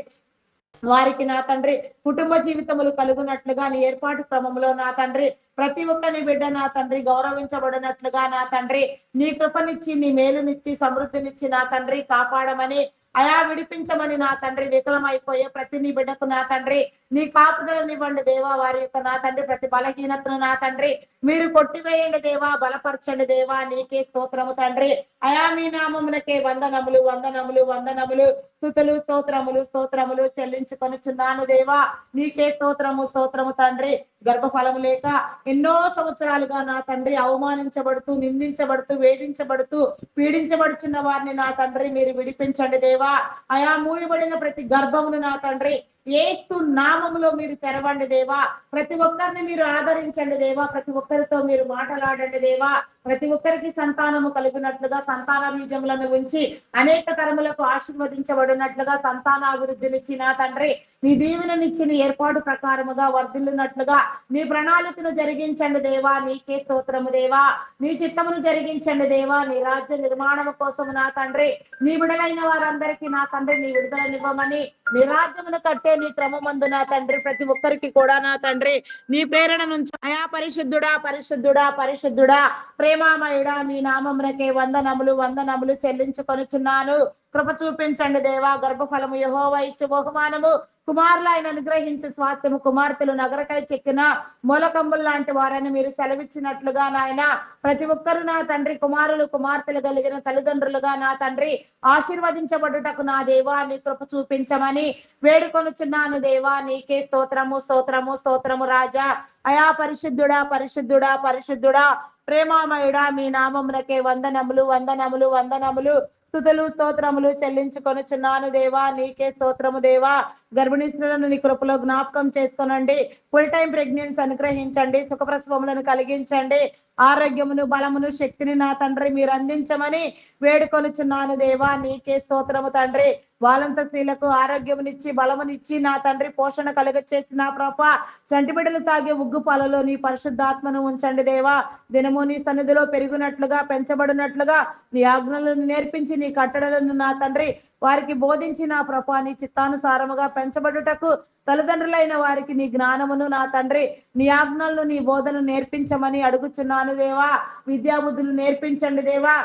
వారికి నా తండ్రి కుటుంబ జీవితములు కలుగునట్లుగా నీ ఏర్పాటు క్రమంలో నా తండ్రి ప్రతి ఒక్కని బిడ్డ నా తండ్రి గౌరవించబడినట్లుగా నా తండ్రి నీ కృపనిచ్చి నీ మేలునిచ్చి సమృద్ధినిచ్చి నా తండ్రి కాపాడమని అయా విడిపించమని నా తండ్రి వికలమైపోయే ప్రతి నీ బిడ్డకు నా తండ్రి నీ కాపుదలనివ్వండి దేవా. వారి యొక్క నా తండ్రి ప్రతి బలహీనతను నా తండ్రి మీరు కొట్టివేయండి దేవా, బలపరచండి దేవా. నీకే స్తోత్రము తండ్రి. అయా మీ నామమునకే వందనములు వందనములు వందనములు స్తుతులు స్తోత్రములు స్తోత్రములు చెల్లించుకొనుచున్నాను దేవా. నీకే స్తోత్రము స్తోత్రము తండ్రి. గర్భఫలము లేక ఎన్నో సంవత్సరాలుగా నా తండ్రి అవమానించబడుతూ నిందించబడుతూ వేధించబడుతూ పీడించబడుచున్న వారిని నా తండ్రి మీరు విడిపించండి దేవా. అయా మూయబడిన ప్రతి గర్భమును నా తండ్రి యేసు నామములో మీరు తెరవండి దేవా. ప్రతి ఒక్కరిని మీరు ఆదరించండి దేవా. ప్రతి ఒక్కరితో మీరు మాట్లాడండి దేవా. ప్రతి ఒక్కరికి సంతానము కలిగినట్లుగా సంతాన బీజములను ఉంచి అనేక తరములకు ఆశీర్వదించబడినట్లుగా సంతానాభివృద్ధినిచ్చి నా తండ్రి నీ దీవెననిచ్చిన ఏర్పాటు ప్రకారముగా వర్ధిల్లునట్లుగా నీ ప్రణాళికను జరిగించండి దేవా. నీకే స్తోత్రము దేవా. నీ చిత్తమును జరిగించండి దేవా. నీ రాజ్య నిర్మాణము కోసం నా తండ్రి నీ విడుదలైన వారందరికీ నా తండ్రి నీ విడుదలనివ్వమని నీ రాజ్యమును కట్టే నీ క్రమమందు నా తండ్రి ప్రతి ఒక్కరికి కూడా నా తండ్రి నీ ప్రేరణ నుంచి అయా పరిశుద్ధుడా పరిశుద్ధుడా పరిశుద్ధుడా ప్రేమామయుడా మీ నామమునకే వందనములు వందనములు చెల్లించుకొనుచున్నాను. కృప చూపించండి దేవా. గర్భఫలము యెహోవా ఇచ్చు బహుమానము. కుమారులు ఆయన అనుగ్రహించు స్వాస్థ్యము. కుమార్తెలు నగరకై చెక్కిన మూలకంబులు లాంటి వారని మీరు సెలవిచ్చినట్లుగా నాయన ప్రతి ఒక్కరు నా తండ్రి కుమారులు కుమార్తెలు కలిగిన తల్లిదండ్రులుగా నా తండ్రి ఆశీర్వదించబడుటకు నా దేవా నీ కృప చూపించమని వేడుకొనుచున్నాను దేవా. నీకే స్తోత్రము స్తోత్రము స్తోత్రము రాజా. అయా పరిశుద్ధుడా పరిశుద్ధుడా పరిశుద్ధుడా ప్రేమామయుడా మీ నామమునకే వందనములు వందనములు వందనములు స్తుతులు స్తోత్రములు చెల్లించుకొనుచున్నాను దేవా. నీకే స్తోత్రము దేవా. గర్భిణీ స్త్రీలను నీ కృపలో జ్ఞాపకం చేసుకోనండి. ఫుల్ టైం ప్రెగ్నెన్సీ అనుగ్రహించండి. సుఖప్రసవములను కలిగించండి. ఆరోగ్యమును బలమును శక్తిని నా తండ్రి మీరు అందించమని వేడుకొనుచున్నాను దేవా. నీకే స్తోత్రము తండ్రి. వాలంత స్త్రీలకు ఆరోగ్యమునిచ్చి బలమునిచ్చి నా తండ్రి పోషణ కలుగచేసి నా ప్రభా చంటి బిడ్డలు తాగే ఉగ్గు పాలలో నీ పరిశుద్ధాత్మను ఉంచండి దేవా. దినము నీ సన్నిధిలో పెరిగినట్లుగా పెంచబడినట్లుగా నీ ఆజ్ఞలను నేర్పించి నీ కట్టడలను నా తండ్రి వారికి బోధించి నా ప్రభా నీ చిత్తానుసారముగా పెంచబడుటకు తల్లిదండ్రులైన వారికి నీ జ్ఞానమును నా తండ్రి నీ ఆజ్ఞలను నీ బోధను నేర్పించమని అడుగుచున్నాను దేవా. విద్యాబుద్ధులు నేర్పించండి దేవా.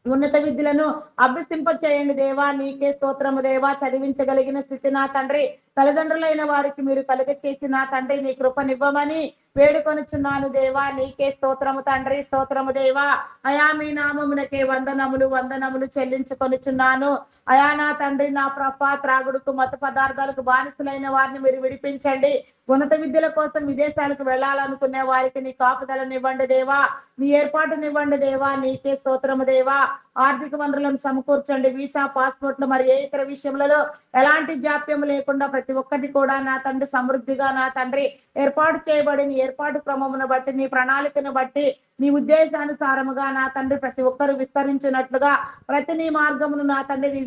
ఉన్నత విద్యలను అభ్యసింప చేయండి దేవా. నీకే స్తోత్రము దేవా. చదివించగలిగిన స్థితి నా తండ్రి తల్లిదండ్రులైన వారికి మీరు కలుగ చేసి నా తండ్రి నీ కృపనివ్వమని వేడుకొనుచున్నాను దేవా. నీకే స్తోత్రము తండ్రి స్తోత్రము దేవా. అయా మీ నామమునకే వందనములు వందనములు చెల్లించుకొనుచున్నాను. అయా నా తండ్రి నా ప్రభా త్రాగుడుకు మత పదార్థాలకు బానిసలైన వారిని మీరు విడిపించండి. ఉన్నత విద్యల కోసం విదేశాలకు వెళ్ళాలనుకునే వారికి నీ కాపుదలనివ్వండి దేవా. నీ ఏర్పాటునివ్వండి దేవా. నీకే స్తోత్రము దేవా. ఆర్థిక వనరులను సమకూర్చండి. వీసా పాస్పోర్ట్లు మరి ఏ ఇతర విషయములలో ఎలాంటి జాప్యం లేకుండా ప్రతి ఒక్కటి కూడా నా తండ్రి సమృద్ధిగా నా తండ్రి ఏర్పాటు చేయబడిన ఏర్పాటు క్రమమును బట్టి నీ ప్రణాళికను బట్టి నీ ఉద్దేశానుసారముగా నా తండ్రి ప్రతి ఒక్కరు విస్తరించినట్లుగా ప్రతి నీ మార్గమును నా తండ్రి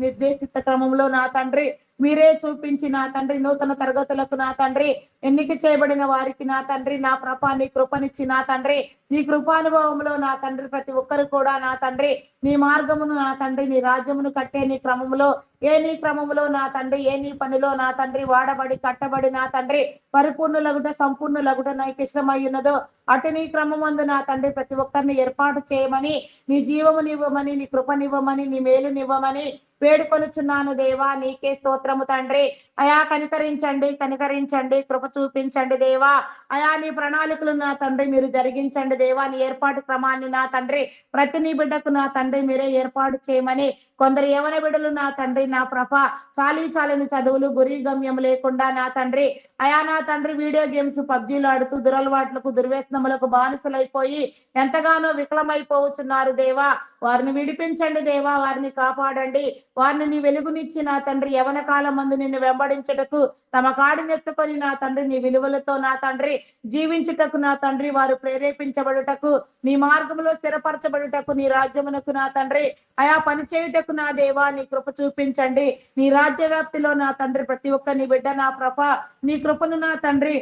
నిర్దేశిత క్రమంలో నా తండ్రి మీరే చూపించి నా తండ్రి నూతన తరగతులకు నా తండ్రి ఎన్నిక చేయబడిన వారికి నా తండ్రి నా ప్రభా నీ కృపనిచ్చి నా తండ్రి నీ కృపానుభవంలో నా తండ్రి ప్రతి ఒక్కరు కూడా నా తండ్రి నీ మార్గమును నా తండ్రి నీ రాజ్యమును కట్టే నీ క్రమములో నీ క్రమములో నా తండ్రి నీ పనిలో నా తండ్రి వాడబడి కట్టబడి నా తండ్రి పరిపూర్ణులగుట సంపూర్ణులగుట నాకు ఇష్టమై ఉన్నదో అటు నీ క్రమమందు నా తండ్రి ప్రతి ఒక్కరిని ఏర్పాటు చేయమని నీ జీవమునివ్వమని నీ కృపనివ్వమని నీ మేలునివ్వమని వేడుకొనుచున్నాను దేవా. నీకే స్తోత్రము తండ్రి. అయా కనికరించండి కనికరించండి కృప చూపించండి దేవా. అయా నీ ప్రణాళికలు నా తండ్రి మీరు జరిగించండి దేవా. నీ ఏర్పాటు క్రమాన్ని నా తండ్రి ప్రతి నీ బిడ్డకు నా తండ్రి మీరే ఏర్పాటు చేయమని కొందరు యవన బిడ్డలు నా తండ్రి నా ప్రభ చాలని చదువులు గురి గమ్యం లేకుండా నా తండ్రి అయా నా తండ్రి వీడియో గేమ్స్ పబ్జీలు ఆడుతూ దురలవాట్లకు దుర్వ్యసనములకు బానిసలైపోయి ఎంతగానో వికలమైపోవచ్చున్నారు దేవా. వారిని విడిపించండి దేవా, వారిని కాపాడండి. వారిని నీ వెలుగునిచ్చి నా తండ్రి యవన కాలం మందు నిన్ను వెంబడించుటకు తమ కాడినెత్తుకొని నా తండ్రి నీ విలువలతో నా తండ్రి జీవించుటకు నా తండ్రి వారు ప్రేరేపించబడుటకు, నీ మార్గంలో స్థిరపరచబడుటకు, నీ రాజ్యమునకు నా తండ్రి అయా పని చేయుటకు నా దేవా నీ కృప చూపించండి. నీ రాజ్య వ్యాప్తిలో నా తండ్రి ప్రతి ఒక్క నీ బిడ్డ నా ప్రభ నీ కృపను నా తండ్రి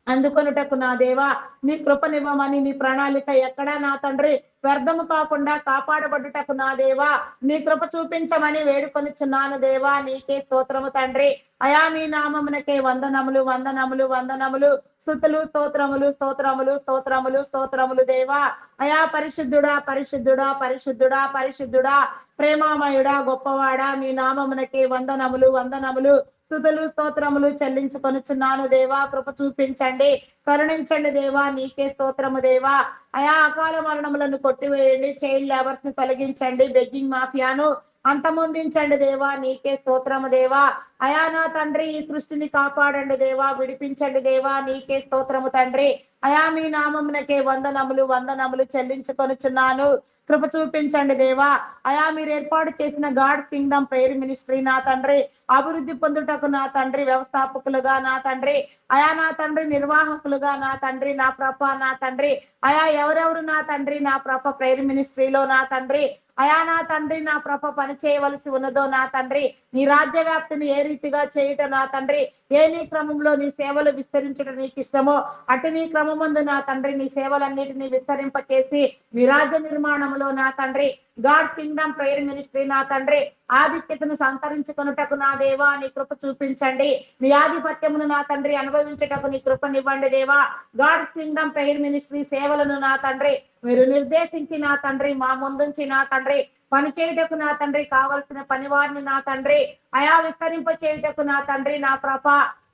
అందుకొనుటకు నా దేవా నీ కృపనివ్వమని, నీ ప్రణాళిక ఎక్కడా నా తండ్రి వ్యర్థము కాకుండా కాపాడబడుటకు నా దేవా నీ కృప చూపించమని వేడుకొనిచున్నాను దేవా. నీకే స్తోత్రము తండ్రి. అయా మీ నామమునకే వందనములు వందనములు వందనములు, స్తుతులు స్తోత్రములు స్తోత్రములు స్తోత్రములు స్తోత్రములు దేవా. అయా పరిశుద్ధుడా పరిశుద్ధుడా పరిశుద్ధుడా పరిశుద్ధుడా, ప్రేమామయుడా గొప్పవాడా, మీ నామమునకే వందనములు వందనములు స్తుతులు స్తోత్రములు చెల్లించుకొనుచున్నాను దేవా. కృప చూపించండి, కరుణించండి దేవా. నీకే స్తోత్రము దేవా. అయా అకాల మరణములను కొట్టివేయండి, చైల్డ్ లేబర్స్ ని తొలగించండి, బెగ్గింగ్ మాఫియాను అంతమొందించండి దేవా. నీకే స్తోత్రము దేవా. అయా నా తండ్రి ఈ సృష్టిని కాపాడండి దేవా, విడిపించండి దేవా. నీకే స్తోత్రము తండ్రి. అయా మీ నామమునకే వందనములు వందనములు చెల్లించుకొనుచున్నాను. కృప చూపించండి దేవా. అయా మీరు ఏర్పాటు చేసిన గాడ్స్ కింగ్డమ్ ప్రేయర్ మినిస్ట్రీ నా తండ్రి అభివృద్ధి పొందుటకు నా తండ్రి వ్యవస్థాపకులుగా నా తండ్రి అయా నా తండ్రి నిర్వాహకులుగా నా తండ్రి నా ప్రభ నా తండ్రి అయా ఎవరెవరు నా తండ్రి నా ప్రభ ప్రేయర్ మినిస్ట్రీలో నా తండ్రి అయా నా తండ్రి నా ప్రభ పని చేయవలసి ఉన్నదో నా తండ్రి నీ రాజ్య వ్యాప్తిని ఏ రీతిగా చేయుట నా తండ్రి, ఏ నీ క్రమంలో నీ సేవలు విస్తరించడం నీకు ఇష్టమో అటు నీ క్రమమందు నా తండ్రి నీ సేవలన్నిటినీ విస్తరింప చేసి నీ రాజ్య నిర్మాణంలో నా తండ్రి గాడ్స్ కింగ్డమ్ ప్రేయర్ మినిస్ట్రీ నా తండ్రి ఆధిక్యతను సంతరించుకొనుటకు నా దేవా నీ కృప చూపించండి. నీ ఆధిపత్యమును నా తండ్రి అనుభవించుటకు నీ కృపనివ్వండి దేవా. గాడ్స్ కింగ్డమ్ ప్రేయర్ మినిస్ట్రీ సేవలను నా తండ్రి మీరు నిర్దేశించి నా తండ్రి మా ముందుంచి నా తండ్రి పని చేయుటకు నా తండ్రి కావలసిన పనివారిని నా తండ్రి అయా విస్తరింప చేయుటకు నా తండ్రి నా ప్రభ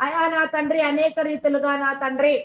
అయా నా తండ్రి అనేక రీతులుగా నా తండ్రి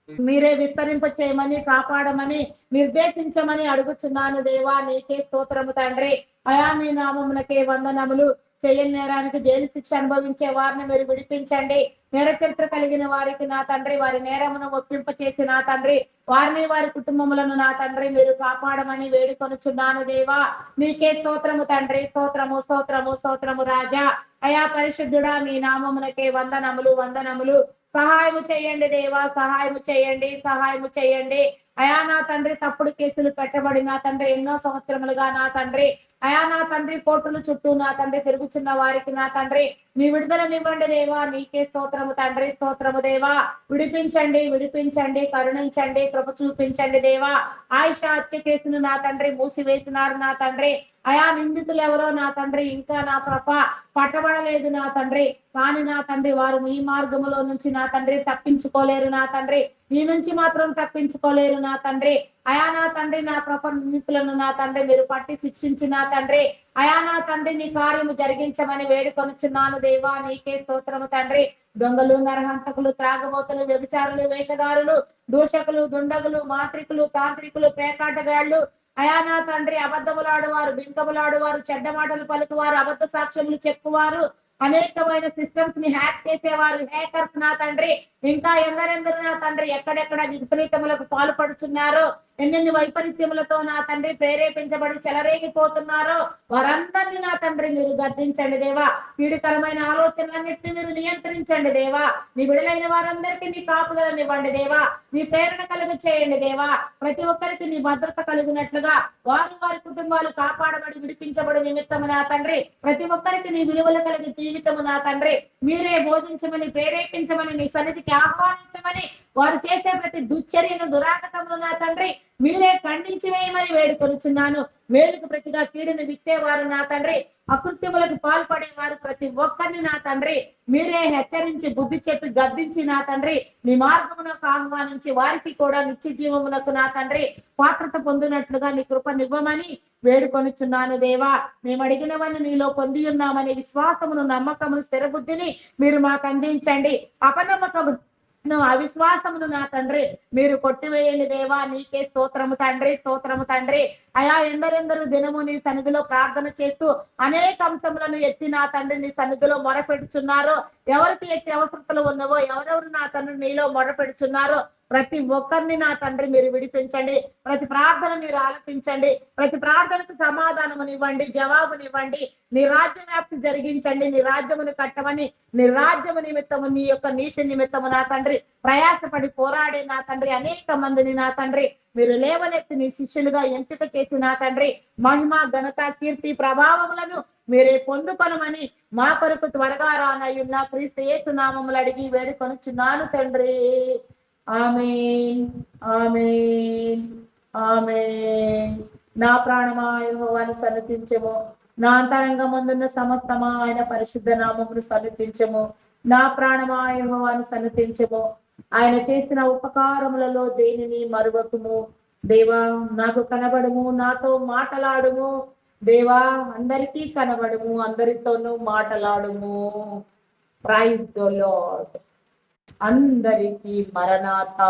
మీరే విస్తరింప చేయమని కాపాడమని నిర్దేశించమని అడుగుచున్నాను దేవా. నీకే స్తోత్రము తండ్రి. అయా మీ నామమునకే వందనములు. చేయని నేరానికి జైలు శిక్ష అనుభవించే వారిని మీరు విడిపించండి. నేర చరిత్ర కలిగిన వారికి నా తండ్రి వారి నేరమును ఒప్పింప చేసి నా తండ్రి వారిని వారి కుటుంబములను నా తండ్రి మీరు కాపాడమని వేడుకొనుచున్నాను దేవా. నీకే స్తోత్రము తండ్రి. స్తోత్రము స్తోత్రము స్తోత్రము రాజా. అయా పరిశుద్ధుడా మీ నామమునకే వందనములు వందనములు. సహాయము చేయండి దేవా, సహాయము చేయండి, సహాయము చేయండి. అయా నా తండ్రి తప్పుడు కేసులు పెట్టబడి నా తండ్రి ఎన్నో సంవత్సరములుగా నా తండ్రి అయా నా తండ్రి కోర్టుల చుట్టూ నా తండ్రి తిరుగుచున్న వారికి నా తండ్రి మీ విడుదలనివ్వండి దేవా. నీకే స్తోత్రము తండ్రి. స్తోత్రము దేవా. విడిపించండి విడిపించండి, కరుణించండి, కృప చూపించండి దేవా. ఆయిషా హత్య కేసును నా తండ్రి మూసివేసినారు నా తండ్రి. అయా నిందితులు ఎవరో నా తండ్రి ఇంకా నా ప్రభ పట్టబడలేదు నా తండ్రి. కానీ నా తండ్రి వారు మీ మార్గములో నుంచి నా తండ్రి తప్పించుకోలేరు నా తండ్రి. నీ నుంచి మాత్రం తప్పించుకోలేరు నా తండ్రి. అయా నా తండ్రి నా ప్రభ నిందితులను నా తండ్రి మీరు పట్టి శిక్షించి నా తండ్రి అయా నా తండ్రి నీ కార్యము జరిగించమని వేడుకొనుచున్నాను దేవా. నీకే స్తోత్రము తండ్రి. దొంగలు, నరహంతకులు, త్రాగబోతులు, వ్యభిచారులు, వేషధారులు, దూషకులు, దుండగులు, మాంత్రికులు, తాంత్రికులు, పేకాటగాళ్లు అయా నా తండ్రి అబద్ధములాడువారు, బింకములాడువారు, చెడ్డ మాటలు పలుకువారు, అబద్ధ సాక్ష్యములు చెప్పువారు, అనేకమైన సిస్టమ్స్ ని హ్యాక్ చేసేవారు, హ్యాకర్స్ నా తండ్రి ఇంకా ఎందరెందరూ నా తండ్రి ఎక్కడెక్కడ విపరీతములకు పాల్పడుచున్నారో ఎన్నెన్ని వైపరీత్యములతో నా తండ్రి ప్రేరేపించబడి చెలరేగిపోతున్నారో వారందరినీ నా తండ్రి మీరు గద్దించండి దేవా. పీడికరమైన ఆలోచనలన్నింటినీ మీరు నియంత్రించండి దేవా. నీ విడుదలైన వారందరికీ నీ కాపుదలనివ్వండి దేవా. నీ ప్రేరణ కలుగు చేయండి దేవా. ప్రతి ఒక్కరికి నీ భద్రత కలిగినట్లుగా వారు వారి కుటుంబాలు కాపాడబడి విడిపించబడి నిమిత్తము నా తండ్రి ప్రతి ఒక్కరికి నీ విలువలు కలిగి జీవితము నా తండ్రి మీరే బోధించమని ప్రేరేపించమని నీ సన్నిధికి ఆహ్వానించమని వారు చేసే ప్రతి దుశ్చర్యను దురాగతమును నా తండ్రి మీరే ఖండించి వేయమని వేడుకొనుచున్నాను. వేలుకు ప్రతిగా కీడును విత్తేవారు నా తండ్రి అకృత్యములకు పాల్పడేవారు ప్రతి ఒక్కరిని నా తండ్రి మీరే హెచ్చరించి బుద్ధి చెప్పి గద్దించి నా తండ్రి నీ మార్గమునకు ఆహ్వానించి వారికి కూడా నిత్య జీవమునకు నా తండ్రి పాత్రత పొందినట్లుగా నీ కృపనివ్వమని వేడుకొనుచున్నాను దేవా. మేము అడిగినవన్నీ నీలో పొంది ఉన్నామని విశ్వాసమును నమ్మకమును స్థిరబుద్ధిని మీరు మాకు అందించండి. అపనమ్మకము అవిశ్వాసమును నా తండ్రి మీరు కొట్టివేయండి దేవా. నీకే స్తోత్రము తండ్రి. స్తోత్రము తండ్రి. అయా ఎందరెందరూ దినము నీ సన్నిధిలో ప్రార్థన చేస్తూ అనేక అంశములను ఎత్తి నా తండ్రి నీ సన్నిధిలో మొరపెడుచున్నారో ఎవరికి ఎట్టి అవసరతలు ఉన్నవో, ఎవరెవరు నా తండ్రి నీలో మొరపెడుచున్నారో ప్రతి ఒక్కరిని నా తండ్రి మీరు విడిపించండి. ప్రతి ప్రార్థన మీరు ఆలకించండి. ప్రతి ప్రార్థనకు సమాధానమునివ్వండి, జవాబునివ్వండి. నీ రాజ్య వ్యాప్తి జరిగించండి. నీ రాజ్యమును కట్టమని, నీ రాజ్యము నిమిత్తము, నీ యొక్క నీతి నిమిత్తము నా తండ్రి ప్రయాసపడి పోరాడే నా తండ్రి అనేక మందిని నా తండ్రి మీరు లేవనెత్తి నీ శిష్యులుగా ఎంపిక చేసి నా తండ్రి మహిమ, ఘనత, కీర్తి, ప్రభావములను మీరే పొందుకొనమని మా కొరకు త్వరగా రానయ్యున్న క్రీస్తు యేసు నామములు అడిగి వేడుకొనుచున్నాను తండ్రి. ఆమేన్, ఆమేన్, ఆమేన్. నా ప్రాణమా యెహోవాను సన్నతించెము, నా అంతరంగమందున్న సమస్తమా ఆయన పరిశుద్ధ నామమును సన్నతించెము. నా ప్రాణమా యెహోవాను సన్నతించెము, ఆయన చేసిన ఉపకారములలో దేనిని మరువకుము. దేవా నాకు కనబడుము, నాతో మాటలాడుము. దేవా అందరికీ కనబడుము, అందరితోనూ మాటలాడుము. Praise the lord. అందరికీ మరణాత.